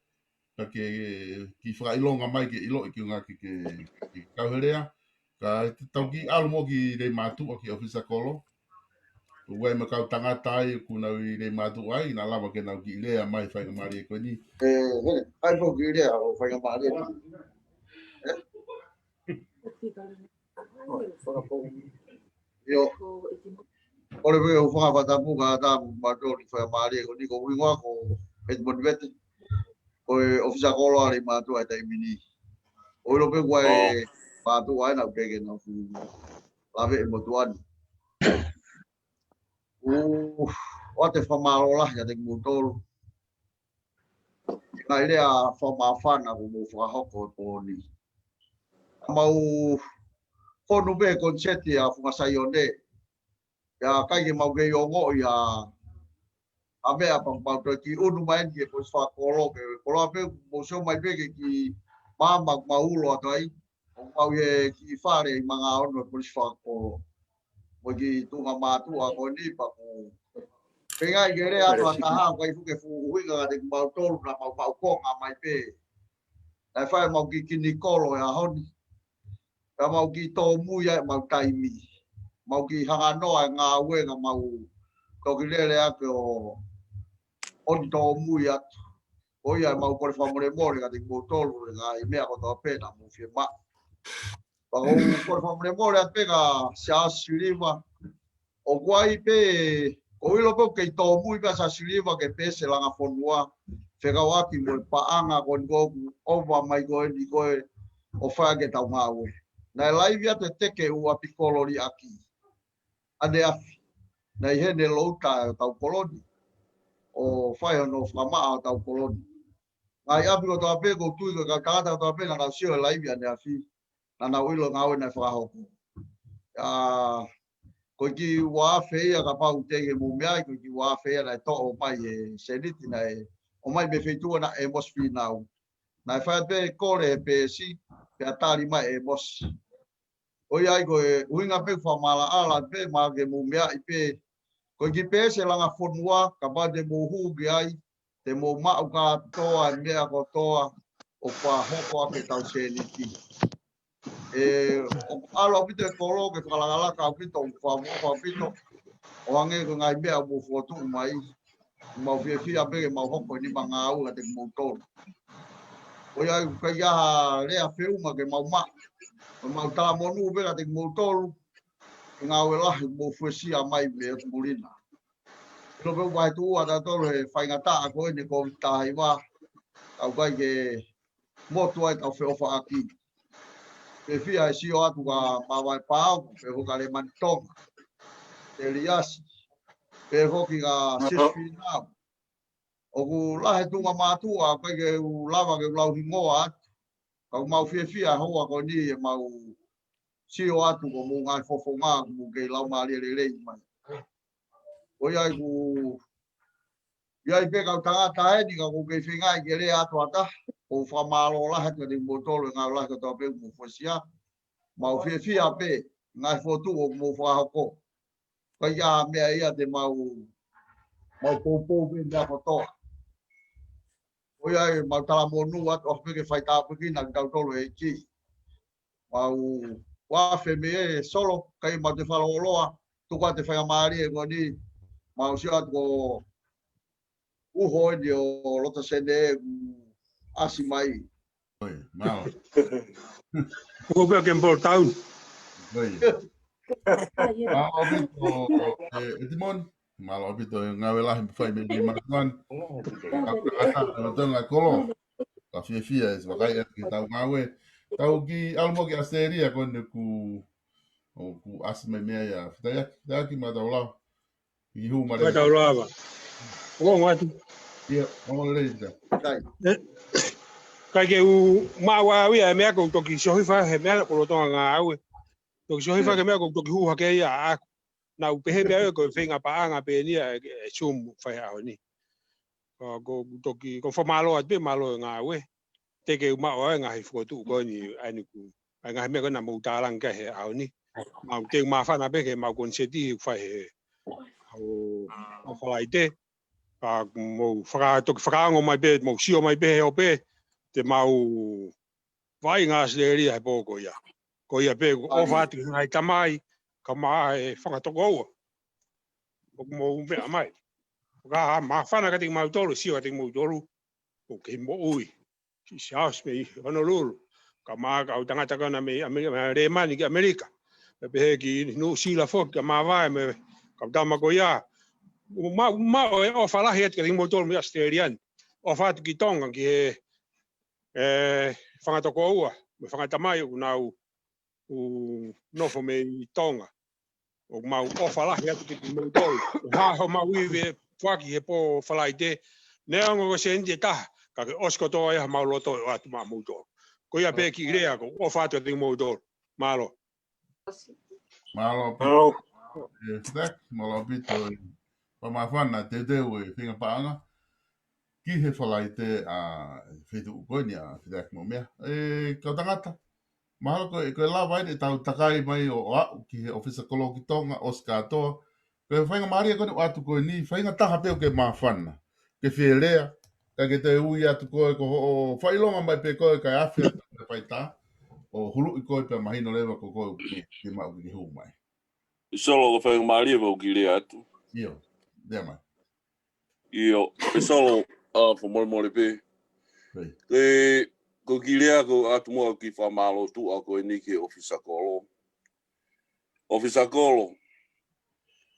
Ka ki whakailonga mai ke ilo i ki ngā ki kauherea. Ka tau ki alo mo ki rei mātua ki ofisa kolo. Uwe me kau tangata ai kuna i rei mātua ai. Nā lama ke nau ki lea mai whainga maari e koe ni. Ai po ki lea o whainga maari e ni. Yo. Ore we o whakawhatapu ka tāpu mātua ni whainga maari e koe ni. Ko uingoa ko Edmund Vete. Ko e ofisa kolo ari mātua e taimini. O ilo pe kua e mātua e nau keke nau fu. Lawe e motuani. O te whamarola ya te mutoro. Ngai rea whamawhana ko mo whakahoko tōni. Mau whonu be konseti a whakasai o ne. Ya kai ke mau kei o ngō i a a mea pang to ki unu mai ki ko fa kolo ke kolo pe mo so mai pe ki ma ulo atai o mau ye ki fare manga ono ko fa kolo mo ki tu ma tu a ko ni pa ko penga gere a to ta ha ko fu ke fu hui ga de mau to na mau ko mai pe ai fa mau ki ni kolo ya honi ka mau ki to mu ya mau tai mi mau ki hanga no nga we nga mau ko ki le a ko on to mu ya o ya mau por favore more ga de mo to ga i me ko to pena mu fi ma pa o por favore more a pega sa siliva o guai pe o ilo po ke to mu ga sa siliva ke pese la nga fonua fega wa ki mo pa anga kon go over my go di go o fa ke ta ma we na live ya te ke u apicolo ri aki ade afi na ihe ne louta tau koloni o whai no whamaa tau koloni. Ngai api ko tau pe ko tui ko kakata tau pe na ka sio laivi ane afi na na uilo ngawe na whahoko. Ko ki waa whea ka pau tege mo mea ko ki waa whea na to o mai e seniti na e o mai me wheitua na e mos whinau. Na whai pe kore pe si pe atari mai e mos. O iai ko e uinga pe whamala ala pe maa ke mo mea i pe ko ki pese langa fonua ka ba de mo hu bi ai te mo ma ka toa mea ko toa o pa hoko ake tau seniti o alo pito e kolo ke whalangala ka pito o pito o hange ko ngai mea mo fotu mai mau fia fia pege mau hoko ni manga au te mo tolu o ia ka ia rea feuma ke mau tala monu pega te mo tolu ngā wela mo fuesia mai me mulina. Ilo pe wai tu ada to le fai ngata ko ni ko tai wa au kai ke moto ai tau fe ofa aki. Pe fia si o atu ka ma wai pa pe ho kale man tong. Elias pe ho ki ga sisfina. O ku la he tu ma tu a kai ke u lava ke lau hingoa. Ka mau fia ho ko ni mau si o atu ko mo ngai fofo nga mo ke lau ma le mai. O ia ku ia pe ka tanga ni ka ko ke finga ke le atu ata o fa malo la ha te motolo nga la ka to pe mo fosia ma o fia pe nga fotu o mo fa ko ka ia me ia te mau po pe da foto o ia ma tala mo nu at o pe ke fai ta pe ki na ka tolo e ki mau wa fe me solo kai ma te falo loa tu ka te fai mari e ko ni mau si at ko uho ni o lota sene asi mai. Oi, mau. Ko be ke mbol taun. Oi. Mau bito Edmond, mau bito ngawe lah fai me matuan. Kata tonga kolo. Ka fia es wakai et ki tau ngawe. Tau ki almo ki asteria kon ku asme mea ya. Fitaya ki mataulau. Ihu mare. Mataulau. Wo ngatu. Ia, mo leita. Kai ke u mawa wi me ko to ki so fa he me ko to nga au. To so fa ke me ko to ki hu ha ke ya. Na u pe he me ko finga pa anga pe ni e sum fa ya ni. Ko to ki ko fa malo at be malo nga we. Te ke ma o nga hi fo tu ko ni ani ku. Nga me ko na mo ta lang ke he au ni. Ma te ma fa na be ke ma kon se ti fa he. O fa lai te. A mo fra to fra ngo mai be mo si o mai be o be te mau vai nga se ri ai po ko ia pe o fa ti ngai tamai ka mai fa to go o mo be mai ga ma fa na ka ti mau tolu si o ti mau tolu o ke mo ui si saus me ono lulu ka ma ka tanga taka na me re mani ki amerika pe ki no si la fo ka ma vai me ka tama ko ia ma o fa la het ka ti mau tolu me asterian o fa ki tonga ki whangata ko ua, me whangata mai u nau no fo me tonga. O mau ofalahi atu ki mo tolu. O haho mau iwe whaki he po whalai te. Nea ngo se indi taha, ka ke osko toa ia mau loto o atu maa mo tolu. Ko ia pe ki rea ko o whatu atu mo tolu. Malo. Malo pito. Malo pito. Pamawhana te ue whinga paanga. Ki he whalai te a whitu ukoini a whitak mo mea. Kau tangata. Mahalo koe la vai tau takai mai o au ki he ofisa kolo ki tonga o skatoa. Koe whainga maria koe atu koe ni whainga taha peo ke mawhana. Ke whielea. Ka ke te ui atu koe ko o whailonga mai pe koe kai awhia te paita. O hulu i koe pe mahino lewa ko koe ke mau ki hu mai. I solo ko whainga maria vau ki lea atu. Io. Dea mai. Io. E solo fo mori pe. Ko ki lea ko atu mua ki whamalo tu a koe ni ke ofisa kolo. Ofisa kolo.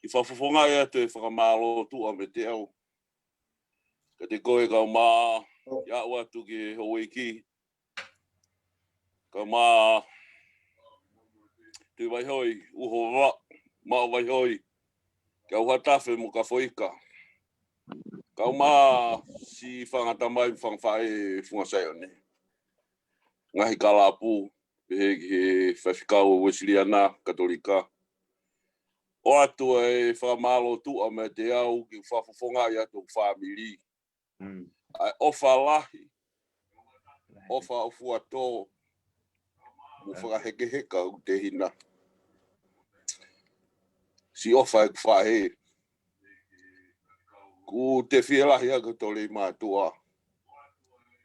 I whafafonga ea te whakamalo tu a me te au. Ka te koe kau mā, ia ua tu ki hoi ki. Kau mā, te vai hoi, uho wa, mā vai hoi. Kau hatawhi mo ka whoika. Kau mā, si whangata mai whangwhae whungasai o ne. Ngahi ka lapu, he whawhikau o Wesleyana, Katolika. O atu e whamalo tu a me te au ki whafafonga i atu whamiri. Ai ofa lahi, ofa ofu ato, mo whakaheke heka u te hina. Si ofa e kwhahe. Ku te whielahi a kato le mātua.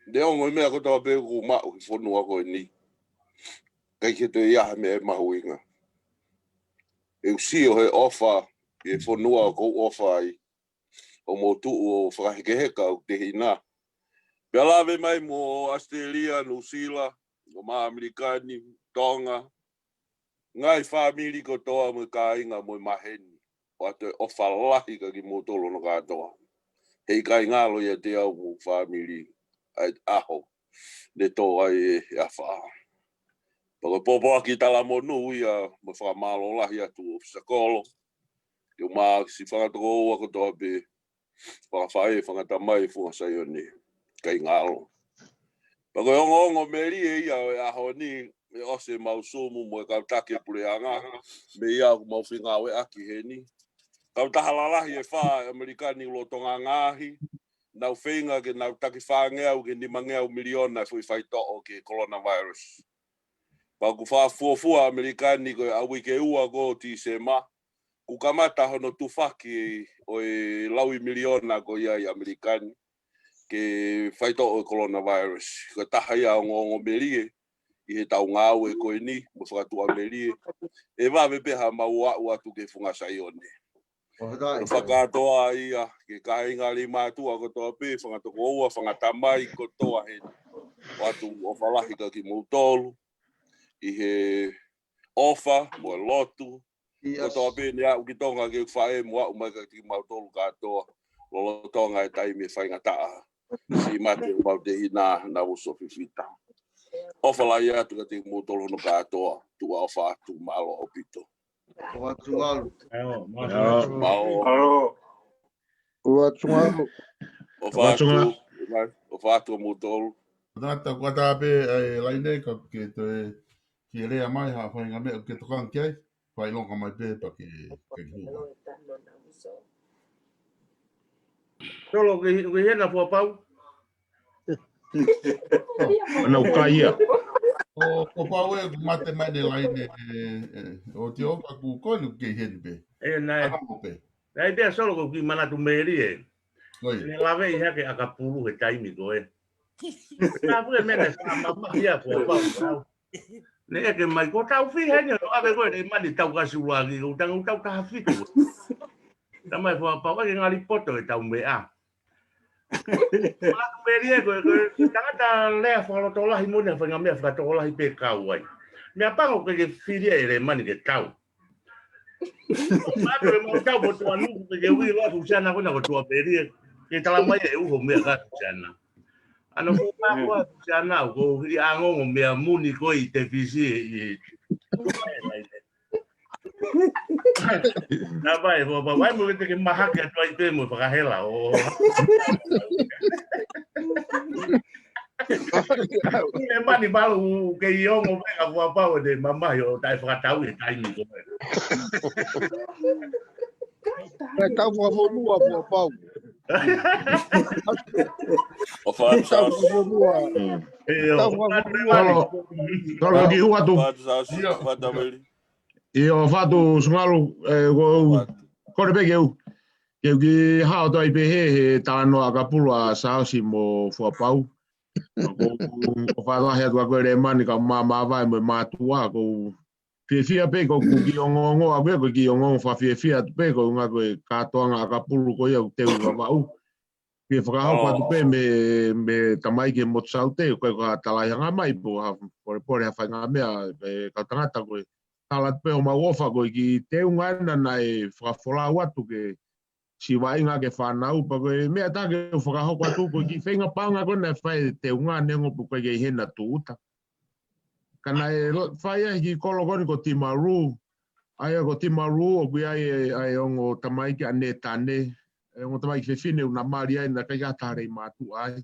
Ne ongo mea kato a pēku ku mao ki whonua koe ni. Kai ke te iaha me e mahuinga. E usio he ofa, e whonua kou ofa ai. O mo tuu o whakaheke heka u te hina. Pea lawe mai mo Australia, New Zealand, o mā Amerikani, Tonga. Ngai whamiri ko toa mo ka inga mo maheni. O atu e ofa lahi ka ki mo tolo no katoa. Hei kai ngalo ia te au mo whamiri. Ai aho. Ne toa e awha. Pako popo aki tala mo nu ia mo whamalo lahi atu o Fisakolo. Yo mā si whangatoko ua ko toa pe. Whakawhae whangata mai whungasai o ne. Kai ngalo. Pako ongo meri e ia o e aho ni. Me ose mau sumu mo e kautake pureanga. Me ia ku mau whinga we aki he ni. Kautahalalahi e wha Amerikani lo tonga ngahi. Nau whinga ke nau taki whangeau ke ni mangeau miliona fui whaito o ke coronavirus. Pau ku wha fuafua Amerikani ko e awi ke ua ko ti se ma. Ku kamata hono tufaki o e laui miliona ko ia i Amerikani. Ke whaito o coronavirus. Ko taha ia o ngongo merie. I he tau ngāu e koe ni, mo whakatua merie. E wawe peha maua ua tu ke whungasai o ne. No whakatoa ia, ke kāinga li mātua ko toa pē, whangatoko ua, whangatamai ko toa he. Watu o whalahi ka ki mautolu, i he ofa, mo e lotu. Ko toa pē ni au ki tonga ke whae mua umai ka ki mautolu katoa. Lolo tonga e taimi e whaingataa. Si mate o mau te hina na uso whiwhita. Ofa la ia tu ka te motolo no katoa, tu ofa tu malo o pito. O atu alu. O atu alu. Ofa atu motolo. Nata kua tāpe e laine ka ke te ki rea mai ha whainga mea ke tokan kiai. Whai longa mai pē pa ke hua. Solo ke hena fua pau. Ana ukaia. O pau e mate mai ne laine o te opa ku konu ke heni pe. E nai. Nai pia solo ko ki manatu meri e. Ne lawe i hake akapuru he taimi ko e. Nā pue mene whamama hia fua pau. Ne eke mai ko tau whi heni o awe koe ne mani tau kasuruagi o tau kaha whitu. Tamai fua pau ake ngari poto e tau mea. Manatu meri e koe tangata lea whalotolahi mone whainga mea whatolahi pe kau ai. Mea pango ke whiria e re mani ke tau. Mato e mau tau po tua nuku ke ui loa fusiana kona ko tua meri e. Ke talamai e uho mea ka fusiana. Ano ko pa fusiana ko hiri angongo mea muni ko i te visi i. Na vai, vai mo te ke mahake atua i te mo whakahela o. E mani malu ke i ongo mega fua pau de mamai o tai whakatau e taimi ko. Tau Langafonua po pau. O fatu Tau sausi. Langafonua. Tau Langafonua. Tolo ki hua tu. Fatu sausi. Fatu ameli. Io fatu sungalu kore pe keu ki hao toi pe he tano akapulu a sausi mo fuapau. Ko fatu ahe tua koe re mani ka ma vai mo matua ko fia pe ko ki ongo a ko ki ongo fa fia pe ko nga ko katoanga akapulu ko ia te u vau. Ke whakahau patu pe me tamai ke mo saute ko ka talai hanga mai po ha por ha whainga mea ka tangata ko talat pe o mawofa ko ki te ungana na e whakafola watu ke si wainga ke whanau pa ko mea ta ke whakahau patu ko ki whainga panga ko na whai te ungana nengo po ko ke hena tu uta. Kana e whai ki kolo koni ko Timaru ai ko Timaru o kui ai ongo tamai ke ane tane ngo tamai ke fine una mari ai na kai gata rei matu ai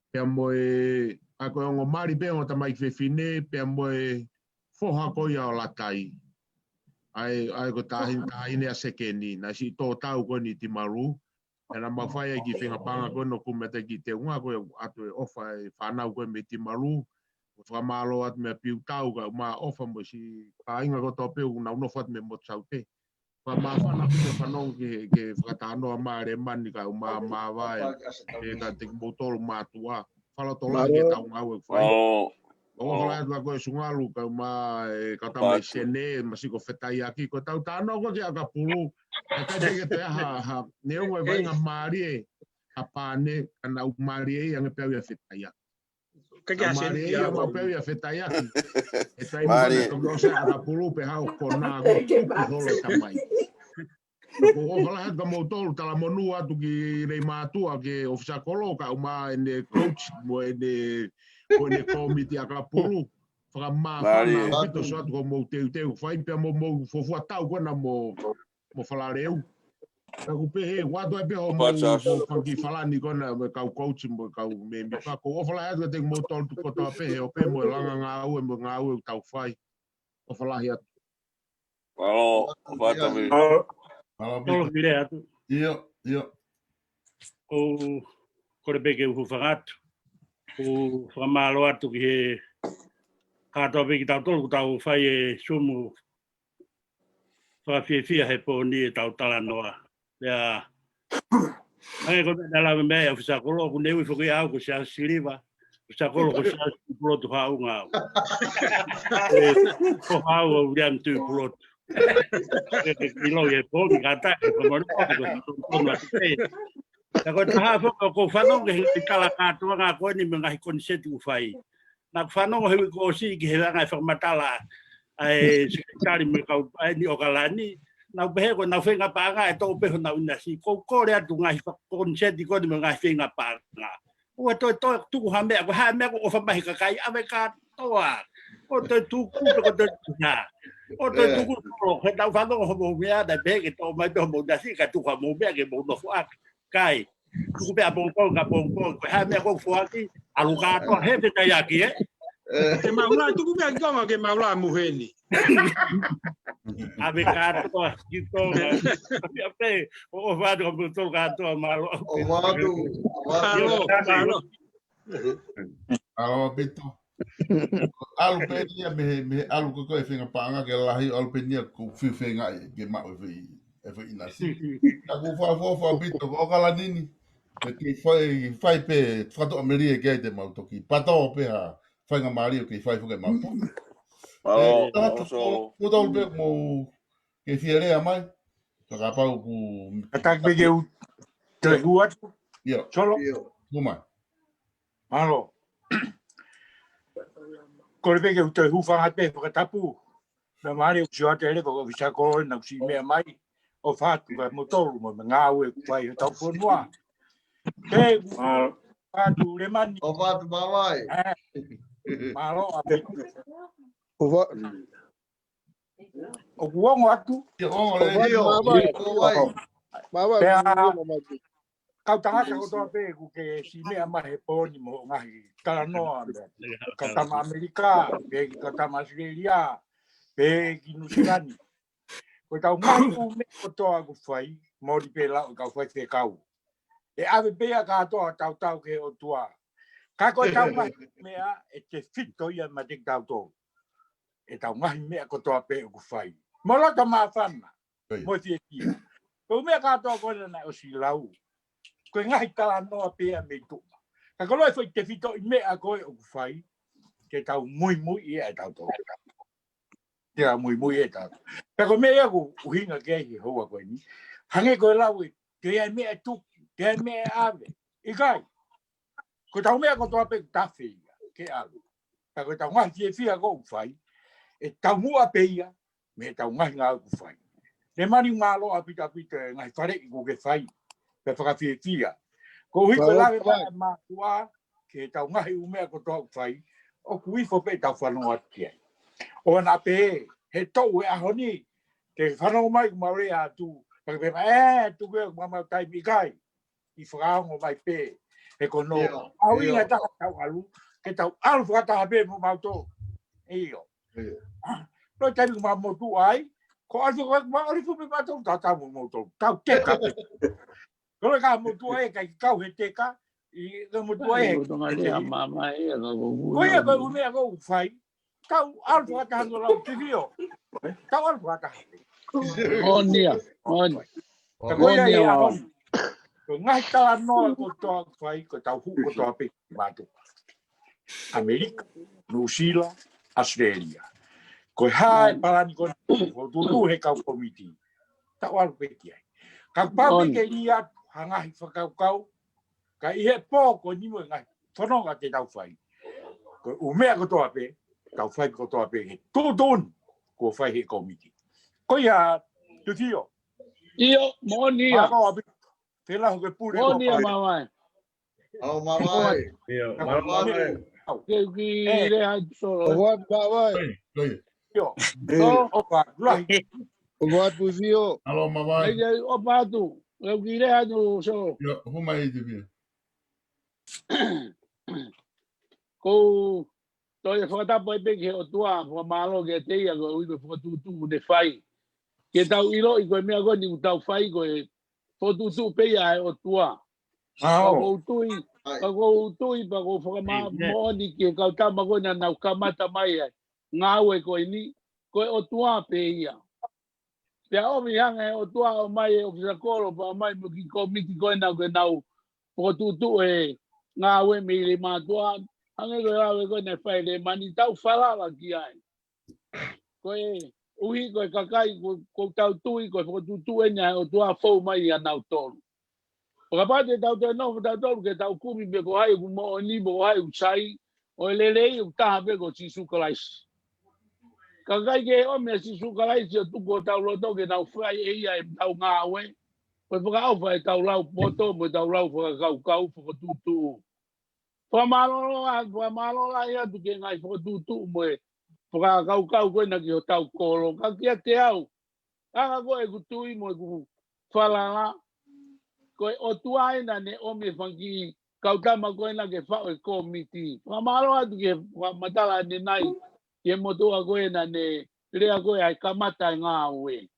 pe moe ako ngo mari pe ngo tamai ke fine pe moe foha ko ia o latai ai ko tahin ne asekeni na si to tau ko ni Timaru na mafai ki finga panga ko no kumete ki te unga ko atu ofa fana ko me Timaru fa malo at me piu tau ga ma ofa mo si ainga ko tope una no fat me mo saute pa ma fana ku me fanong ke fatano ma re mani ka ma vai e ka te botol matua fala tola ke tau ngau fai o fala ka ko sungalu ka ma ka ta mai sene ma si ko fetai aki ko tau tano ko ke aka pulu ka te te ha ne o vai nga mari apane kana u mari yang pe ya fetai ka ke sene ya ma pe ya fetai aki e tai mo ko se aka pulu pe ha ko na ko solo tamai ko fala ka mo tol tala monua tu ki Leimatu'A ke ofisa kolo ka uma ene coach mo ene komiti aka pulu fra ma fana o pito so ko mo te fai pe mo fo tau ko na mo fala reu ka ku pe wa do pe mo fangi fala ni ko na ka coach mo ka me mi fa ko fala ka te mo tol tu ko to pe o pe mo langa nga o tau fai o fala ya fata mi Tolo kire atu. Ia. O kore peke uhu whangatu. O whamalo atu ki he katoa peki tau tolu tau whai e sumu whakawhiawhia he pōni e tau tala noa. Lea, hange ko tala me mea whisakolo ku newi whuki au ko sia siliva. Whisakolo ko sia pulotu hau ngau. Ko hau au riam tu pulotu. Ilo ye pōni kata e pamonu ko tonu atu pei. Na ko taha ko whanong he kala katoa ngā koe ni mga hi konseti uwhai. Na whanong he ko si ki he wanga e whakamatala ai sekretari me kau ai ni o kalani. Na upehe ko na whenga panga e tō peho na unasi. Ko kore atu ngā hi konseti ko ni mga hi whenga panga. Ua toi tuku hamea ko hamea ko o whamahi kakai ame katoa. O toi tuku pe ko toi tuha. O toi tuku toro. He tau whanong ho mo mea na pehe ke tō mai peho mo nasi ka tuku ha mo mea ke mo no fuak. Kai, ku pe abongko ka bongko, ko ha me ko fuaki, aluka to he pe tai aki Ke maula tu ku pe ngonga ke maula muheni. Ave ka to gitu. Ya pe, o va do to ka to malo. O vado. Alo bito. Alu penia me alu ko e finga panga ke lahi alu penia ku finga ke ma e inasi. Aku fa bito ko kala nini. Ke fai pe fato amerie ke te mau toki. Pato pe ha fai nga mari ke fai fuke mau toki. Ko tau pe mo ke fiere mai. Ka pau ku atak be eu te guat. Yo. Solo. Kuma. Malo. Ko be eu te hufa ate ko tapu. Na mari u ate ele ko visa ko na si me mai. O fatu ka motor mo nga we vai tau fonua. Ke fatu le mani. O fatu mawai. Malo ape. O kuongo atu. Kau tangata ko toa pe ku ke si mea mahe pōni mo ngahi kala noa me. Katama Amerika, pe ki katama Australia, pe ki Nusilani. Ko tau mai ku me ko toa ku whai, mo di pe la ka fa te kau e ave pe ka to tau ke o tua ka ko tau mai mea e te fito ia ma te tau to e tau mai mea ko to pe ku fai mo lo ta ma fana mo ti ki ko mea ka to ko na o si lau ko ngai kala no pe me tu ka ko lo foi te fito mea ko o ku fai ke tau muy e tau to te muy e tau ka ko mea ku hinga ke hi ho ko ni hange ko lau ke ai mea tu ke mea ave i kai ko tau mea ko to pe tafi ke alu ka ko tau ngai tie fia ko fai e tau mua pe ia me tau ngai nga ku fai le mani malo apita ngai fare ko ke fai pe fa fia ko hi ko la ma tua ke tau ngai u mea ko to fai o kui fo pe tau fa no atia o na pe he to e a honi ke fa no mai ma re a tu pa pe tu ke ma tai mi kai i fra ngo mai pe e ko no a wi nga ta tau alu ke tau alu fa ta be mo ma to io no tai ma mo tu ai ko a ko ma ri fu pe ma to ta mo to tau te ka pe ko ka mo tu ai ka ka he te ka i mo tu ai ma e ko ia ko me ko fai tau alu fa ta no la te vio tau alu fa ta onia ko ia ia ko ngai ta no ko to fai ko tau hu ko to pe ma tu Amerika, New Zealand, Australia. Ko hai parani ko tu he kau komiti. Ta wal pe ki ai. Ka pa pe ke ia hanga hi kau ka i he po ko ni mo ngai. Fono ga te tau fai. Ko u me ko to pe tau fai ko to pe he tu don ko fai he komiti. Ko ia tu tio. Io monia. Te la ko pure ko pa. Monia mamai. Oh mamai. Mamai. Que le ha solo. What mamai? Yo. Opa, lai. What buzio? Alô, mamai. Opa tu. Eu queria do solo. Yo, huma aí de vir. Ko toi fota poi pe ke o tua fo malo ke te ia go i fo tu de fai. Ke tau ilo i ko me go ni tau fai go fo tu pe ia o tua. Ko tui pa ko fo ma mo ni ke ka ta ma go na na ka mata mai nga we ko ni ko o tua pe ia. Pe o mi hanga o tua o mai o sa kolo pa mai mo ki ko mi ki ko na go na fo tu e nga we mi le ma tua anga go ave go na fai le mani tau fala la ki ai ko ui ko kakai ko tau tui ko tu enya o tua fo mai ana tolu o pa te tau te no tolu ke tau kumi be ko hai mo ni bo hai usai o lele u ta be ko si su kalais kakai ke o me si su kalais tu ko tau lo to ke tau fai e ai tau nga we ko pa o fai tau lau poto mo tau lau fo kau fo tu Pamalo la ia tu ke ngai fo tu mo pra kau ko na ki tau kolo ka kia te au anga ko e kutui mo ku fala la ko o tuai na ne o me fangi kau tama ko na ke fa e komiti pamalo atu ke matala ne nai ke moto ko na ne rea ko ai kamata nga we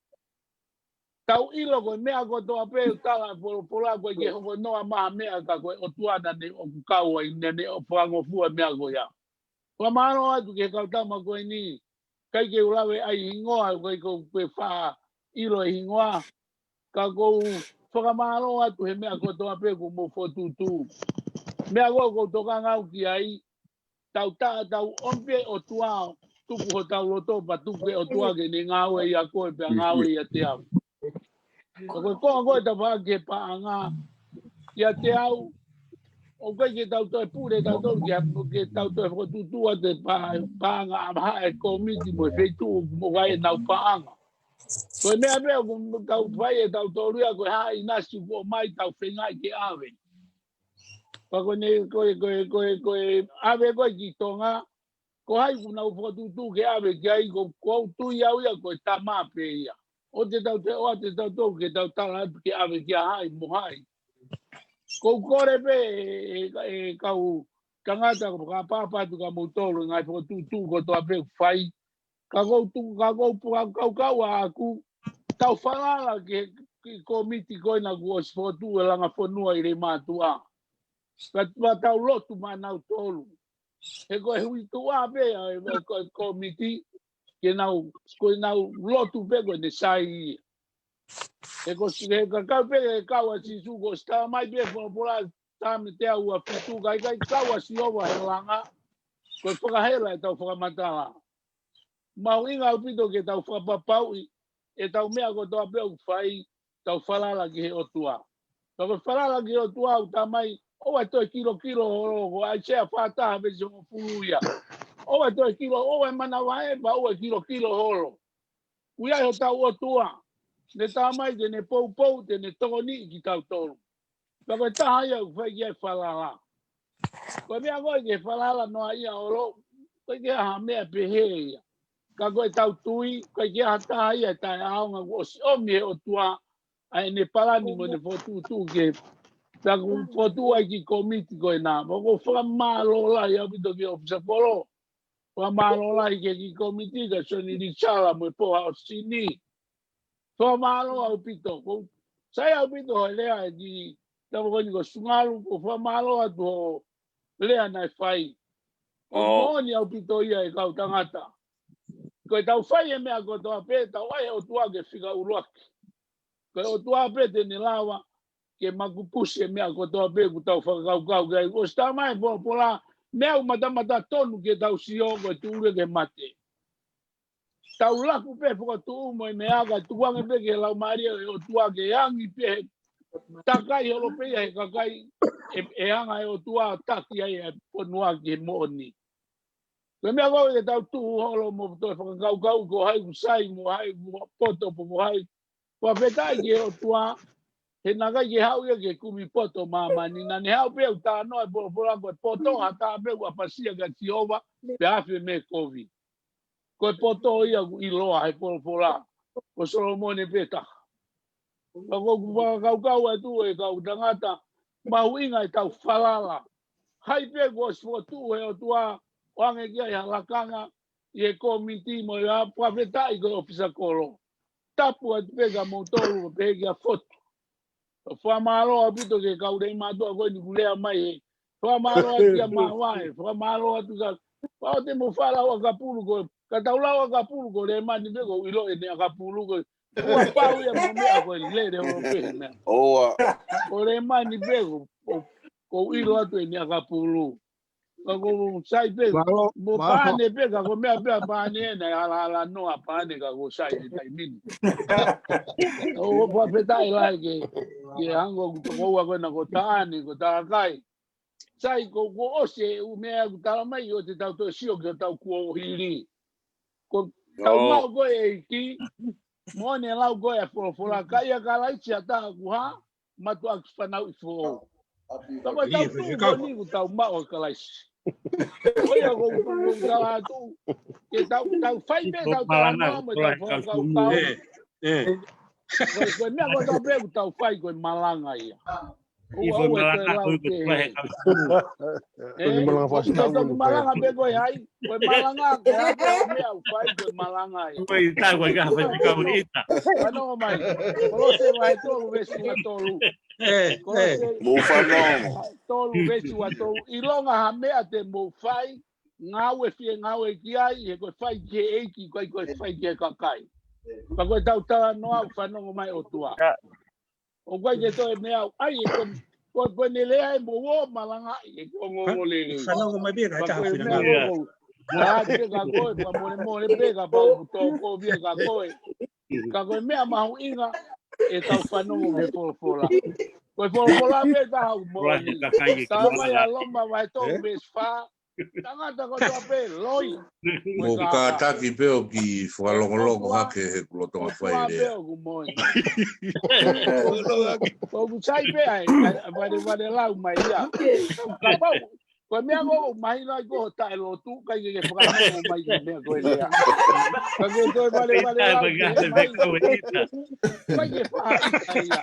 tau ilo ko me ko to ape tala por la ko ke ho no ama me ka ko o tuana ne o kau ai ne o fango fu me ko ya la mano atu ke ka tama ko ni kai ke ulawe ai ingoa ko pe fa ilo ingoa ka ko foka malo atu he me ko to ape ko mo fo tu me ko to ka ngau ki ai tau ompe o tua tu ko tau loto pa tu ke o tua ke ni ngawe ya ko pe ngawe ya te au ko ta va ke pa nga ya te au o ke tau to pure tau to ke tau to ko tu te pa nga ha e komiti mo fe tu mo vai na pa nga ko me abe ko tau vai tau to ria ko ha ina si ko mai tau fe nga ke ave pa ko ne ko ave ko ki tonga ko hai kuna fo tu ke ave ke ai ko tu ya ko ta ma pe ya o te tau to ke tau tala ke ave ke hai mo hai ko kore pe e kau tangata ko ka papa tu ka motolo ngai fo tu ko to ape fai ka go aku tau fala ke komiti ko na go spotu Langafonua A Leimatu'A. Ka tau lotu mana tolu. E ko hui tua be komiti ke nau lotu be go ne sai. E ko ka pe ka wa si su go sta mai be pola tam te au fitu ga ka wa si ova he langa. Ko whakahela e tau whakamatala. Mau inga upito ke tau whapapau e tau mea ko toa peo whai tau whalala ki he otua. Tau whalala ki he otua au tamai oa toi kilo horo ko ai sea whataha vese o furuia. Oa toi kilo, oa mana wae pa oa kilo horo. Uia ho tau otua. Ne tamai te ne pou te ne toni ki tau tolu. Tau taha ia whai ki ai whalala. Ko mea koe ke whalala noa ia oro, koe ke aha mea pehe ia. Ka koe tau tui, koe ke aha taha ia tae aonga o si omi he o tua, ai ne parani mo ne fotu ke, ta fotu ai ki komiti koe nā. Ko whakamalo lai au pito ki ofisa polo, whakamalo lai ke ki komiti ka soni richala mo e poha o sini. Whakamalo au pito, sai au pito hoi lea e ki, tamo koe ni ko sungalu, ko whakamalo atu ho, lea nai whai. O mōni au pito ia e kau tangata. Koe tau whai e mea ko toa pē, tau ai o tua ke whika uruaki. Koe o tua pē te ni lawa, ke makupusi e mea ko toa pē ku tau whakakau kei. O sta mai pola, mea umatamata tonu ke tau sio koe tuure ke mate. Tau laku pē whaka tuu mo e mea ka tuange pē ke lau maria o tua ke angi pē. Takai holo pē he kakai. E anga e o tua taki ai e ponua ki mōni. Koe mea koe e tau tuhu holo mo toi whakakau ko hai kusai mo hai poto po hai. Kua whetai ki o tua, he nakai ki hau ia ke kumi poto mamani. Na ne hau peu tā noa e pora koe poto ha tā peu a pasia ka tiova pe awhi me kovi. Koe poto ia i loa he pora. Ko Solomone peta. Ko whakakau e tu e kau tangata. Mahuinga e tau whalala. Hai pe ko sfotu e o tua wange kia i halakanga i e komiti mo i a pawhetai ko ofisa koro. Tapu at pega mo tolu o pega fotu. O whamaro a pito ke kau rei matua koe ni kulea mai he. Whamaro a kia mawae. Whamaro a tu ka. Pao te mo whala o kapuru ko. Ka taulau a kapuru ko re mani pego ilo e ne a kapuru ko. Ua pau ia mo mea koe le re o pehe mea. Oa. O re mani pego. Ko ilo atu e ni a kapuru. Ko sai pego. Mo pane pega ko mea pea pane e na hala noa pane ka ko sai e tai mini. O pa petai lai ke hango kutokoua koe na ko taani ko tarakai. Sai ko ose u mea kutaramai o te tau to sio ke tau kuo hiri. Ko tau mau koe e ki. Mone lau koe a fora kai a kalaiti a taha kuha. Matu a kifanau i fo. Tama tau tu boni ku tau mau a kalaiti. Oia ko tala tu. Ke tau fai me tau tala noa mo tau fora kau kau. Koe mea koe tau pēku tau whai koe malanga ia. Ua ue koe lau te he. Koe malanga pē koe hai. Koe malanga koe hake o mea u whai koe malanga ia. Koe i tā koe kaha whai tika uri ita. Whanonga mai. Kolose wahe tolu vesu wa tolu. Mo whanonga. Tolu vesu wa tolu. I longa ha mea te mo whai. Ngau e fie ngau e ki ai. He koe whai ki he eiki koe whai ki he kakai. Pa koe tau tala noa whanongo mai o tua. O koe ke toi mea, ai e koe ne lea e mo wo malanga e koe ngongo lele. Whanongo mai bia kai taha whina ngā. Ka te ka koe, pa mone peka pa o tōko bia ka koe. Ka koe mea mahu inga e tau whanongo me wholofola. Koe wholofola me taha u moni. Tau mai a lomba vai tōku me spa. Tangata ko toa pe, loi. Mo ka taki peo ki whakalongolongo hake he kulotonga whai rea. Ko kusai pe ai, vare lau mai ia. Ka pau, koe mea ko mai lai ko tae lotu, kai ke whakanongo mai ke mea koe lea. Ka koe vare lau ke mai. Kai ke whaita ia.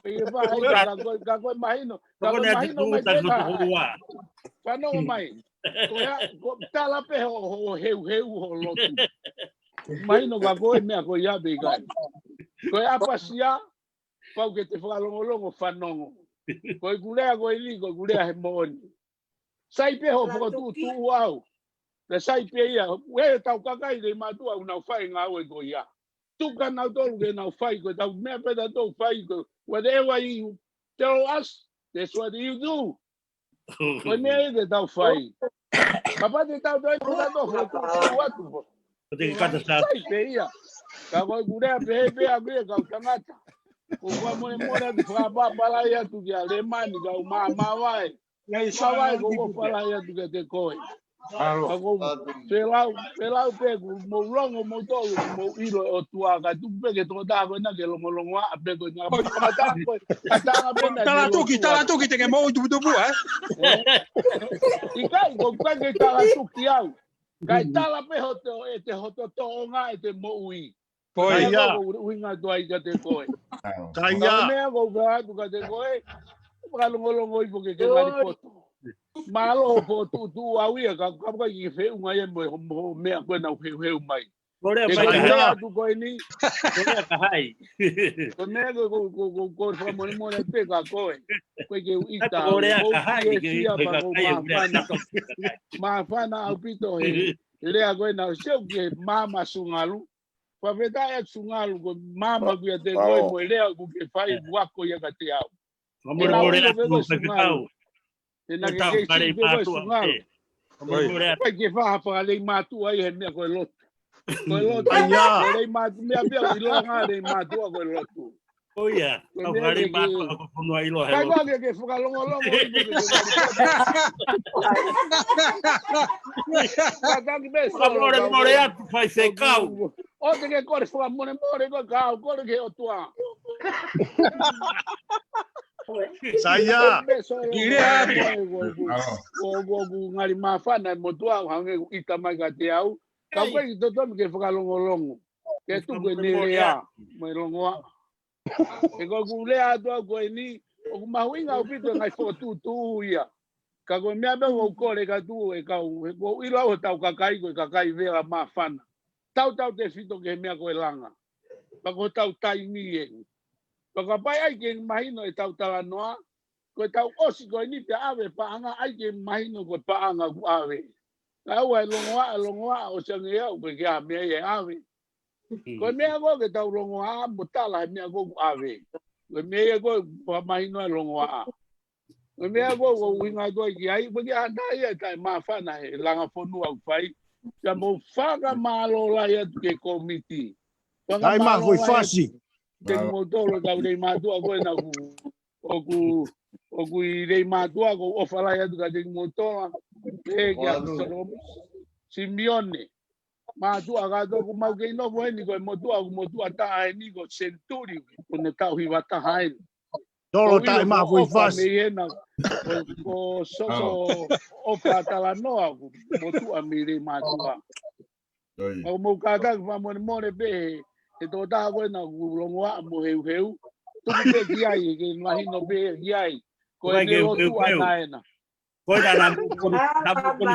Kai ke whaita, ka koe mahino. Ka koe mahino mai ke kai. Whanongo mai. Tala pe ho heu ho lotu. Mahino ka koe mea koe ia bei kai. Koe apasia, Pau ke te whakalongolongo whanongo. Koe kulea koe ni, koe kulea he mooni. Sai pe ho whakatu tu au. Le sai pe ia, ue tau kakai le matua unau whai ngā ue ko ia. Tuka nau tolu ke nau whai ko tau mea peta tau whai ko. Whatever you tell us, that's what you do. Koe mea e te tau whai. Papa te tau toi peta tau whakatu atu. Sai pe ia. Ka koe kulea pe a kuia kau tangata. Kukua mone tu whakapapala ia tu kia le mani kau mawai. Mawai koko whala ia tu kia te koe. Pelau pe ku mo longo mo tolu mo ilo o tua ka tu pe ke to da ko na ke longo a pe ko na mata ko atanga pe na tala tuki te ke mo tu Ikai ko pe ke tala tuki au. Kai tala pe hoto e te hoto to nga e te mo ui. Foi ya. Winga to ai ka te koe. Kai ya. Me ko ga tu ka te koe. Ka longo i po ke ngari poto. Malo po tu awia ka ki fe unga ye mo me ko na fe mai. Ore mai tu ko ni. Ore ka hai. Ko me ko fa mo pe ka ko. Ko ke ita. Ore ka hai ke ma fana au pito he. Le a ko na se ke mama sungalu. Fa veta e sungalu ko mama ku te ko mo le ku ke fai wako ya ka te au. Ore ko sungalu. Tena ke si pe ko sungalu. Pai ke fa pa le matua ai he me ko lot. Ko lot. Le matu me pe i lo nga le matua ko lot. Oia, au kare matua ko no ai lo he. Kai ko ke fuka longo i ko ke More atu fai se kau. O te ke kore fuka more ko kau kore ke o tua. Saya. Go ngari mafana mo tua hange ita mai ka te au. Ka ko i to ke fuka longo. Ke tu ko ni rea, mo longo. E ko kulea to ko ni o mahuinga o pito ngai fotu tu ia. Ka ko mea be o kore ka tu e ka o ilo o tau kakai ko kakai vera mafana. Tau te fito ke mea ko langa. Pa ko tau tai ni e. Ka pai ai ke mahino e tau tala noa. Ko tau osi ko ni te ave pa anga ai ke mahino ko pa anga ku ave. Ka wa longoa o sangea o ke a mea e ave. Ko mea ko ke tau longoa mo tala mea ko ku ave. Ko mea ko pa mahino longoa. Ko mea ko winga ko ki ai ko ki anda ia tai mafana he Langafonua fai. Ya mo faga malo la ia ke komiti. Ai ma foi fácil. Tengo motolo ka le matua ko na ku i le matua ko o fala ia ka tengo motola e ya Simeone matua ka to ku mau ke no ko ni ko motua ta ai ni ko centuri ko ne ka hui wata hai Dolo ta ma foi fácil. Ko o patala no ku motua mi le matua. Ko mo ka ka mo be e tō tā koe na ulongoa mo heu. Tuku pe ki ai, ke mahino pe ki ai. Ko e ne lotu anaena. Ko e na mo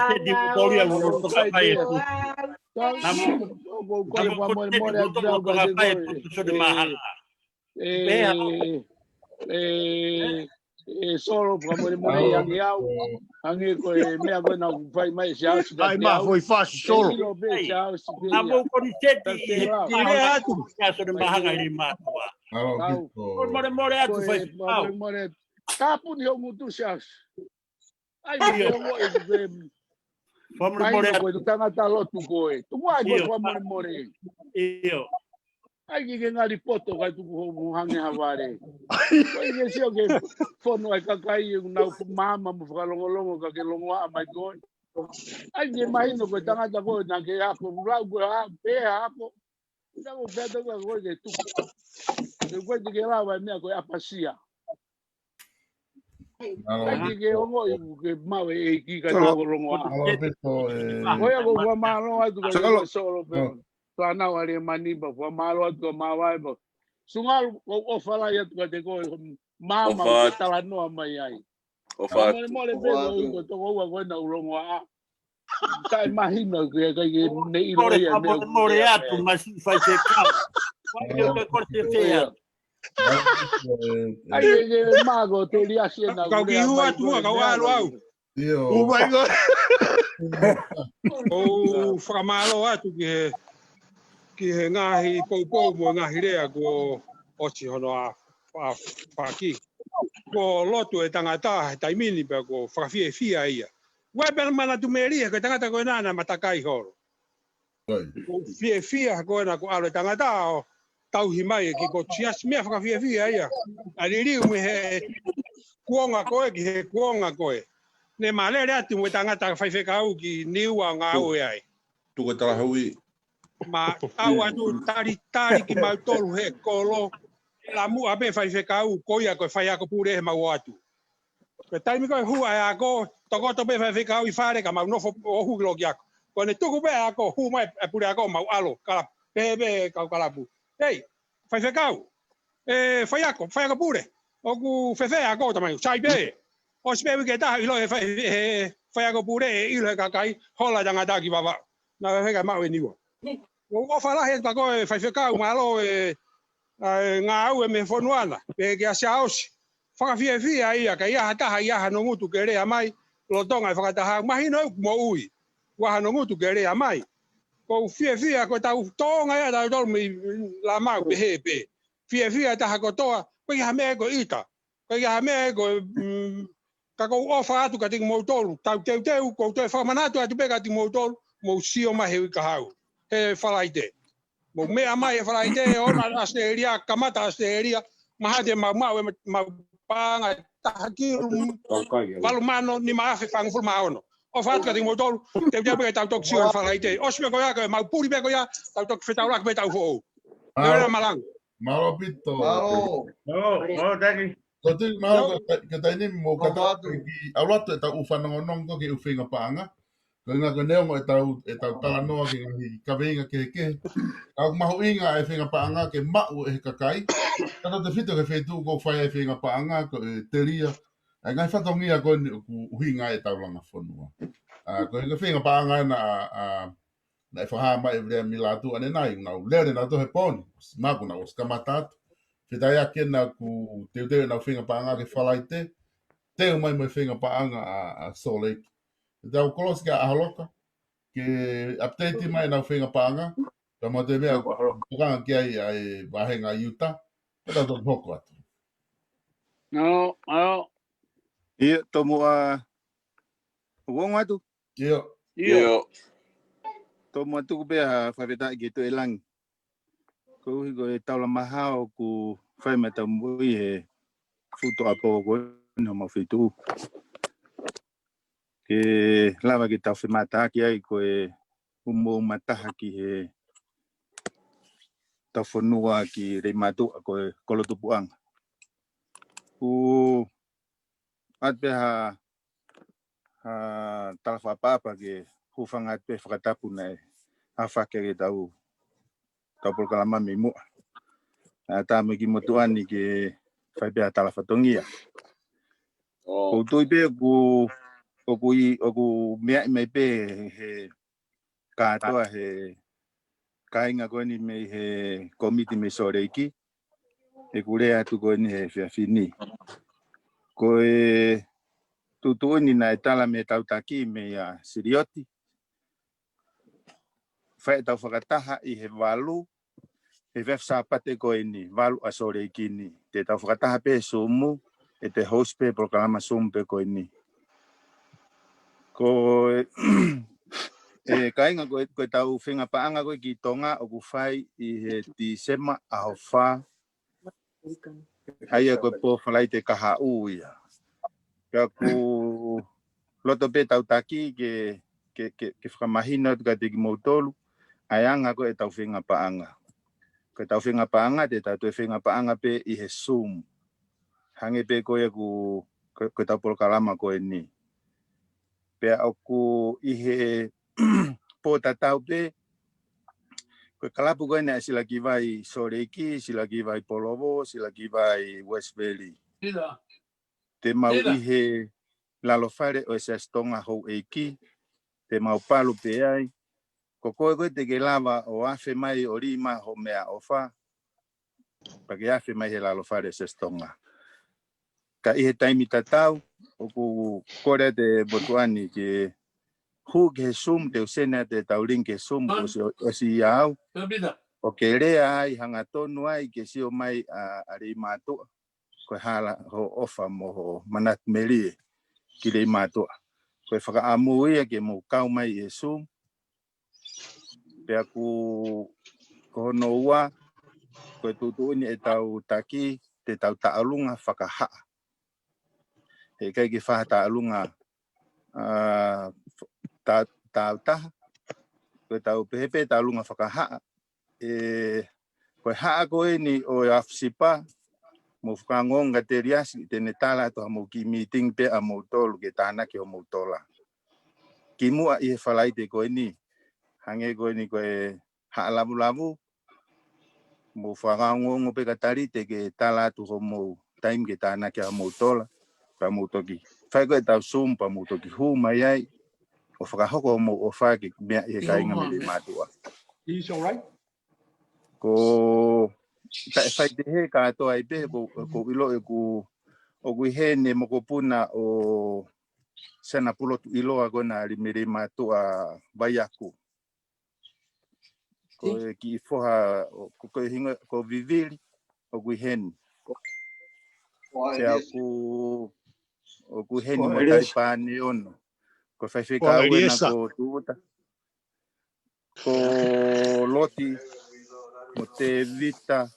se di motoria mo to ka pai e tu. Ko le pa mo mo le atu ka te koe. Solo pa mo mo le yangi au. Ange ko e mea koe na fai mai se au. Ai ma foi fácil solo. Na mo ko ni seti e atu. Ya so de mahanga i matua. Ko more atu fai au. Tapu ni o mutu sias. Ai mo e more ko tu tanga ta lotu koe. Tu mai ko more. Io. Ai ke ngari poto ka tu ko hange havare. Ko ye sio ke fono ai kakai na mama mo falongolongo ka ke longoa mai koe. Ai ke mai no ko tanga ta ko na ke apo rau pe apo. Na mo beto ko ke tu. Ko ke la va mia ko apasia. Ai ke ongo ke mau e ki ka ko longoa. Ko ya ko malo ai tu ko solo pe. Plana wale maniba kwa malo atu mawai bo sungal o fala ya tu te ko mama tala no mai ai o fa mo le pe ko to ko na urongo a ka imagino que ne iro ia me mo re atu mas fai se ka ko ko te fea Ai ke mago te lia siena. Kau ki hua tunga kau alo au. Oh my God. O whakamalo atu ki he ngahi poupou mo ngahi rea ko ochi hono a whaki. Ko lotu e tangata he taimini pe ko whakawhie fia ia. Wai pēna mana tu meria ko tangata ko nana matakai horo. Ko fia ko na ko alo tangata o tauhi mai ki ko chias mea whakawhie fia ia. Aririu me he kuonga koe ki he kuonga koe. Ne malere atu mo tangata whaiwhekau ki niua ngā oe ai. Tuko tala hui. Ma au atu tari ki mau tolu he kolo. La mu abe whaiwhekau koia koe whai ako pure he mau atu. Koe taimi koe hua e ako, toko tope whaiwhekau I whare ka mau nofo o hukilo ki ako. Koe ne tuku pe ako, hu mai e pure ako mau alo, kalap, pepe kau kalapu. Hei, whaiwhekau, whai ako pure. Oku whewhe ako tamai, sai pe. O sipe wike taha ilo he whai ako pure e ilo he kakai, hola tangata ki wawa. Na whewheka mau e niwa. O whalahe ta koe whaiwhekau malo ngā au e me whonuana, pe ke asia osi. Whakawhia ia, ka iaha taha iaha no ngutu ke rea mai, lotonga e whakataha, mahino au mo ui, waha no ngutu ke rea mai. Ko whia ko tau tonga ia tau tolu mi la mau pe he pe. Whia taha ko toa, ko iha mea ko ita. Ko iha mea ko, ka ko ofa atu ka tingi moutolu, tau teu, ko te whamanatu atu pe ka tingi moutolu, mo sio mahe ui ka hau. He whalaite. Mo mea mai e whalaite, ona asteria, kamata asteria, mahate mau panga tahakiru walu mano ni maafe pang ful maono o fat ka ding motol te dia be tau tok sio falaite o sme ko ya ka mau puri be ko ya tau tok fetau lak be tau fo era malang malo pito no dagi ko tu malo ka taini mo ka ta ki aulato ta ufana ngonong ko ki ufinga panga ko nga ko neo e tau tala noa ki ka venga ke au mahu inga e finga panga ke mau e kakai Tata te whito ke whetu ko whai e whenga paanga ko e teria. E ngai whatongia ko uhinga e tau Langafonua. Ko e whenga paanga na e whaha mai e vrea milatu ane nai. Nau lere na to he poni. Maku na os kamatatu. Whitai ake na ku teu na whenga paanga ke whalaite. Teu mai mai whenga paanga a Solek. E tau kolos ke a haloka. Ke update mai na whenga paanga. Ka mo te mea kukanga ki ai wahenga Utah. Ata tot hoko atu. No. Ia, tomo a uongo atu. Ia. Tomo atu ku bea whaweta i to e langi. Ko hiko e taula mahao ku whai mata mui he futo apo ko no ma fitu. Ke lava ki tau whemata ki ai ko e umo mataha ki he tau whanua ki Leimatu'A ko e kolotupuanga. Ku atpe ha tala whapapa ke hufanga atpe whakatapu na e hawhake ke tau polkalama me mua. Tā me ki motuani ke whaipea tala whatongia. Ko tui pe ku mea mai pe he kātoa he kainga koe ni me he komiti me soreiki. E kure atu koe ni he whiawhini. Ko e tutuuni na e tala me tautaki me a Sirioti. Whae tau whakataha I he walu. He wefsapate koe ni walu a soreiki ni. Te tau whakataha pe sumu. E te host pe proklama sumu pe koe ni. Ko e kainga koe tau whinga paanga koe ki tonga o ku whai I he Disema a ho wha. Haia koe po whalai te kaha uia. Ka ku loto pe tau taki ke whakamahina ka te ki mautolu. Aianga koe tau whinga paanga. Koe tau whinga paanga te tau whinga paanga pe I he Zoom. Hange pe koe koe tau polokalama koe ni. Pea aku I he po tatau pe koe kalapu koe nea sila ki vai Soreiki, sila ki vai Polovo, sila ki vai West Valley. Te mau I he lalofare o ese astonga hou eiki, te mau palu pe ai. Ko koe koe te ke lava o afe mai o rima ho mea ofa. Pake afe mai he lalo whare se stonga. Ka ihe taimi tatau, o ku kore te botuani ke hu ke sum te usena te tauling ke sum o si iau. O ke rea ai hanga tonu ai ke si o mai a Leimatu'A. Koe hala ho ofa mo ho manat meli ki Leimatu'A. Koe whakaamu ia ke mo kau mai e sum. Pea ku kohono ua, koe tutuuni e tau taki, te tau taalunga whakahaa. He kai ki whaha taalunga tau taha, koe tau pehepe taalunga whakahaa. Koe haa koe ni o afsipa, mo whakangonga te riasi, tene tala toha mo ki meeting pe a mo tolu ke tāna ke o mo tola. Ki mua i he whalai te koe ni, hange koe ni koe haa lamu, mo whakangongo pe katari te ke tala tu ho mo time ke tāna ke a mo tola, pa mo toki. Whai koe tau sum pa mo toki hu mai ai, o whakahoko mo o whake mea i he kainga me Leimatu'A. He's all right. Ko ta whai te he katoa i pe, ko ilo e ku o kui he ne mo ko puna o sena pulo tu iloa kona li me Leimatu'A vai aku. Ko e ki foha, ko hinga, ko vivili, o kui hen. Pea o ku hen mo taipa ni ono. Ko whaiwhika aue na ko tuuta. Ko loti, mo te vita,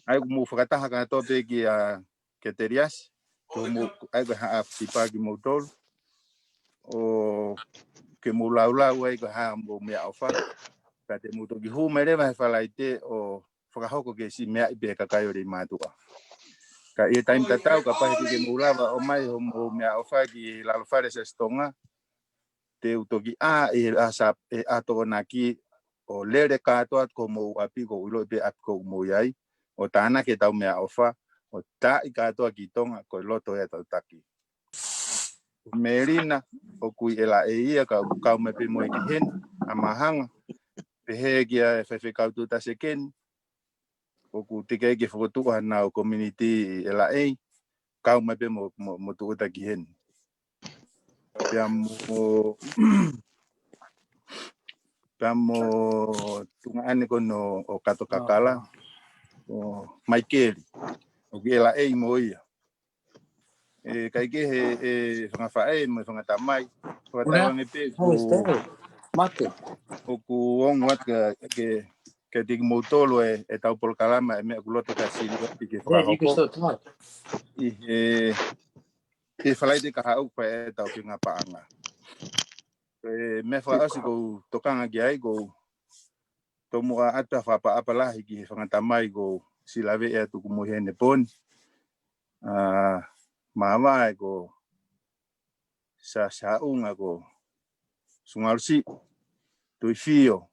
ai mo whakataha ka tope ki a ke te riasi. Ko mo ai ko haa tipa ki mo tolu. O ke mo laulau ai ko haa mo mea ofa. Ka te mo toki hu mere vai whalai te o whakahoko ke si mea ipe kakai o Leimatu'A. Ka ia taim tatau ka pahe ke mo lava o mai ho mo mea ofa ki lalofare se stonga. Te utoki a e asap e ato naki o lere katoa ko mo api ko ulo pe ap ko mo yai o tana ke tau mea ofa o ta i katoa ki tonga ko loto e tau taki. Merina o kui ela e ia ka kau me pe mo ki hen a mahanga pe he ki a fefe kau tu ta seken o ku tika ki fotua na o community ela e kau me pe mo tu ta ki hen. Pea mo tunga ane kono o kato kakala o Michael o gela e mo ia e kai ke e nga fae mo nga tamai o tawang pe ku mate o ku on wat ke dig motolo e tau por kalama me ku loto ka si ke fra hoko e falai de ka au pa e tau ki nga paanga me fa asi ko tokanga gi ai go tomo ata fa pa apala ki fanga tamai go silave e tu mo hene pon mama go sa unga go sungalsi tu fio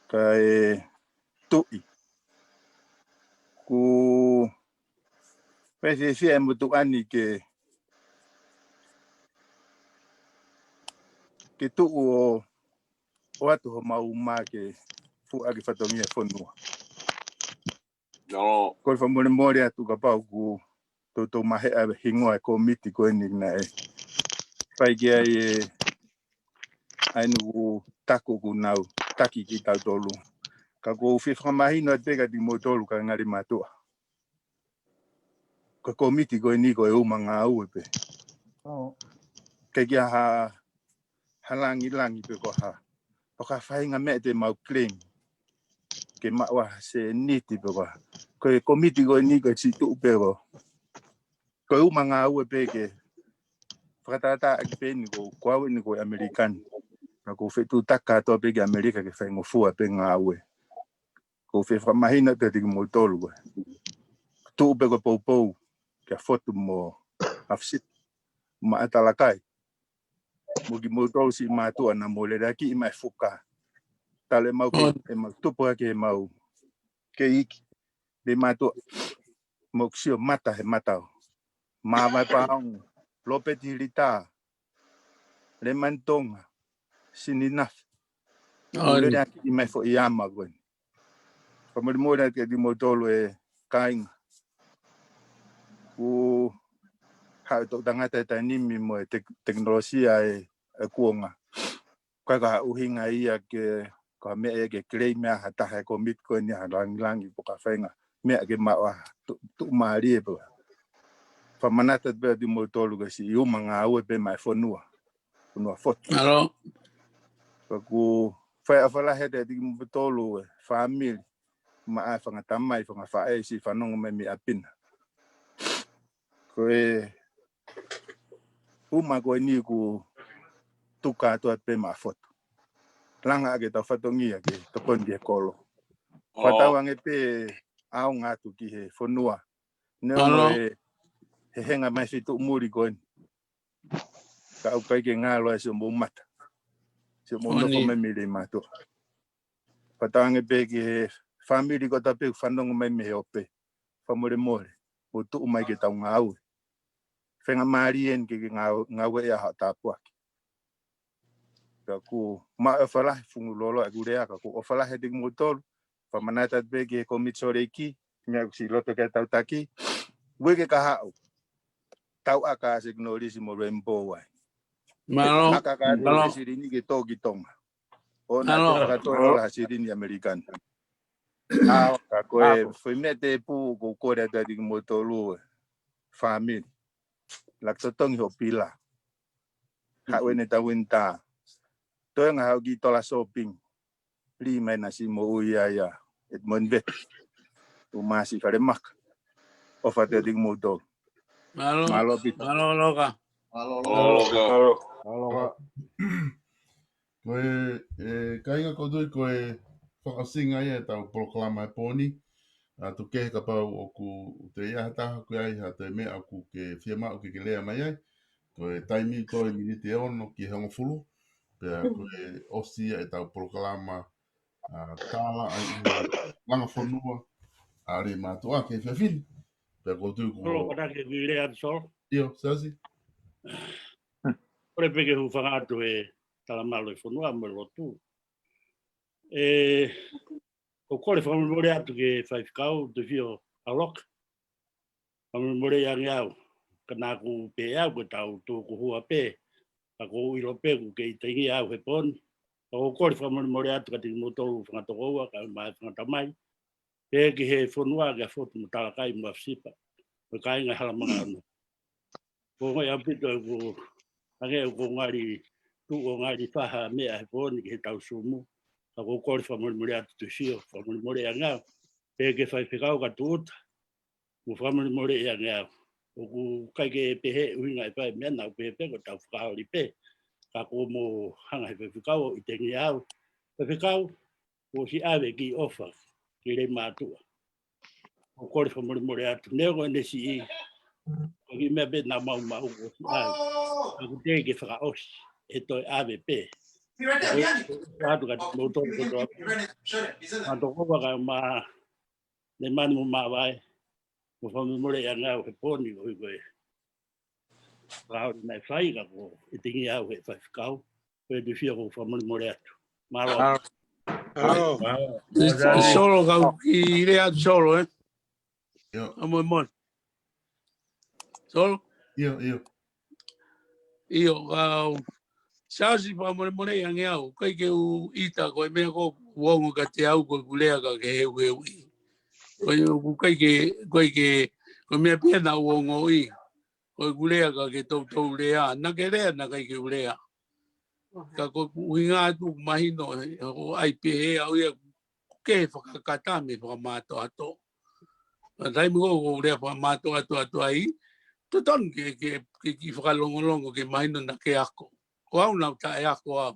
kai tu ku pese fie mo tu ani ke tu o atu ho mau ma ke fu agi fatongia fonua no ko fa mo mori atu ka pa ku to mahe a hingoa ko miti ko ni na e pai ge ai no taku ku nau taki ki tau tolu ka go fi fra mai no te ka di motolu ka ngari Leimatu'A ko miti ko ni ko e umanga au pe ke gia halangi pe ko ha o ka fai nga me te mau claim ke ma wa se niti pe ko miti ko ni ko si tu pe ko umanga au pe ke fratata ak pe ni ko ni ko american ko fe tu taka to pe ke america ke fai ngo fu pe nga au ko fe fra mai na te mo tolu tu pe ko pou ke foto mo afsit ma atalakai mo ki mo tolu si Leimatu'A na mo le daki mai fuka tale mau ke mau tupu ke mau ke iki Leimatu'A mo sio mata he mata ma vai paung lopeti lita le mantonga sinina o le aki mai fo iama gon Pamoremore ke di motolo e kainga. Ku hau to tangata tanimi mo teknologia e kuonga. Kaka uhinga ia ke ka me ke claim ya hata ha ko bitcoin ya lang po ka fenga me ke ma tu mari po. Famanata be di motolo ke si uma nga o be mai fonua. Fonua foto. Alo. Ku fa afala hede di motolo family ma a fanga tamai fanga fa e si fanong me mi apin. Ko uma ko ni ku tuka to pe ma foto. Langa ke ta fatongi ke to kon ke kolo. Fatawang pe au nga tu ki he fonua. No he henga mai fitu muri kon. Ka ukai ke nga lo se mo mata. Se mo no ko me mi le mato. Fatawang pe ki family ko ta pe fanong me me ope. Famore more. O tu mai ke ta nga au. Fenga marien ke nga we ya ta po. Ku ma fala fungu lolo agurea ka ku fala heading motor pamanata bege komitsoreki nya si loto ke tau taki wege ka hau tau aka signalisi mo rembo wa Malo aka ka do sirini ke to gitonga ona te ka to la sirini american ka ko foi mete pu ko ko da di motor family laksotong ho pila ka wene ta winta to nga hau gi tola shopping lima nasi mo uya ya Edmond bet umasi kare mak ofate ding motor malo bit malo loka koe kainga ko dui koe whakasinga ia tau proklama e poni tu ke ka pau o ku te ia hata ku ai ha te mea ku ke whiama o ke lea mai ai koe taimi koe mini te ono ki hongo fulu pea koe osia e tau proklama tala ai Langafonua A Leimatu'A ke whiawhini. Pea koutu ko... Olo kata ke vilea so. Io, sasi. Ore peke hu whangatu e talamalo e whanua mo lotu. O kore whamamore atu ke whaifkau te whio alok. Whamamore yangi au. Kana ku pe au ko tau tō ko hua pe. Ka ko uiro pe ku ke itengi au he pon. O kore whamamore atu ka te motoru whangatokoua ka mai whangatamai. Pe ki he whanua ke whotu mo talakai mo afsipa. Ko kai ngai halamanga anu. Ko ngai apito ko age ko ngari tu o ngari faha mea he poni ke tau sumu. Ka ko kore whamamore atu te sio. Whamamore anga. Pe ke whaifekau ka tuuta. Mo whamamore anga. O ku kai ke pehe uinga e pai mea nau pehe ko tau whakaori pe. Ka ko mo hanga he whaifikau i tengi au. Whaifikau ko si awe ki ofa ki Leimatu'A. O kore whamamore atu. Neo ko nesi i. Ko ki mea pe na mau ko si awe. Ka ku te ke whakaosi. E toi awe pe. Watu ka motor ko toa. Ma toko waka ma ne mani mo mawai. Mo whamamore anga he poni ko i koe. Rau nei whai ka ko i tingi au he whaifkau. Koe du whia ko whamamore atu. Malo. Solo kau ki rea solo amo mon solo io kau sasi pa mo yang au kai ke u ita ko me ko wongo ka te au ko kulea ka ke heu ko kai ke ko me pena wongo i ko kulea ka ke to lea na ke rea na kai ke kulea ka ko winga tu mahino o ai pe au ia ke whakakatame whakamato ato. Dai mo ko rea whakamato ato ai. Tuton ke whakalongolongo ke mahino na ke ako. Ko au nau tae ako au.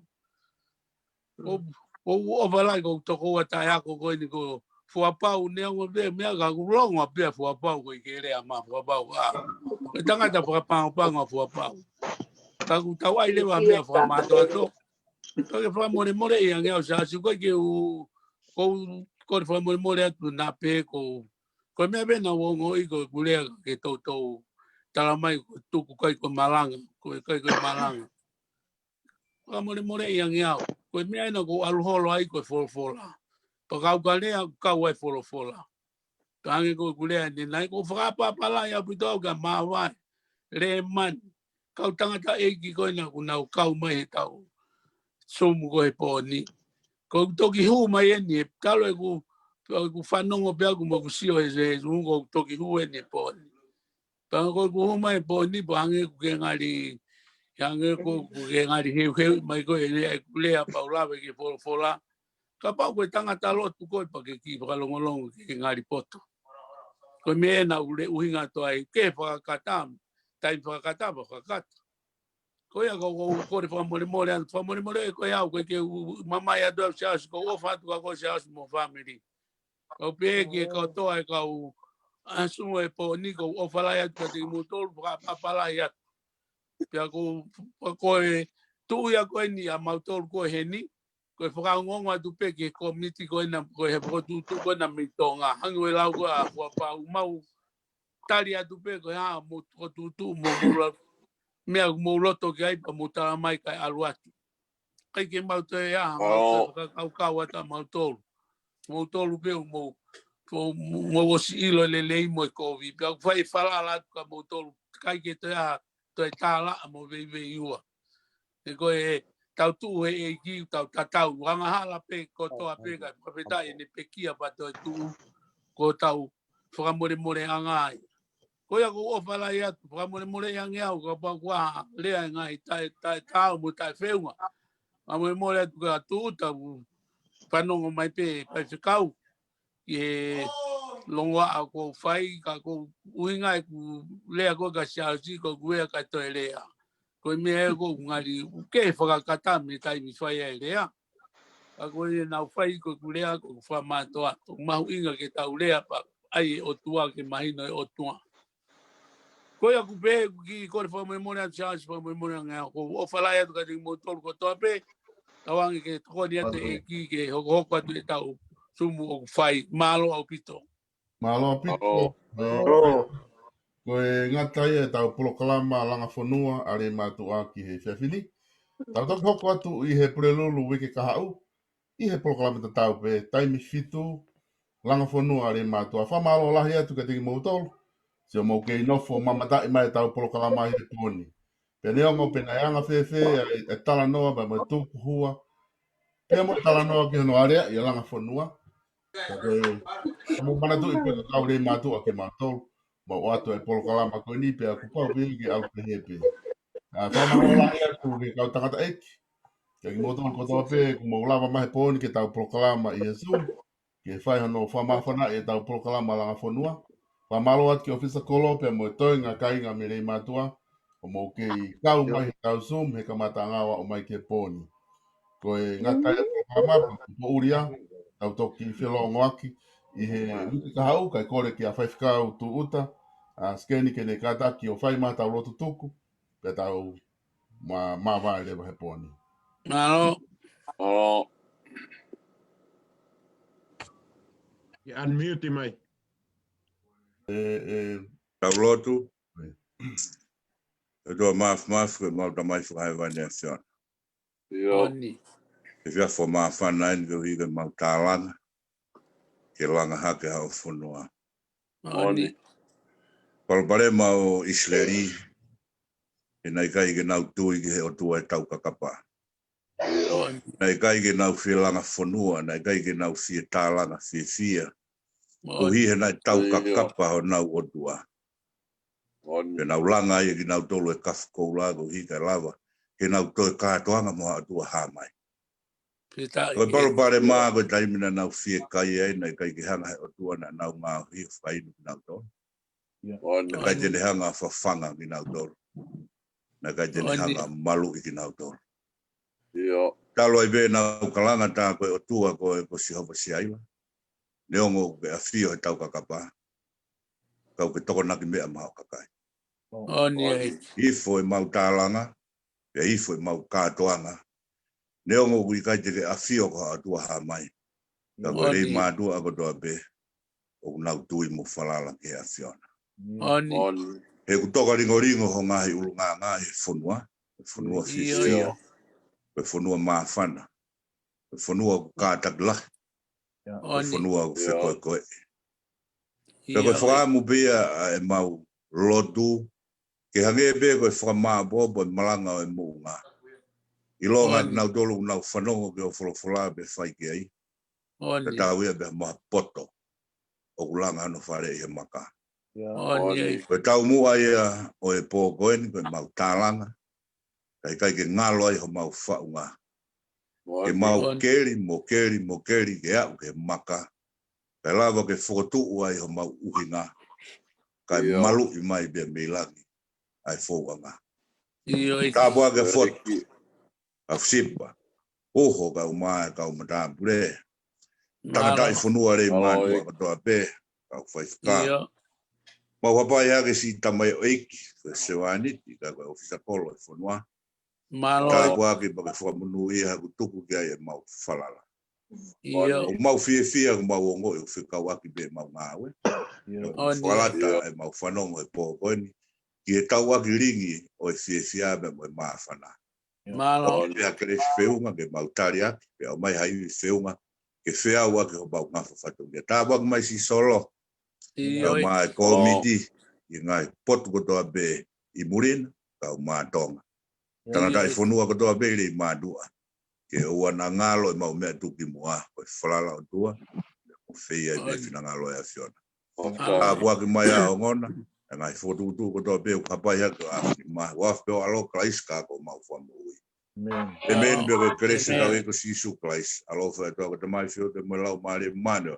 O walai ko toko wa tae ako ko ni ko fuapau neongo pe mea ka kulongo a pia fuapau ko i ke rea ma fuapau a. Ko tangata whakapang fuapau. Ka ku tawai lewa mea whakamato ato. Ko ke whamore i angeo sa asu ko ke u ko whamore atu na pe ko mea bena wongo i ko kulea ke tautou talamai ko tuku kai ko malanga ko malanga. Whamore i angeo ko mea ina ko aluholo ai ko fola. Pakau kalea kau ai folofola. Tangi ko kulea ni nai ko whakapapala ia pito ka mawai. Le man. Kau tangata eki ko ina kunau kau mai he tau. Somu ko he pōni. Ko toki hu mai eni e talo e ku whanongo pia ku mo kusio he se ko toki hu eni e pōni. Panga ko ku hu mai pōni po hange ku ke ngari hange ko ku ke ngari heu mai ko e lea paulawe ke folofola. Ka pau koe tangata lotu koe pa ke ki whakalongolongo ke ngari poto. Koe mea na ule uhinga toa e ke whakakatam, tai whakakatam whakakata. Koe a kore whamore anu, whamore e koe au koe ke mamai adu au siasu, ko ofatu ka koe siasu mo family. Kau pēki e kau toa e kau asumo e po niko ofalai atu ka te motoru whakapapalai atu. Pia koe tui a koe ni a mautoru koe he ni, koe whakaungongo atu peke komiti koe na koe he whakotutu koe na mitonga. Hangu e lau koe a whapa umau tari atu peke koe haa mo whakotutu mo mula mea mo loto ki aipa mo tala mai kai alu atu. Kai ke mauto e haa mauto e whakaukau ata mautoru. Mautoru peo mo osi ilo le lei mo e kovi. Pia whai whalala atu ka mautoru kai ke te haa to e tāla mo vei ua. E koe tau tu he e ki tau tatau wanga hala pe ko toa pe ka peta e ne pekia pa to tu ko tau whakamore anga ai ko ia ko ofala ia whakamore anga au ka pa kwa lea ngai tai tau mo tai feunga amore atu ka tu tau panongo mai pe pa kau e longwa ko fai ka ko uinga ku lea ko ka siasi ko gue ka to lea ko me ko ngari ke whakakata me tai mi whai ai rea. A ko e nau whai ko kulea ko whamatoa. Ko mahu inga ke tau rea pa ai o tua ke mahino e o tua. Ko ia ku pe ki kore whamemore atu siasi whamemore ngā ko o whalai atu ka te motoru ko toa pe. Tawangi ke tokoni atu e ki ke hoko atu e tau sumu o whai malo au pito. Malo au pito. Ko e ngatai e tau polokalama Langafonua A Leimatu'A ki he whiawhini. Tau toki hoko atu i he purelulu wiki kahau. I he polokalama ta tau pe taimi fitu Langafonua A Leimatu'A. Whamalo lahi atu ka tiki mautolu. Sio mau kei nofo mamatai mai tau polokalama i he poni. Pene ongo pena eanga whewhe e tala noa ba mai tuku hua. Pea mo tala noa ki hono area i Langafonua. Ka koe mo manatu i peka kau Leimatu'A ki mautolu. Ma o ato e polokalama koe ni pea kupau pili au pehepe. Whamalola ia ku ke kau tangata eki. Ke motor ko toa pe ku mo lava mai poni ke tau polokalama i Zoom. Ke whai hono whamawhana e tau polokalama Langafonua. Whamalo at ke ofisa kolo pe mo toi ngā kainga me Leimatu'A. O mo ke kau mai he tau Zoom he kamata ngawa o mai ke poni. Ko e ngatai e polokalama po uria. Tau toki whilongo aki. I he wiki kahau kai kore ki a whaifkau tu uta. Skeni ke ne kataki o whai mata o roto tuku. Pe tau ma vai lewa he poni. Malo. Unmute mai. Tau lotu. E doa maf ke mau tamai whai vane asion. Oni. E whia fo mawhana ni ke higa mau tālanga. Ke langa hake hao whunua. Oni. Palpare mau Isleri. E nei kai ke nau tui ke he o tua e tau kakapa. Nei kai ke nau whilanga whunua. Nei kai ke nau whia tālanga whia. Uhi he nei tau kakapa ho nau o tua. Ke nau langa i ke nau tolu e kafko lago hi ka lava. Ke nau toi kātoanga moa a tua hamai. Koe palpare maa koe taimina nau whia kai ei. Nei kai ke hanga he o tua na nau ngā hi whainu ki nau tolu. Nei kai tene hanga whawhanga ki nau tolu. Nei kai tene hanga malu i ki nau tolu. Talo ai be nau kalanga tā koe o tua koe ko si hapa si aiwa. Neongo ke a whio he tau kakapa. Kau ke toko naki mea maho kakai. Ifo e mau tālanga. Pe ifo e mau kātoanga. Neongo kui kai te ke a whio ko a tua ha mai. Ka koe rei mātua ako toa be. O nau tui mo whalala ke a whiona. He kutoka ringo ho ngahi ulunga ngahi whunua. Whunua whiwhia. Pe whunua maa whana. Pe whunua kātak lahi. O whanua o whekoe. Peko whakamu bea e mau lotu. Ke hange be koe whakamābobo e malanga o e muunga. I longa nau tolu nau whanongo ke o wholawhala be whai ke ai. Ka tāwia be maha poto. O kulanga ano whare i he maka. Koe tau mua ia o e pō koeni koe mau tālanga. Kai ke ngalo ai ho mau whaunga. Ke mau keri, mo keri ke au ke maka. Kai lava ke whokotuu ai ho mau uhinga. Kai malu i mai bea meilangi. Ai whouanga. Tāpua ke whotu. Ka wsipa. Oho ka umaa ka umatapure. Tangata i whanua rei mātua katoa pē. Ka whaifuka. Mau hapai hake si tamai o eiki. Ka sewaniti ka koe ofisa kolo i whanua. Tāpua ke pake whakamunu i haku tuku ki ai e mau whalala. O mau fia o mau ongo i whikau aki pē mau ngāwe. Whalata e mau whanongo e pō koeni. Ki e tau aki ringi o e fia me mo e maafana. Pea kere whiunga ke mau tari aki, pea o mai hai whiunga ke whiau aki ho mau ngawha whatungia. Tā wak mai si solo, ka mai komiti, i ngai potu kotoa be i murina, ka o mātonga. Tangata i whanua kotoa be i mādua. Ke ua na ngalo i mau mea tuki mua, ko i whalala o tua, o whia i be whina ngalo e a whiona. Tā wak mai a o ngona, ngai fotu ko to be kapai ha ko afni ma wa pe alo klais ka ko ma fo mo e men be ko krese ka ko si su klais alo fa to ko mai fio de mo la mari mano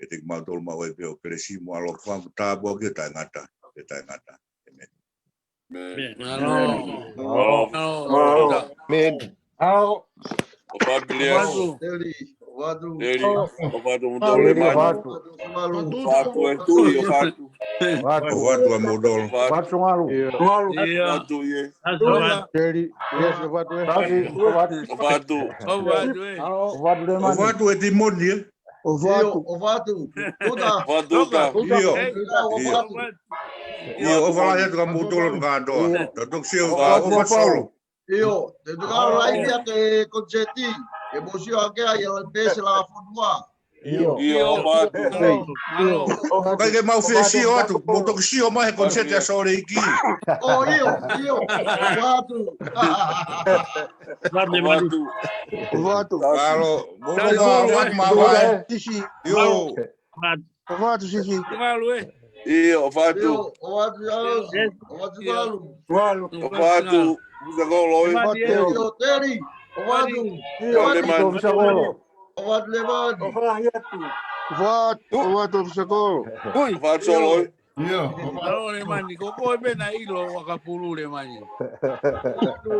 e te ma tol ma we pe kresi mo alo fa ta bo ke ta ngata amen men o Fablias Ovatu mudole manu. Ovatu e tui o fatu. Ovatu a modolo. Ovatu ngalu. Ovatu ye. Ovatu e timoni. Ovatu. Tuta. Io ovala ya ka modolo ka do. To sio o solo. Io, te tocavo la idea che concetti, che possiamo anche al pese la fonua. Io vado. Kai ke mau fesi o atu, mo to si o mai concetti a sole iki. Oh, io vado. Ovatu. Alo, mo ga ma vai. Io. Ovatu sisi. Io vado. Ovatu. Usa golo. Io teri. Ovatu. Ovatu levani. Ovatu sagolo. Ovatu solo. Alo le mani, koko e bena ilo wakapuru le mani.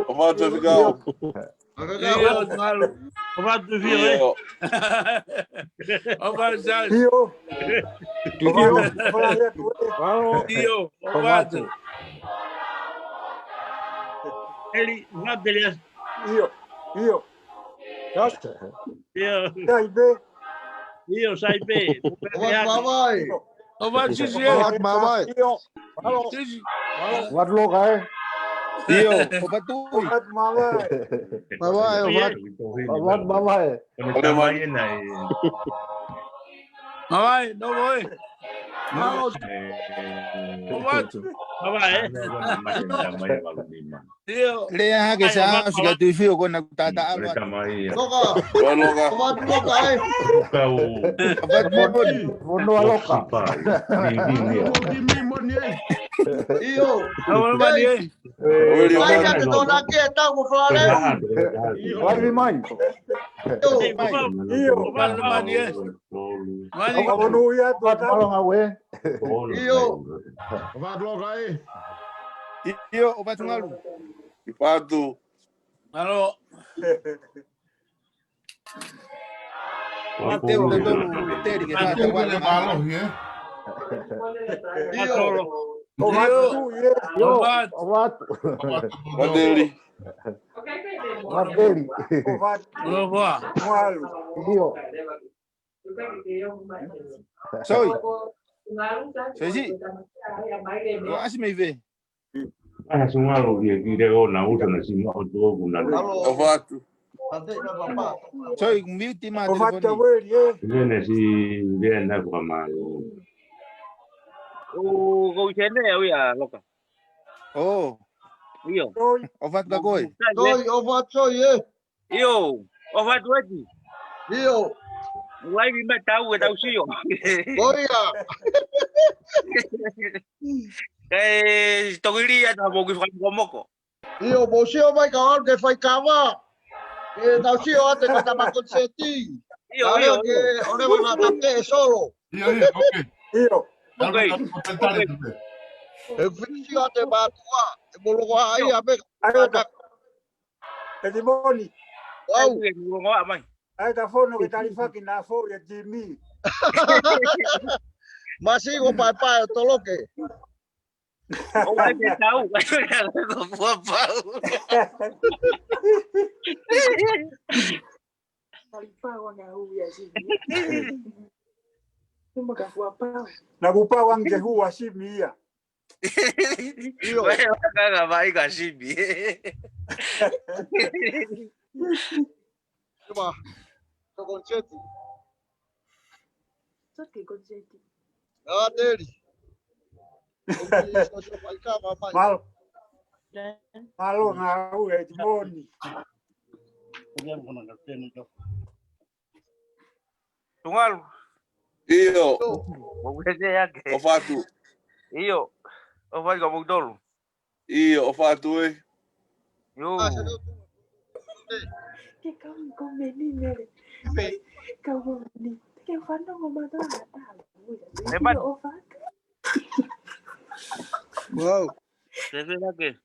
Ovatu ficao. Io ngalo. Ovatu vio. Ovatu sai. Io. Io. Ovatu. Eli, Fablias. Io. Io sai be. Ovatu sisi. Ovatu mamai. Sisi. Ovatu loka Io. Ovatu. Ovatu mamai. Mamai, ovatu. Ovatu mamai. Mamai, no voy. Vamos. Ovatu. Lea que sa si ka tu fio ko na tata alo. Loka. Ovatu loka eh. Fono loka. Io. Vamos mani. Vai que dona que tá com flare. Vai mai. Io. Vamos mani. Mani. Fono ya tata ngawe. Io. Ovatu loka eh. Io, ovatu ngalu. Ovatu. Alo. Mateo tolu teri que sa ta wala malo. Io. Ovatu. Vadeli. Ovatu. Lo va. Io. Soy. Soy. Lo así me ve. Sungalo ki rego na usa na sima o to kuna. Ovatu. Soy mute ma telefoni. Viene si viene kwa malo. Go chene ya loka. Oh. Iyo. Ofat ka koi. Iyo. Ofat waji. Iyo. Wai bi matau ke tau sio. Goya. Togiri ya tabo ki fa komoko. Iyo bosio vai ka ke fai kava. E tau sio ate ka tama konseti. Iyo iyo. Ke ore wana tate solo. Iyo, okay. Iyo. Okay. E fisi ate batua. E bolo wa ai abe. Jadi boni. Wow. Ai ta fono ke tarifa ki na fo ya Jimmy. Masih go pai toloke. Oh, ai ke tau. Ko pau. Tarifa wana huya Jimmy. Na kupa wange huwa shimia. Wewe kaka vai kashibi. Coba, to concerti. Che concerti? Ah, dele. Malo na huwa Edmoni. Tungalu. Iyo. Mweze yake. Ofatu. Iyo. Ofatu ka mugdolu. Iyo, ofatu eh. Yo. Que kau komeni mere. Kau komeni. Que fano ngomata ada. Eman. Ofatu. Wow. Mweze yake.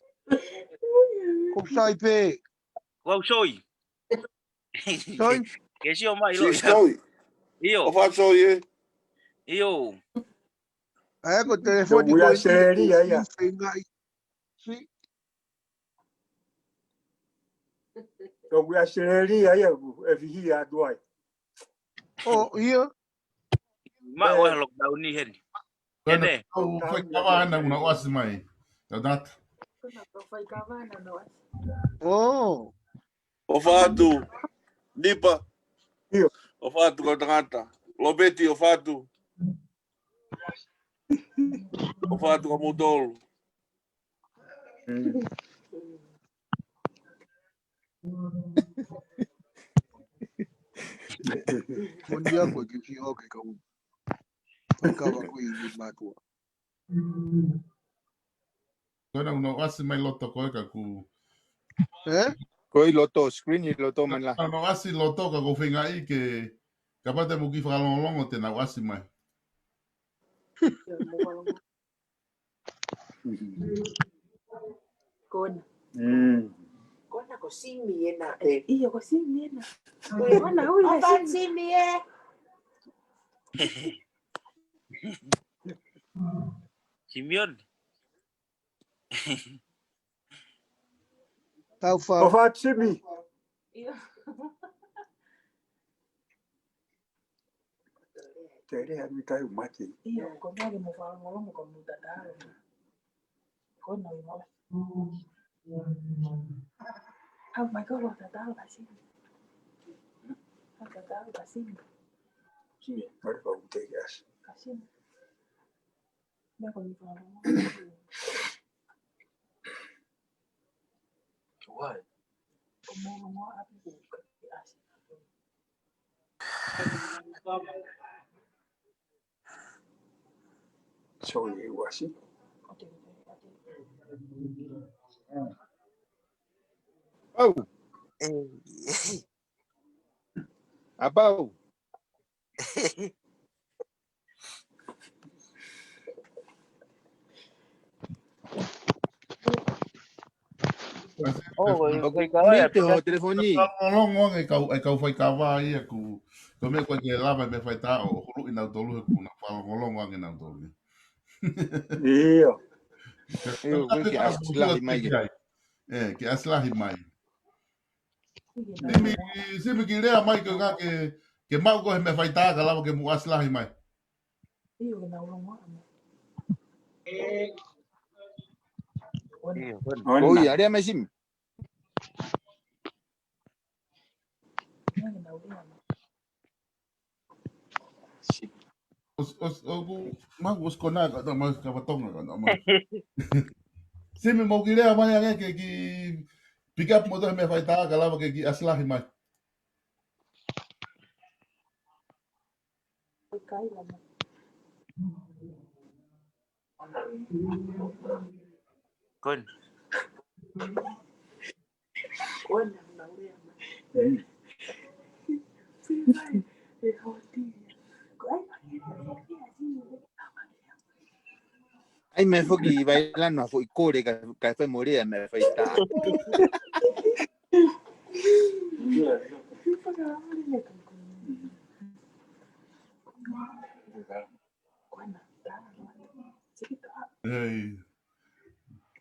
Kupsai pe. Wau shoi. Shoi. Kesi o mai lo. Shoi. Iyo. Ofatu shoi eh. Iyo. Aí com o telefone de coelhinho, aí. Sim. Eu vou acelerar aí, eu vi a dois. Oh, iya. Ma wa lockdown ni hen. Ene. Foi cavana una wasi mai. Dat. Foi cavana no. Oh. Ofatu. Nipa. Ofatu ko tangata. Lobeti ofatu. Ofatu ka mudolo. Bom dia, ko ki fi okay ka. Ka ba ko i matua. Kona una wasi mai loto ko ka ku. Koi loto screen i loto man la. No wasi loto ka ko finga i ke kapate mo ki fra longo te na wasi mai. Kona. Kona ko simiena. Iya ko simiena. Kona huyu Apa simie? Simeon. How far? Ofat simi. Iya. Tere ya mitai mati. Iya, kona ni mo fala ngolong ko mutatalo. Kona ni mo. Oh my God, mutatalo kasi. Mutatalo kasi. Sí, mereka utegas. Kasi. Dia ko ni fala. What? Mo apa ko kasi. So ye wasi. Oh. Abau. Oh, telefoni. Longo e kau fai kawa i ku. Ko me ko ke lava me fai ta o hulu ina tolu ku na fa longo ngi na tolu. Iyo. Iyo, que aslahi mai. Que aslahi mai. Simi ki rea mai ke mau ko me fai ta ka lava ke mu aslahi mai. Iyo na longo. Oh iya, dia mesim. Os kona ka ta mas ka patonga ka ma. Simi mo ki lea mai anga ke ki pick up mo to me fai ta ka lava ke ki aslahi mai. Kun. Ai me foki bailando foi core ka foi morir me fai ta. Ei.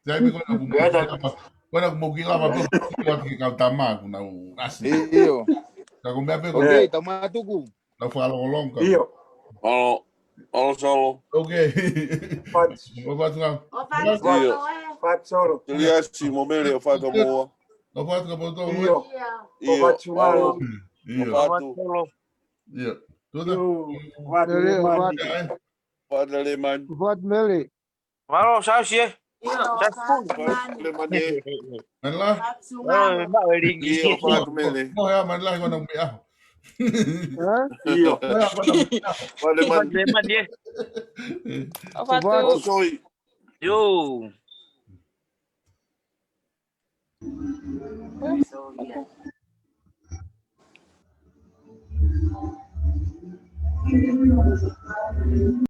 Sai me kona mo ki lava pe ko ki ka ta ma ku na u asi. Iyo. Ka ko me pe ko. Okay, tama tuku. Na fa lo long ka. Iyo. Alo solo. Okay. Mo va tu. Iyo. Fat solo. Tuliasi momere o fata moa. O fatu ka poto. Iyo. O fatu ngalo. Iyo. Iyo. Tudo. Fatu lemani. Fatu lemani. Fat meli. Malo sausie. Lemani. Manla. Mbak wedding. Iyo fatu mele. Mo ya manla ko nang biah. Iyo. Fatu lemani. Leman dia. Fatu soi. Yo.